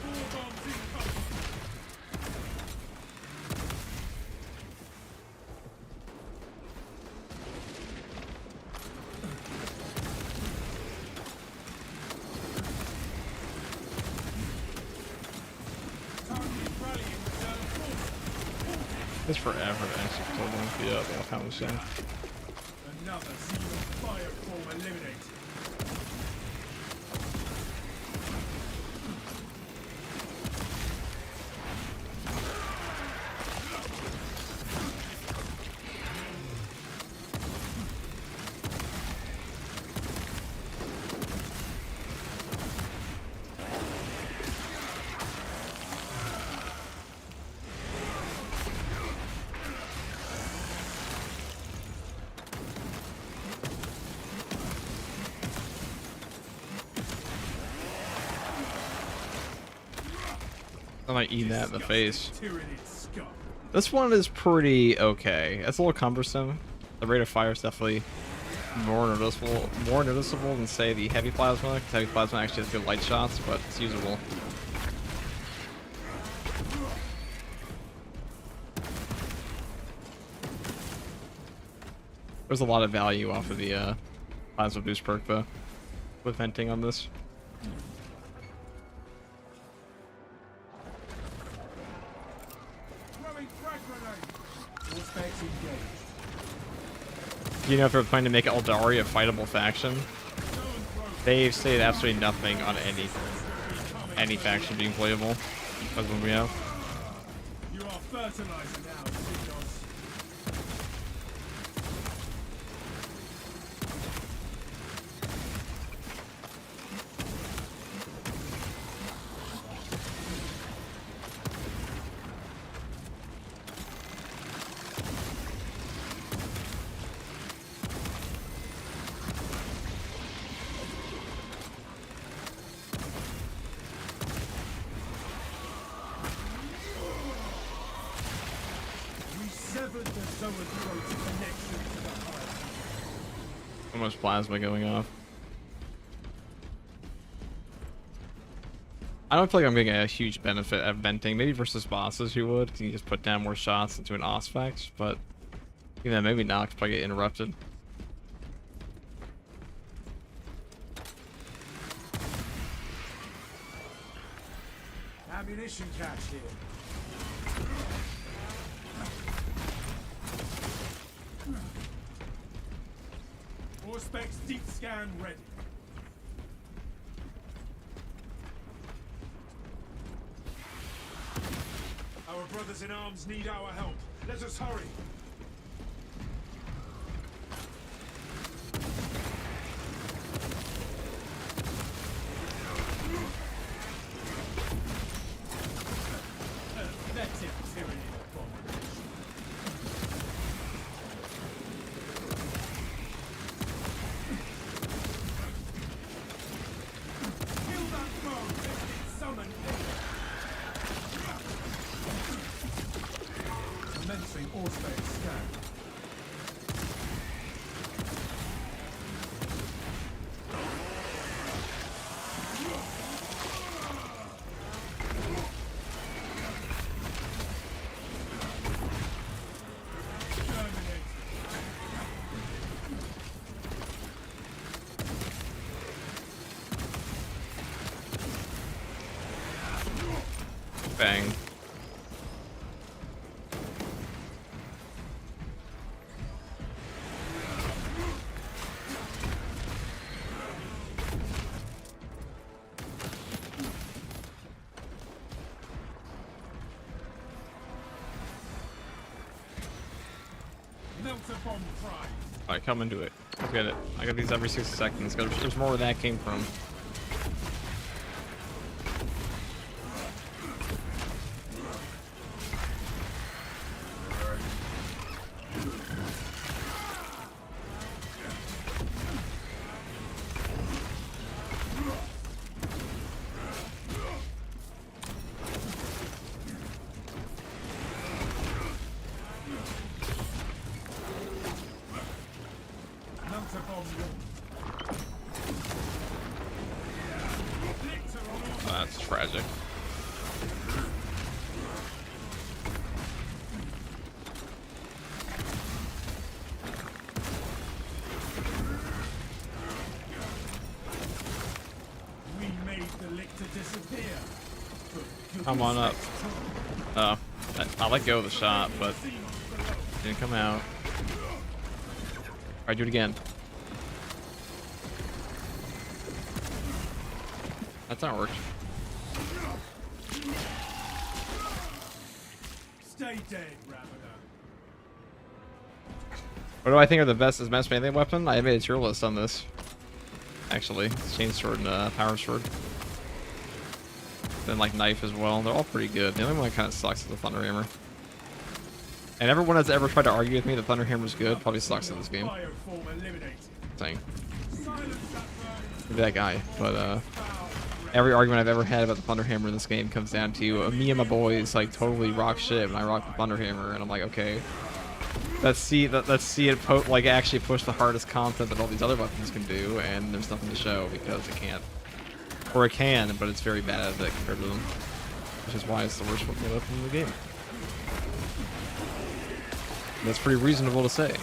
Spore bombs incoming! Target rallying reserve force! It's forever to actually kill them. Yeah, that's how I'm saying. Another Xenon fire form eliminated. I might eat that in the face. Tyrannid scum. This one is pretty okay. It's a little cumbersome. The rate of fire is definitely more noticeable than, say, the heavy plasma, because heavy plasma actually has good light shots, but it's usable. There's a lot of value off of the plasma boost perk, though, with venting on this. You know, if they're planning to make Eldari a fightable faction, they've stated absolutely nothing on any faction being playable. That's what we have. You are fertilizer now, Signos. So much plasma going off. I don't feel like I'm getting a huge benefit at venting. Maybe versus bosses you would, because you just put down more shots into an Auspex, but even then, maybe not, 'cause probably get interrupted. Ammunition cache here. Auspex deep scan ready. Our brothers in arms need our help. Let us hurry. Pathetic tyranny abomination. Kill that foe, lest it summon commencing Auspex scan. Bang. Melter bomb prime. Alright, come and do it. Let's get it. I got these every 60 seconds. There's more where that came from. Melter bomb launched. That's tragic. We made the lictor disappear. Come on up. Oh, I let go of the shot, but didn't come out. Alright, do it again. That's not worked. Stay dead, Ravener. What do I think are the best as best melee weapon? I made a tier list on this. Actually, chainsword and power sword. Then like knife as well. They're all pretty good. The only one that kind of sucks is the thunder hammer. And everyone that's ever tried to argue with me that thunder hammer is good probably sucks in this game. Saying. Maybe that guy, but every argument I've ever had about the thunder hammer in this game comes down to me and my boys like totally rock shit when I rock the thunder hammer, and I'm like, okay, let's see it like actually push the hardest content that all these other weapons can do, and there's nothing to show because it can't, or it can, but it's very bad at it compared to them, which is why it's the worst weapon in the game. That's pretty reasonable to say.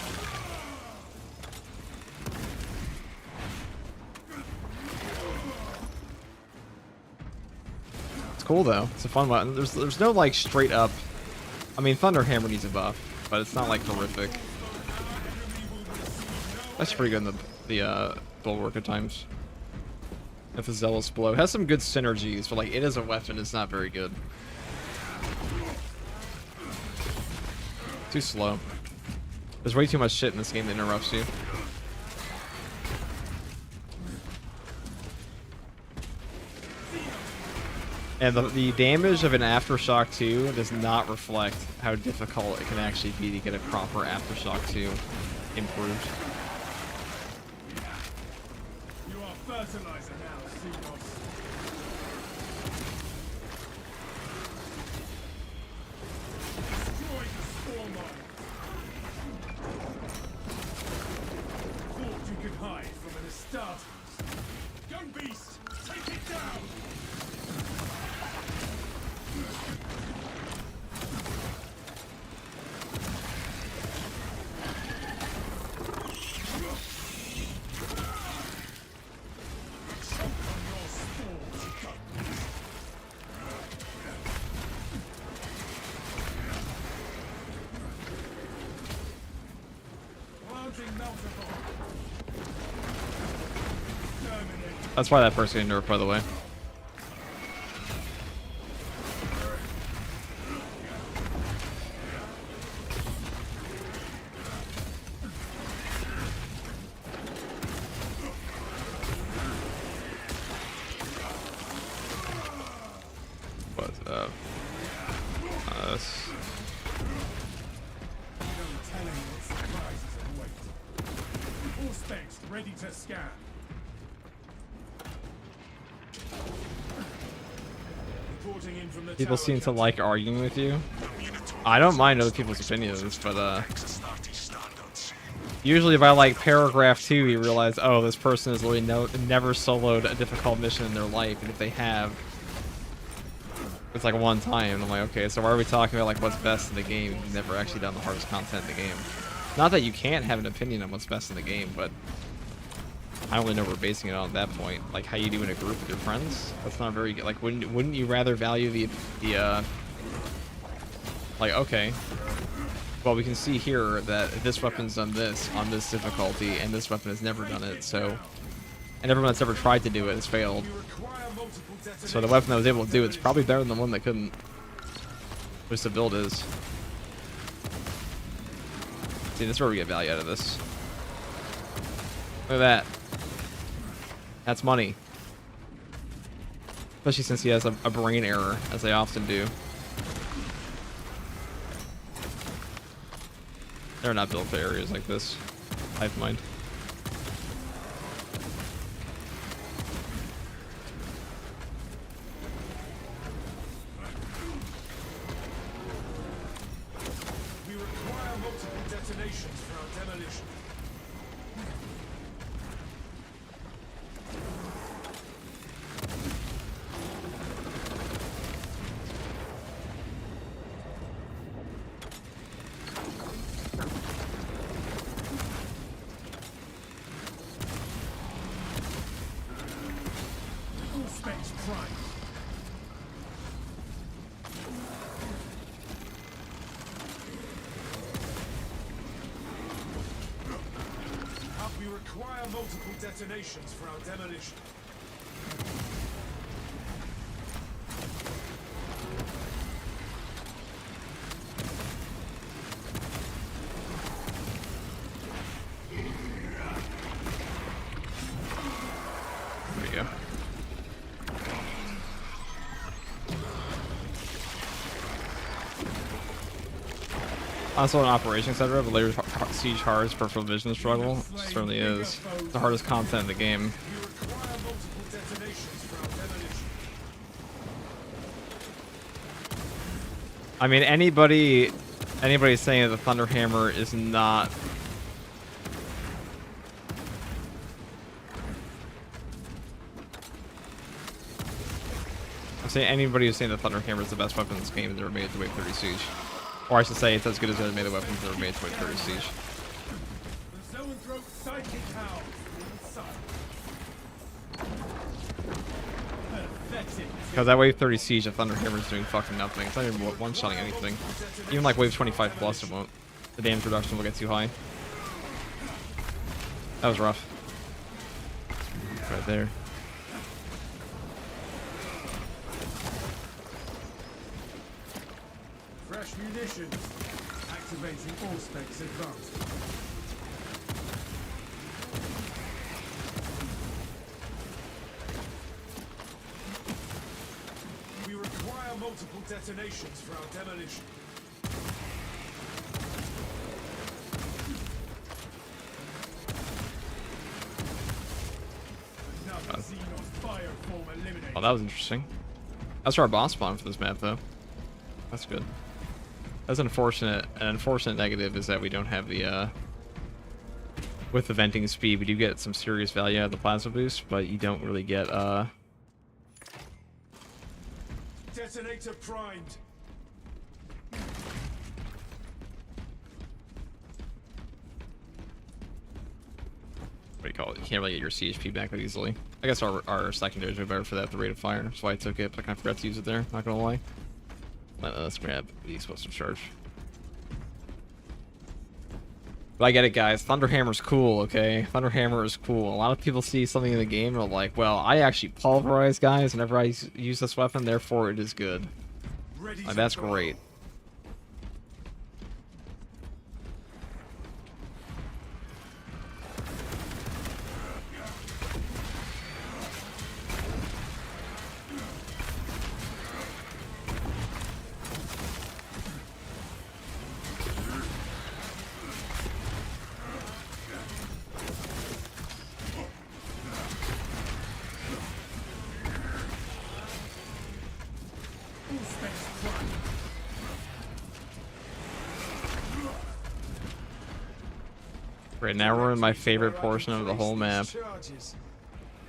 It's cool though. It's a fun one. There's no like straight up. I mean, Thunder Hammer needs a buff, but it's not like horrific. That's pretty good in the bulwark at times. If a zealous blow has some good synergies, but like it as a weapon is not very good. Too slow. There's way too much shit in this game that interrupts you. And the damage of an Aftershock 2 does not reflect how difficult it can actually be to get a proper Aftershock 2 improved. You are fertilizer now, Seagulls. Destroy the swarm line. Thought you could hide from an Astartes. Gun beast, take it down! That's why that person got nerfed, by the way. What's up? All specs ready to scan. Reporting in from the People tower, seem to Captain. like arguing with you. I don't mind other people's opinions, but usually by like paragraph 2 you realize, oh, this person has really never soloed a difficult mission in their life, and if they have, it's like one time. And I'm like, okay, so why are we talking about like what's best in the game if you've never actually done the hardest content in the game? Not that you can't have an opinion on what's best in the game, but I don't really know what we're basing it on at that point. Like how you do in a group with your friends. That's not very good. Like wouldn't you rather value the like, okay, well, we can see here that this weapon's done this on this difficulty, and this weapon has never done it, so, and everyone that's ever tried to do it has failed. So the weapon that was able to do it's probably better than the one that couldn't. Which the build is. See, this is where we get value out of this. Look at that. That's money. Especially since he has a brain error, as they often do. They're not built for areas like this. Hive mind. We require multiple detonations for our demolition. All specs prime. We require multiple detonations for our demolition. There we go. Also an operations center of later siege hardest peripheral vision struggle. It certainly is. The hardest content in the game. We require multiple detonations for our demolition. I mean, anybody saying that the Thunderhammer is not I'm saying anybody who's saying the Thunderhammer is the best weapon in this game has ever made it to Wave 30 Siege. Or I should say it's as good as any other weapons that ever made it to Wave 30 Siege. The Zoanthrope psychic howl inside. Pathetic. Because that Wave 30 Siege, the Thunderhammer is doing fucking nothing. It's not even one-shotting anything. Even like Wave 25 plus it won't. The damage reduction will get too high. That was rough. Right there. Fresh munitions. Activating all specs advanced. We require multiple detonations for our demolition. Another Xenos fire form eliminated. Oh, that was interesting. That's our boss spawn for this map, though. That's good. That's unfortunate. An unfortunate negative is that we don't have the, with the venting speed, we do get some serious value out of the plasma boost, but you don't really get, Detonator primed. what do you call it? You can't really get your CHP back that easily. I guess our secondaries are better for that, the rate of fire. That's why I took it, but I kind of forgot to use it there, not gonna lie. Let's grab the explosive charge. But I get it, guys. Thunderhammer's cool, okay? Thunderhammer is cool. A lot of people see something in the game and are like, well, I actually pulverize guys whenever I use this weapon, therefore it is good. Like, that's great. Right now we're in my favorite portion of the whole map.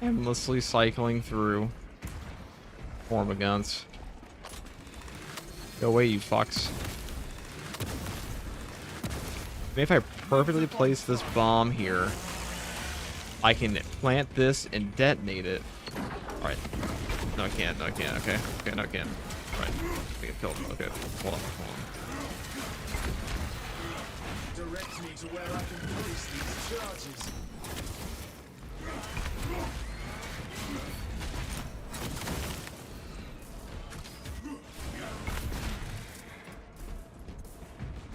Endlessly cycling through Formagants. Go away, you fucks. Maybe if I perfectly place this bomb here, I can plant this and detonate it. Alright. No, I can't. No, I can't. Okay. Okay, no, I can't. Alright. I get killed. Okay. Hold on. Hold on. Direct me to where I can place these charges.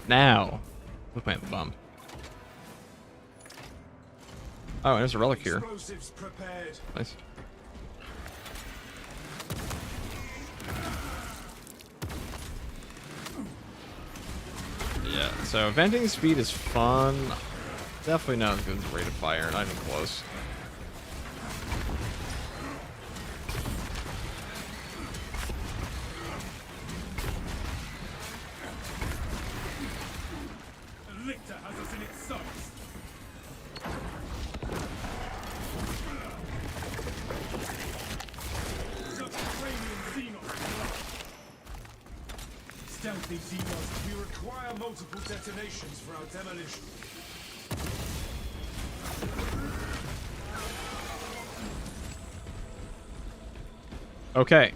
Now, we'll plant the bomb. Oh, and there's a relic here. Explosives prepared. Nice. Yeah, so venting speed is fun. Definitely not as good as rate of fire, not even close. The lictor has us in its sights. Subterranean Xenos. Stealthy Xenos, we require multiple detonations for our demolition. Okay.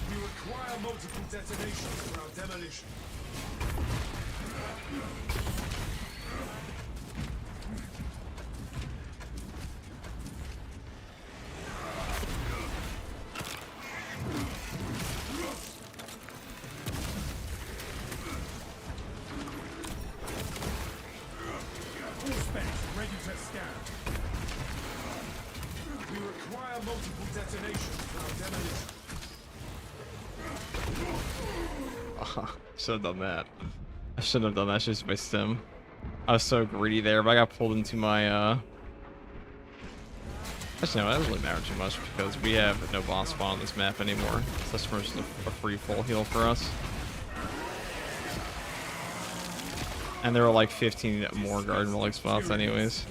We require multiple detonations for our demolition. All specs ready to scan. We require multiple detonations for our demolition. Should have done that. I shouldn't have done that. Just by stim. I was so greedy there, but I got pulled into my Actually, no, that doesn't really matter too much because we have no boss spawn on this map anymore. So that's just a free full heal for us. And there are like 15 more garden relic spots anyways.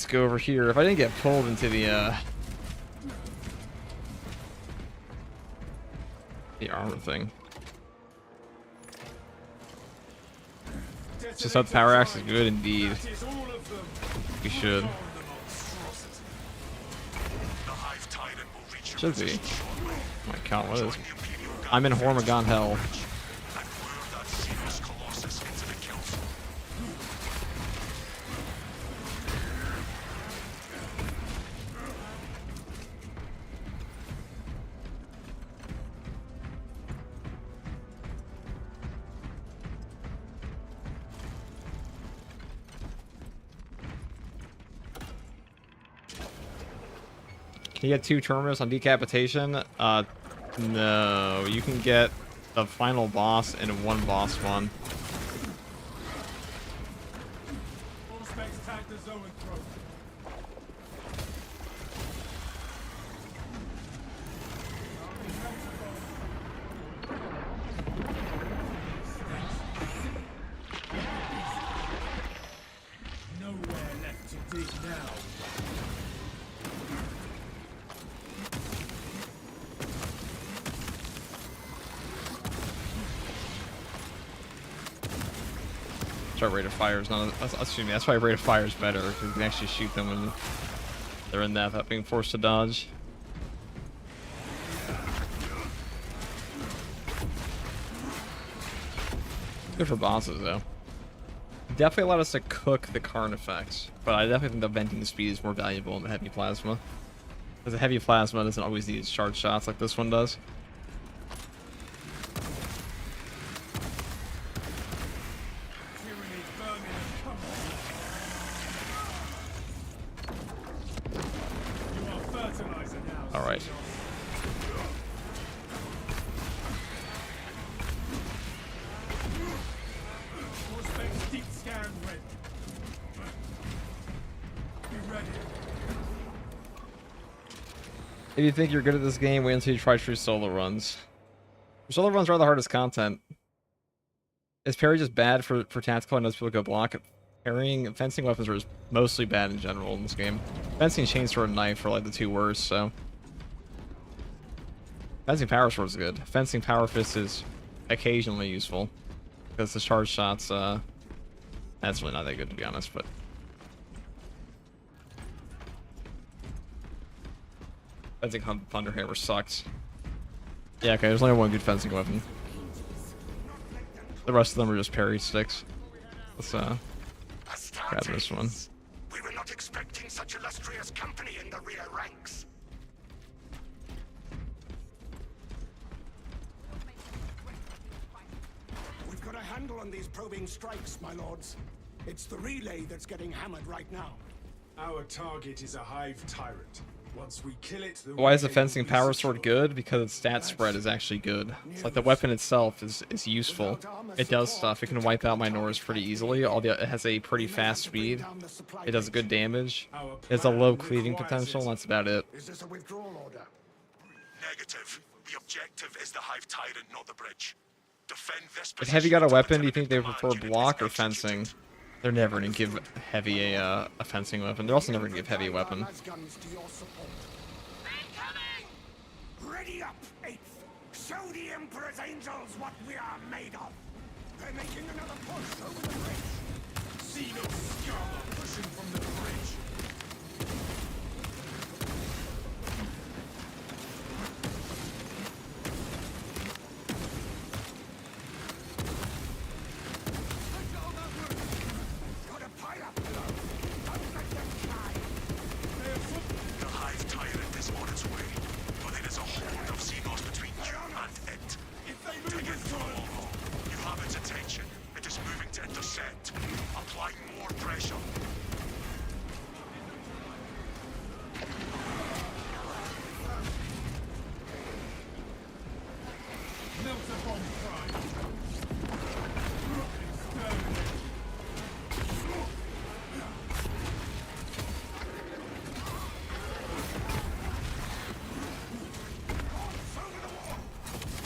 go over here. If I didn't get pulled into the armor thing. Just how the power axe is good indeed. We should. The Hive Tyrant will reach your Should be. position shortly. Oh my god, what is? Join the Imperial Guard I'm in Hormagon hell. and lure that Xenos Colossus into the council. Can you get 2 terminus on decapitation? No. You can get the final boss and 1 boss one. Auspex tagged the Zoanthrope. Nowhere left to dig now. That's why rate of fire is not. Excuse me. That's why rate of fire is better because you can actually shoot them when they're in that without being forced to dodge. Good for bosses though. Definitely allowed us to cook the Karn effects, but I definitely think the venting speed is more valuable in the heavy plasma. Because the heavy plasma doesn't always need charge shots like this one does. Tyranny burning and pumping. You are fertilizer now. All right. Xenos. Auspex deep scan ready. Be ready. If you think you're good at this game, wait until you try true solo runs. Solo runs are the hardest content. Is parry just bad for tactical and does people go block? Parrying and fencing weapons are mostly bad in general in this game. Fencing, chainsaw, and knife are like the 2 worst, so. Fencing power sword is good. Fencing power fist is occasionally useful. Because the charge shots, that's really not that good to be honest, but. Fencing Thunderhammer sucks. Yeah, okay, there's only 1 good fencing weapon. The rest of them are just parry sticks. Let's grab this one. We were not expecting such illustrious company in the rear ranks. We've got a handle on these probing strikes, my lords. It's the relay that's getting hammered right now. Our target is a Hive Tyrant. Once we kill it, Why is the fencing power sword good? Because its stat spread is actually good. It's like the weapon itself is useful. It does stuff. It can wipe out minors pretty easily. It has a pretty fast speed. It does good damage. It has a low cleaving potential. That's about it. Is this a withdrawal order? Negative. The objective is the Hive Tyrant, not the bridge. Defend this If Heavy got a position weapon, do you until think they the prefer command unit block or is executed. fencing? They're never going to give Heavy a fencing weapon. They're also never going to give Heavy a weapon. Guns to your support. Ready up, 8th. Show the Emperor's angels what we are made of. They're making another push over the bridge. Xenos scum are pushing from the bridge. Got a pile up below. Don't let them fly. The Hive Tyrant is on its way, but it is a horde of Xenos between you and it. Take it from all. You have its attention. It is moving to intercept. Apply more pressure. Melt the bomb prime.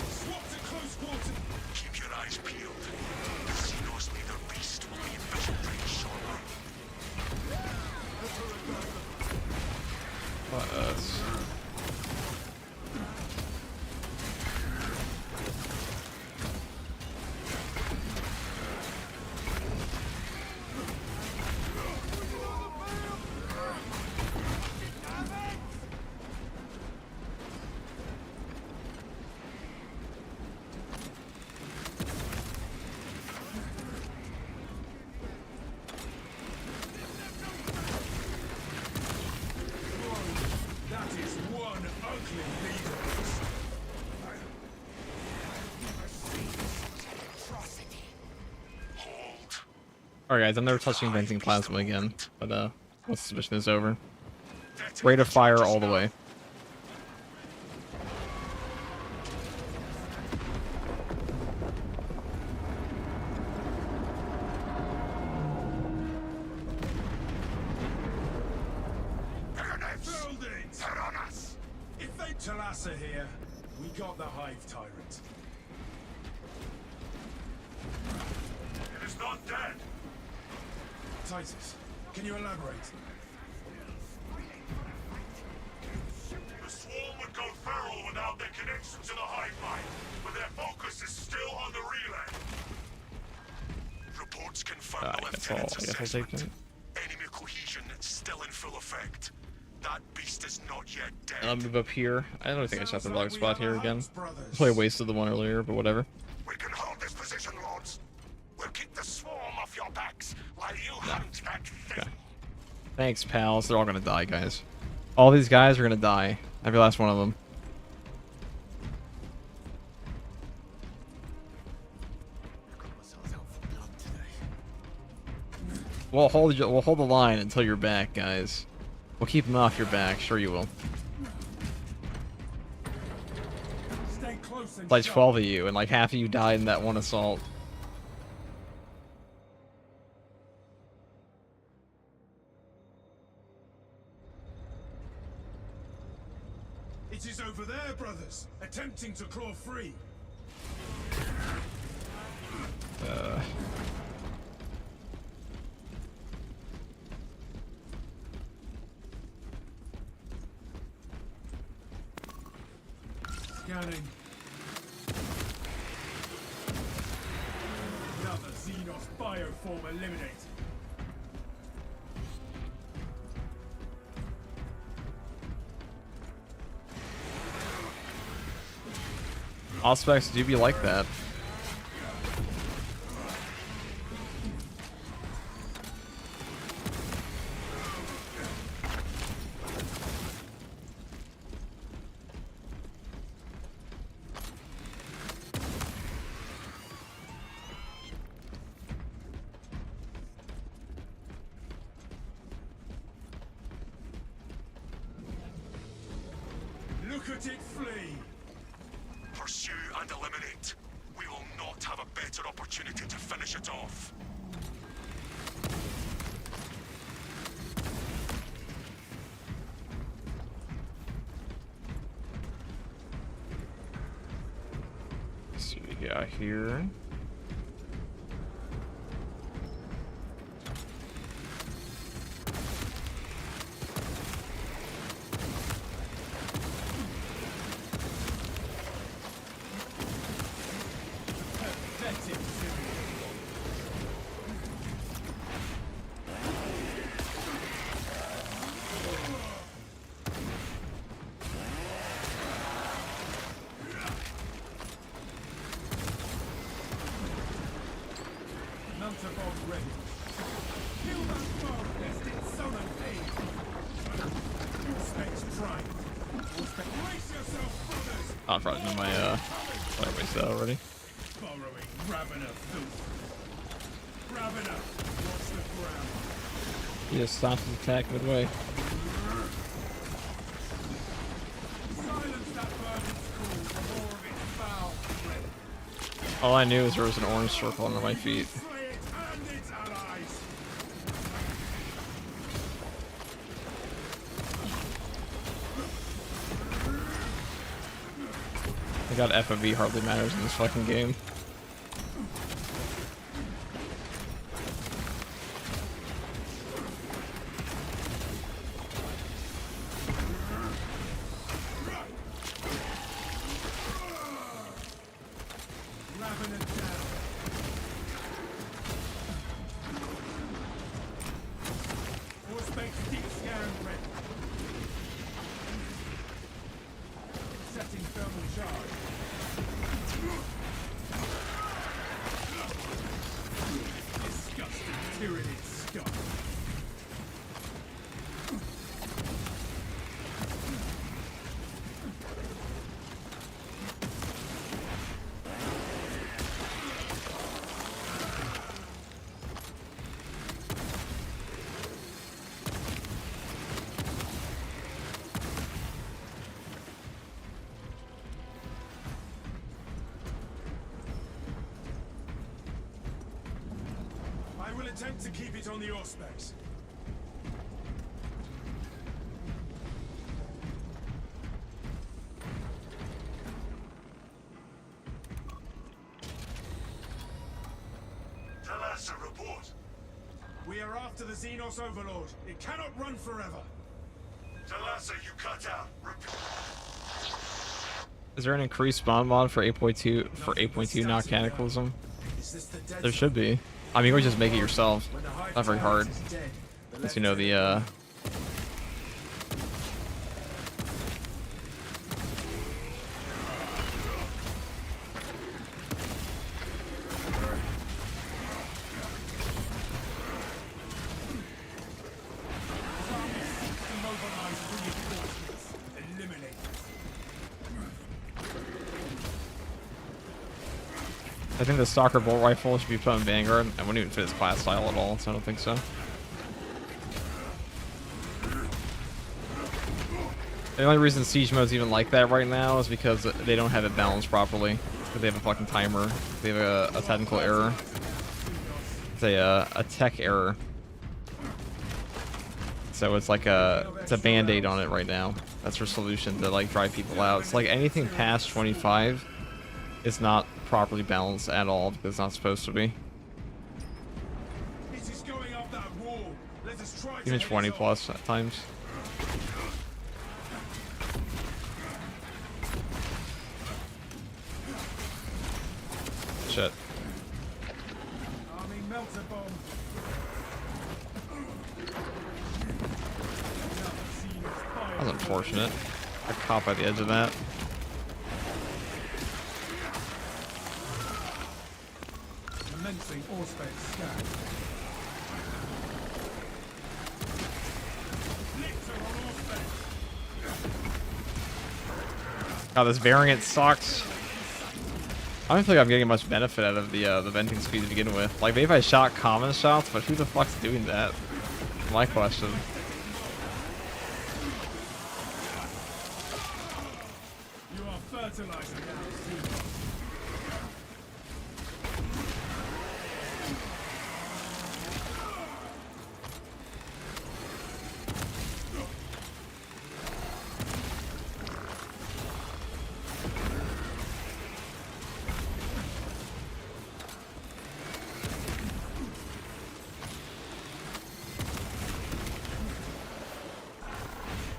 Swap to close quarters. Keep your eyes peeled. The Xenos leader beast will be in visual range shortly. Alright guys, I'm never touching venting plasma again, but once this mission is over. Rate of fire all the way. Buildings! Piranhas! If they tell us are here, we got the Hive Tyrant. It is not dead. Titus, can you elaborate? The swarm would go feral without their connection to the hive mind, but their focus is still on the relay. Reports confirm I the guess lieutenant's I'll take assessment. that. Enemy cohesion still in full effect. That beast is not yet dead. I'll move up here. I don't think I just have the Sounds dog like we spot have here a again. hunch, brothers. Probably wasted the one earlier, but whatever. We can hold this position, lords. We'll keep the swarm off your backs while you hunt that thing. Okay. Thanks, pals. They're all gonna die, guys. All these guys are gonna die. Every last one of them. We'll hold the line until you're back, guys. We'll keep them off your back. Sure you will. Stay close and Like sharp. 12 of you, and like half of you died in that one assault. It is over there, brothers, attempting to claw free. Scanning. Another Xenos bioform eliminated. Auspex do be like that. Look at it flee. Pursue and eliminate. We will not have a better opportunity to finish it off. Let's see what we got here. Pathetic Tyrion. Nuntabog ready. Kill that foe lest it summon aid. Specs trying. Brace yourself, brothers. Oh, I've probably done my I wasted that already. Borrowing Ravener filth. Ravener, watch the ground. He just stopped his attack midway. Silence that burden's call for more of its foul breath. All I knew was there was an orange circle under my feet. Slay it and its allies. I got FOV hardly matters in this fucking game. Ravener down. Force-based deep scan ready. Setting thermal charge. Disgusting tyrannid scum. attempt to keep it on the Auspex. Talassa, report. We are after the Xenos Overlord. It cannot run forever. Talassa, you cut out. Repeat. Is there an increased spawn mod for 8.2 not Cataclysm? Is this the dead There should be. I mean, you can just make it yourself. When the Hive Not very hard. Tyrant is dead, the Unless you know the mobilize reinforcements. Eliminate. I think the Stalker bolt rifle should be put on Vanguard. I wouldn't even fit his class style at all, so I don't think so. The only reason Siege mode's even like that right now is because they don't have it balanced properly. Because they have a fucking timer. They have a technical error. It's a tech error. So it's like it's a band-aid on it right now. That's their solution to like drive people out. It's like anything past 25 is not properly balanced at all because it's not supposed to be. It is going up that wall. Let us try to Even head 20 it off. plus at times. Shit. Army melter bomb. That was unfortunate. I caught by the edge of that. Commencing Auspex scan. Blitzer on Auspex. God, this variant sucks. I don't feel like I'm getting much benefit out of the venting speed to begin with. Like, maybe I shot common shots, but who the fuck's doing that? My question. You are fertilizing now, Xenos.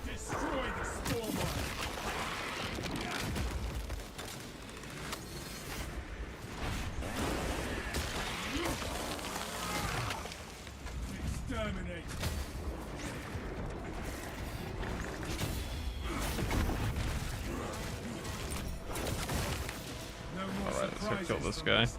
Destroy the Stormer. Exterminate. No more Alright, let's go surprises kill this from guy. Nectar.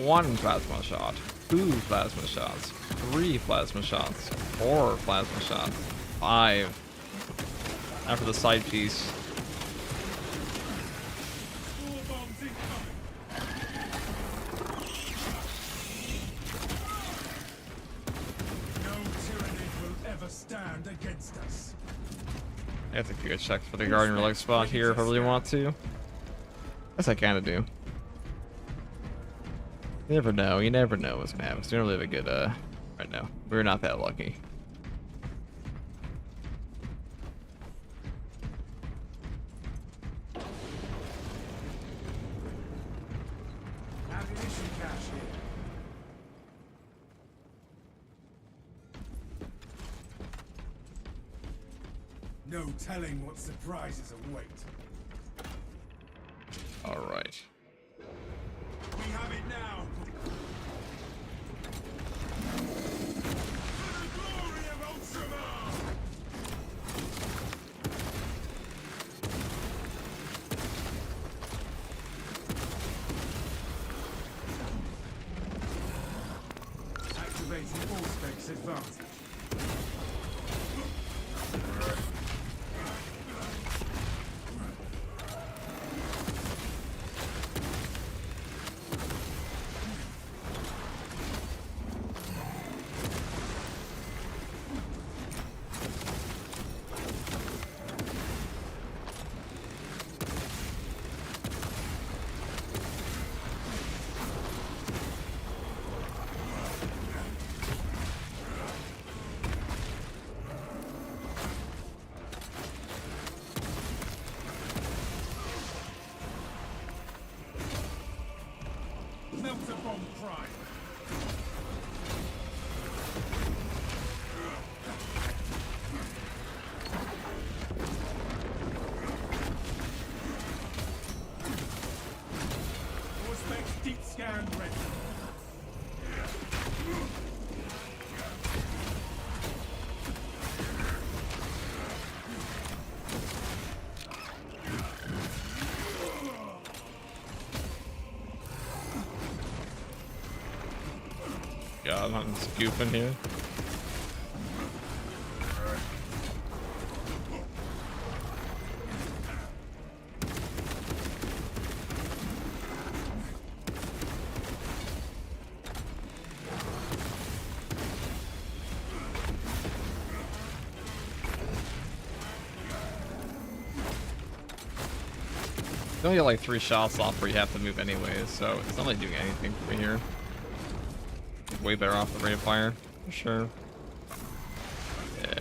One plasma shot. 2 plasma shots. 3 plasma shots. 4 plasma shots. 5. After the side piece. Four bombs incoming. No tyranny will ever stand against us. I have to do a check for the Guardian Relic spot here if I really want to. Yes, I kinda do. You never know. You never know with maps. We don't really have a good, right now. We're not that lucky. Ammunition cache here. No telling what surprises await. Alright. We have it now. For the glory of Ultramar! Activating Auspex advantage. Prime. Suspects deep scan ready. God, I'm scooping here. You only get like 3 shots off where you have to move anyways, so it's not like doing anything for me here. Way better off the rate of fire, for sure. Yeah.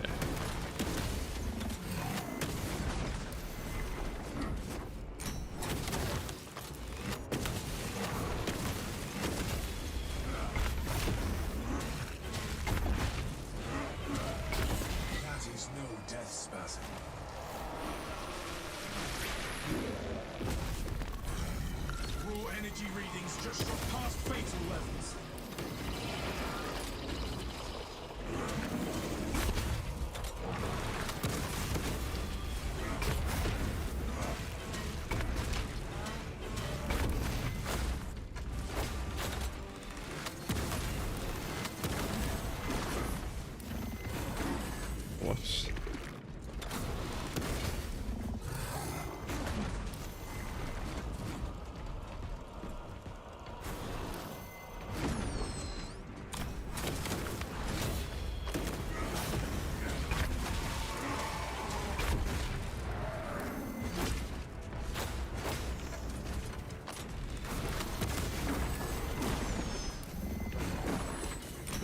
That is no death spasm. Raw energy readings just shot past fatal levels. Whoops.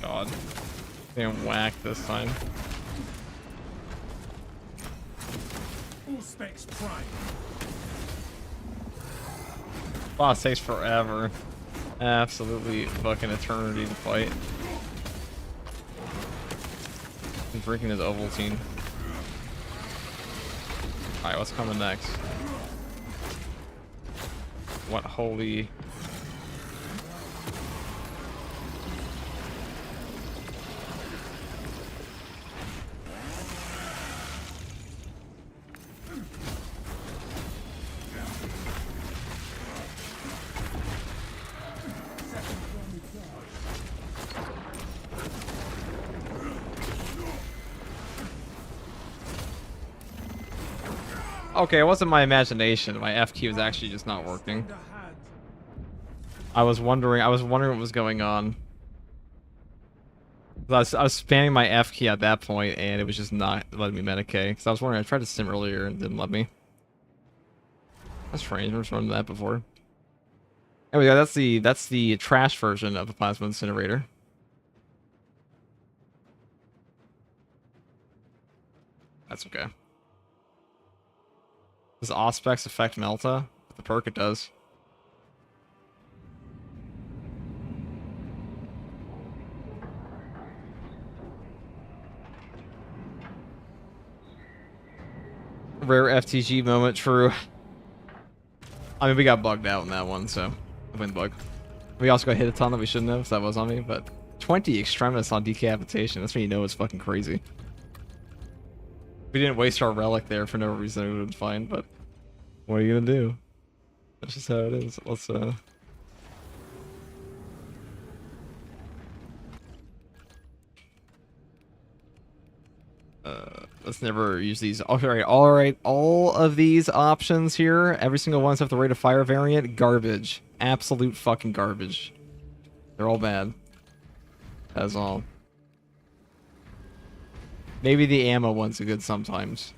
God. Damn whack this time. All specs prime. Boss takes forever. Absolutely fucking eternity to fight. I'm drinking his Ovaltine. Alright, what's coming next? What holy... Okay, it wasn't my imagination. My F key was actually just not working. I was wondering what was going on. I was spamming my F key at that point, and it was just not letting me medicate. Because I was wondering, I tried to sim earlier and it didn't let me. That's strange. I've never run that before. Anyway, that's the trash version of a plasma incinerator. That's okay. Does Auspex affect Melta? With the perk, it does. Rare FTG moment, true. I mean, we got bugged out in that one, so I went bug. We also got hit a ton that we shouldn't have, so that was on me, but 20 Extremis on decapitation, that's when you know it's fucking crazy. We didn't waste our relic there for no reason, it would have been fine, but what are you gonna do? That's just how it is. Let's never use these. Alright, all of these options here, every single one's have the rate of fire variant, garbage. Absolute fucking garbage. They're all bad. That's all. Maybe the ammo ones are good sometimes.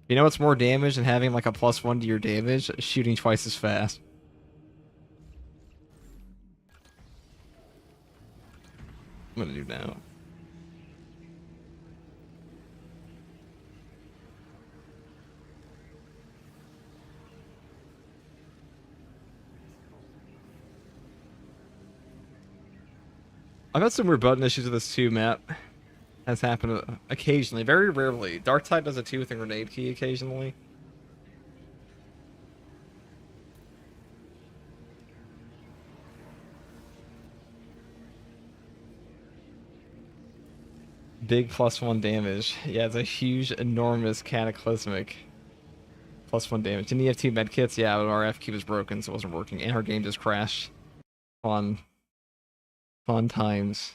You know what's more damage than having like a +1 to your damage? Shooting twice as fast. I'm gonna do now. I've had some weird button issues with this too, Matt. Has happened occasionally, very rarely. Darktide does it too with a grenade key occasionally. Big +1 damage. Yeah, it's a huge, enormous, cataclysmic +1 damage. Didn't you have 2 medkits? Yeah, but our F key was broken, so it wasn't working. And our game just crashed. Fun. Fun times.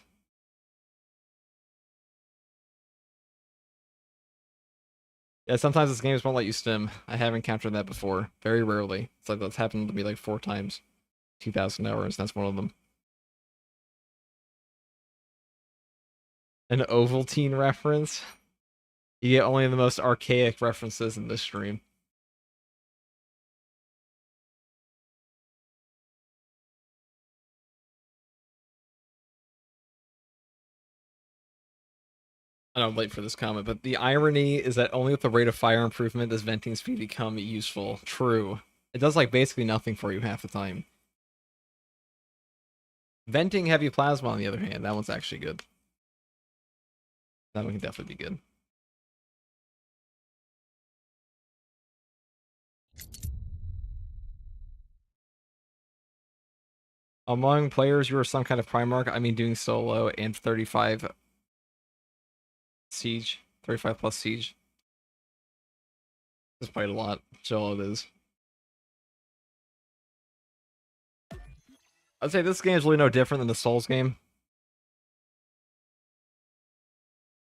Yeah, sometimes this games won't let you stim. I have encountered that before. Very rarely. It's like that's happened to me like 4 times. 2,000 hours, that's one of them. An Ovaltine reference? You get only the most archaic references in this stream. I know I'm late for this comment, but the irony is that only with the rate of fire improvement does venting speed become useful. True. It does like basically nothing for you half the time. Venting heavy plasma, on the other hand, that one's actually good. That one can definitely be good. Among players, you are some kind of Primarch. I mean, doing solo and 35 siege, 35 plus siege. Just played a lot. So it is. I'd say this game is really no different than the Souls game.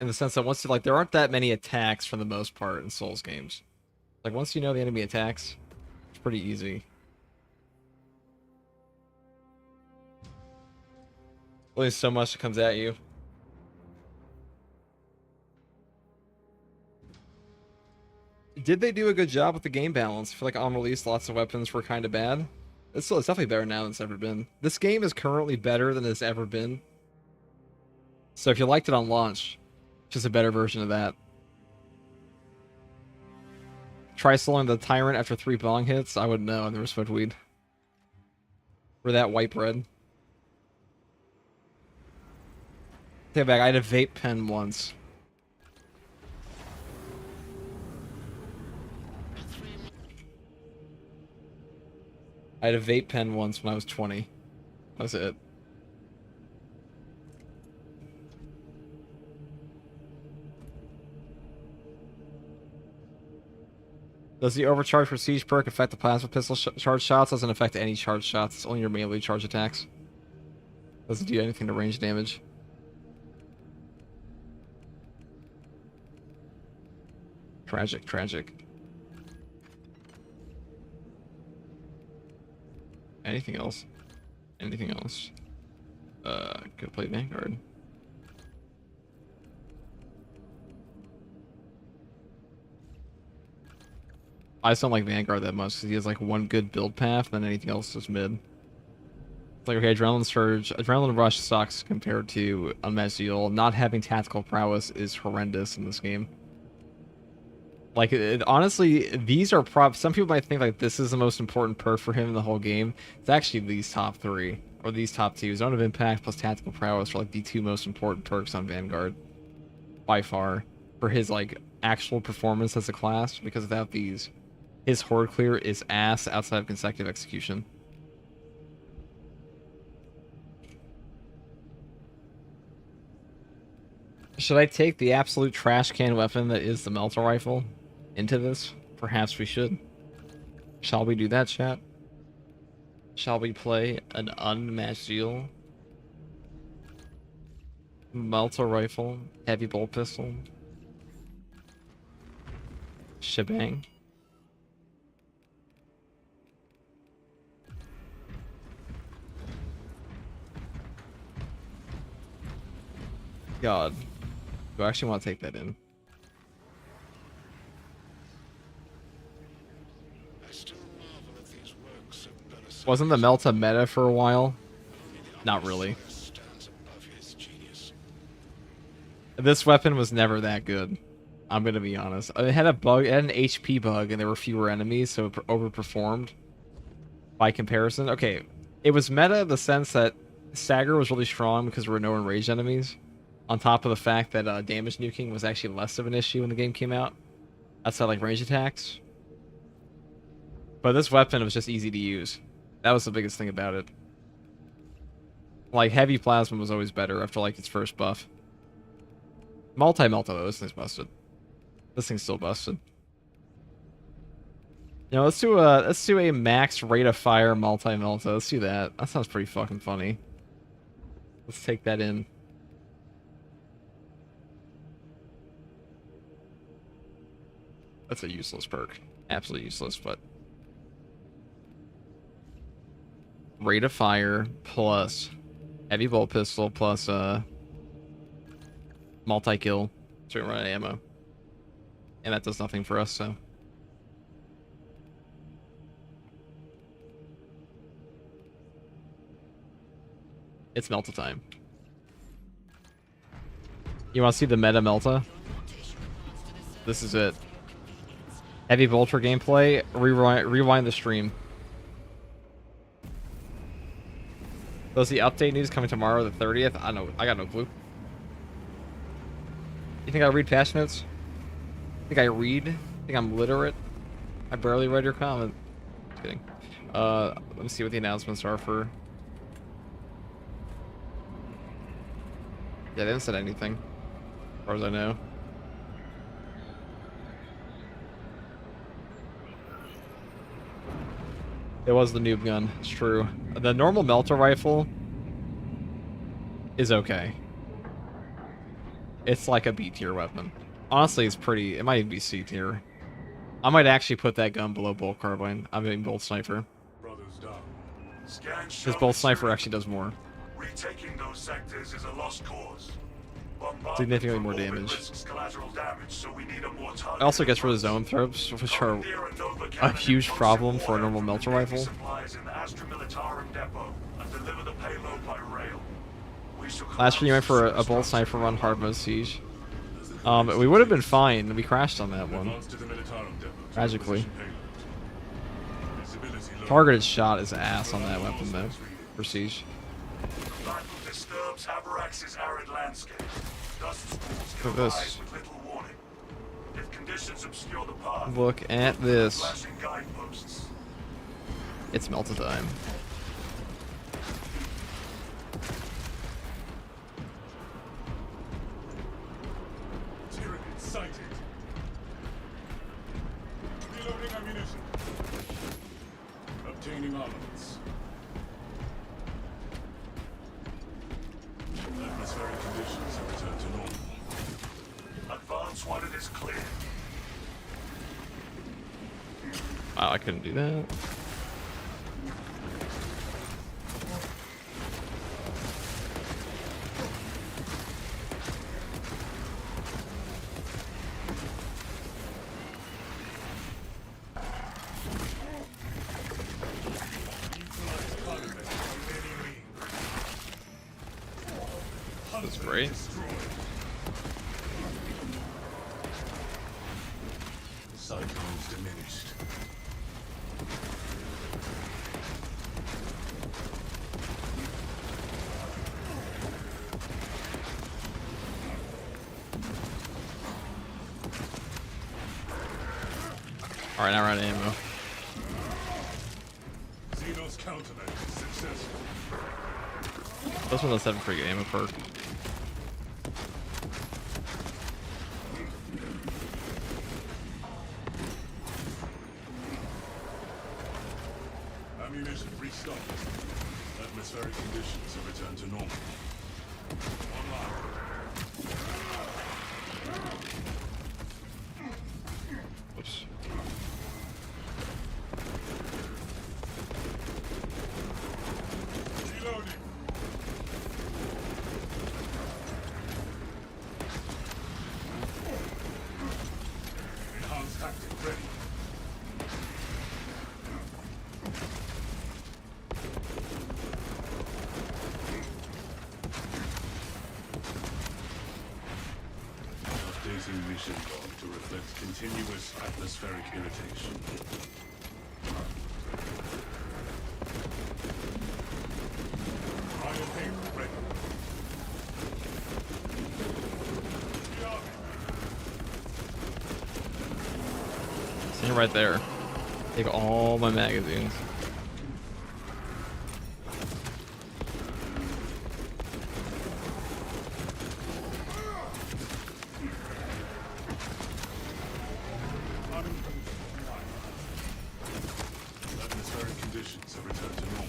In the sense that once you, like, there aren't that many attacks for the most part in Souls games. Like, once you know the enemy attacks, it's pretty easy. Only so much that comes at you. Did they do a good job with the game balance? I feel like on release, lots of weapons were kind of bad. It's definitely better now than it's ever been. This game is currently better than it's ever been. So if you liked it on launch, just a better version of that. Try soloing the Tyrant after 3 bong hits? I wouldn't know. I never smoked weed. Or that white bread. Take it back. I had a vape pen once. I had a vape pen once when I was 20. That was it. Does the overcharge for siege perk affect the plasma pistol charge shots? Doesn't affect any charge shots. It's only your melee charge attacks. Doesn't do anything to range damage. Tragic, tragic. Anything else? Anything else? Could play Vanguard. I just don't like Vanguard that much because he has like one good build path, then anything else is mid. It's like, okay, Adrenaline Surge, Adrenaline Rush sucks compared to Unmatched Zeal. Not having tactical prowess is horrendous in this game. Like, honestly, these are some people might think like this is the most important perk for him in the whole game. It's actually these top 3 or these top 2. Zone of Impact plus Tactical Prowess are like the 2 most important perks on Vanguard by far for his like actual performance as a class. Because without these, his horde clear is ass outside of consecutive execution. Should I take the absolute trash can weapon that is the Melter Rifle into this? Perhaps we should. Shall we do that, chat? Shall we play an Unmatched Zeal? Melter Rifle, Heavy Bolt Pistol, shebang. God. Do I actually want to take that in? Wasn't the Melta meta for a while? Not really. This weapon was never that good. I'm gonna be honest. It had a bug, it had an HP bug, and there were fewer enemies, so it overperformed by comparison. Okay, it was meta in the sense that Stagger was really strong because there were no enraged enemies. On top of the fact that damage nuking was actually less of an issue when the game came out. Outside like range attacks. But this weapon was just easy to use. That was the biggest thing about it. Like, heavy plasma was always better after like its first buff. Multi-melta though, this thing's busted. This thing's still busted. You know, let's do a max rate of fire multi-melta. Let's do that. That sounds pretty fucking funny. Let's take that in. That's a useless perk. Absolutely useless, but... Rate of fire plus heavy bolt pistol plus multi-kill. So we run out of ammo. And that does nothing for us, so... It's Melta time. You want to see the meta Melta? This is it. Heavy Vulture gameplay. Rewind the stream. Does the update news coming tomorrow, the 30th? I don't know. I got no clue. You think I read patch notes? Think I read? Think I'm literate? I barely read your comment. Just kidding. Let me see what the announcements are for... Yeah, they haven't said anything, as far as I know. It was the noob gun, it's true. The normal melter rifle is okay. It's like a B tier weapon. Honestly, it's pretty, it might even be C tier. I might actually put that gun below bolt carbine. I mean bolt sniper. Because bolt sniper actually does more. Retaking those sectors is a lost cause. Significantly more damage. It also gets rid of zone throws, which are a huge problem for a normal melter rifle. Last year you went for a bolt sniper run hard mode siege. We would have been fine. We crashed on that one. Tragically. Targeted shot is ass on that weapon though, for siege. Look at this. Look at this. It's melted time. Reloading ammunition. Obtaining armaments. Atmospheric conditions have returned to normal. Advance when it is clear. Wow, I couldn't do that. That's great. Cyclones diminished. Alright, now we're out of ammo. Xenos countermeasure successful. This one does have a pretty good ammo perk. Ammunition restocked. Atmospheric conditions have returned to normal. Online. Oops. Reloading. Enhanced tactic ready. Updating mission log to reflect continuous atmospheric irritation. Fire payload And right there. Take all my magazines. Atmospheric conditions have returned to normal.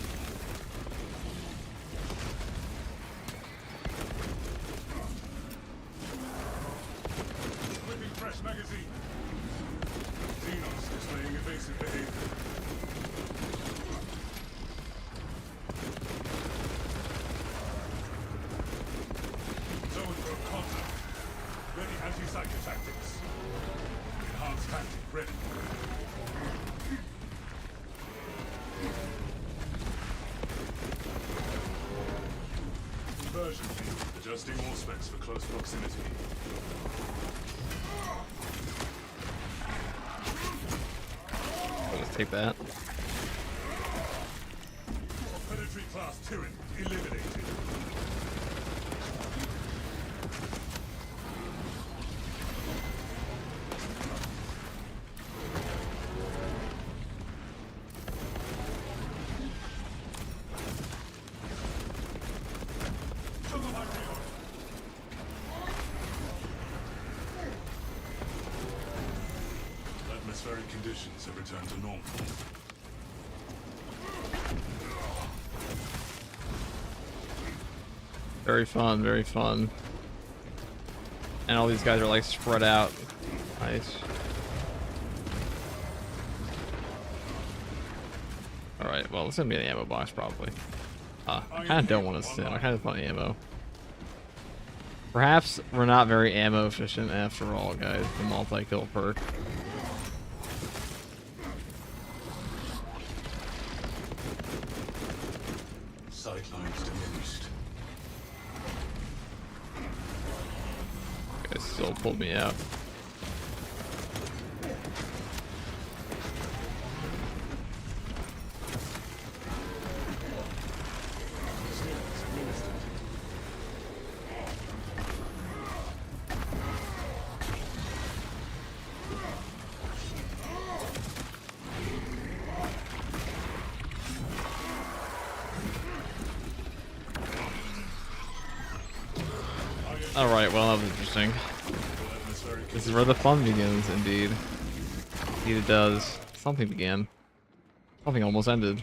Equipping fresh magazine. Xenos displaying evasive behavior. Zone for contact. Ready anti-psycho tactics. Enhanced tactic ready. Conversion field. Adjusting all specs for close proximity. I'll just take that. Predatory class Tyrant eliminated. Atmospheric conditions have returned to normal. Very fun, very fun. And all these guys are like spread out. Nice. Alright, well, it's gonna be an ammo box probably. I kind of don't want to sit. I kind of want ammo. Perhaps we're not very ammo efficient after all, guys. The multi-kill perk. Sightlines diminished. Guys still pulled me out. Alright, well that was interesting. This is where the fun begins, indeed. Indeed it does. Something began. Something almost ended.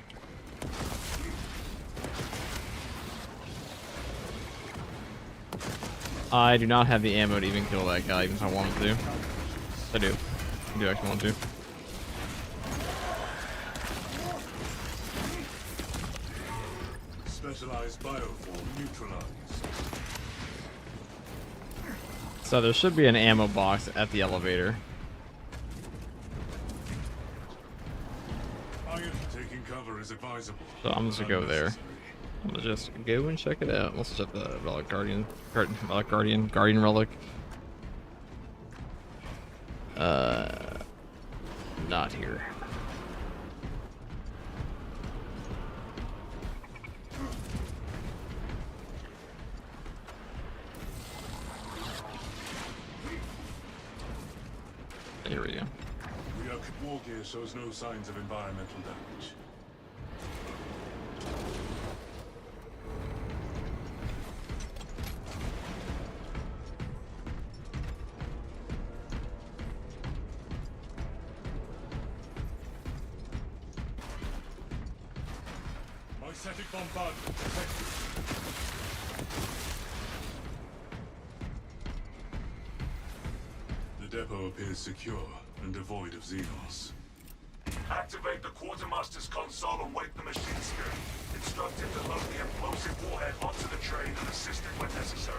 I do not have the ammo to even kill that guy, even if I wanted to. I do. I do actually want to. Specialized bioform neutralized. So there should be an ammo box at the elevator. Taking cover is advisable. So I'm just gonna go there. I'm gonna just go and check it out. Let's check the Relic Guardian. Guardian Relic. Not here. Here we go. War gear shows no signs of environmental damage. Mycetic bombardment detected. The depot appears secure and devoid of Xenos. Activate the Quartermaster's console and wake the machine spirit. Instruct him to load the explosive warhead onto the train and assist him when necessary.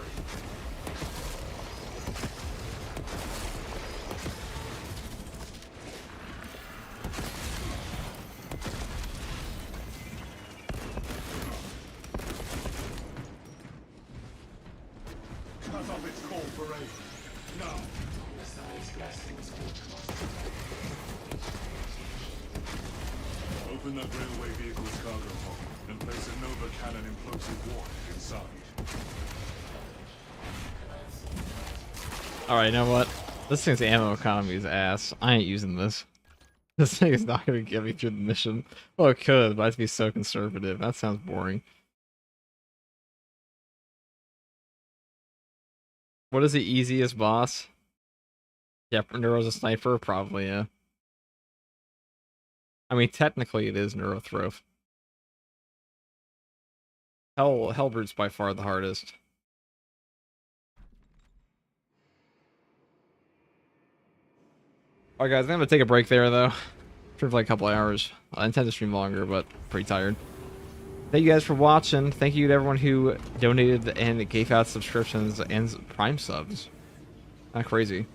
Cut off its core parade. Now. Open that railway vehicle's cargo hole and place a Nova Cannon implosive warhead inside. Alright, you know what? This thing's ammo economy is ass. I ain't using this. This thing is not going to get me through the mission. Well, it could, but I have to be so conservative. That sounds boring. What is the easiest boss? Yeah, Neuro's a sniper? Probably, yeah. I mean, technically it is Neurothrove. Hellbrood's by far the hardest. Alright guys, I'm gonna take a break there though. For like a couple hours. I intend to stream longer, but pretty tired. Thank you guys for watching. Thank you to everyone who donated and gave out subscriptions and Prime subs. Not crazy.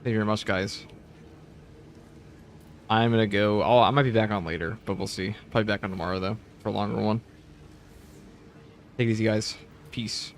Thank you very much, guys. I'm gonna go. Oh, I might be back on later, but we'll see. Probably back on tomorrow though for a longer one. Take it easy, guys. Peace.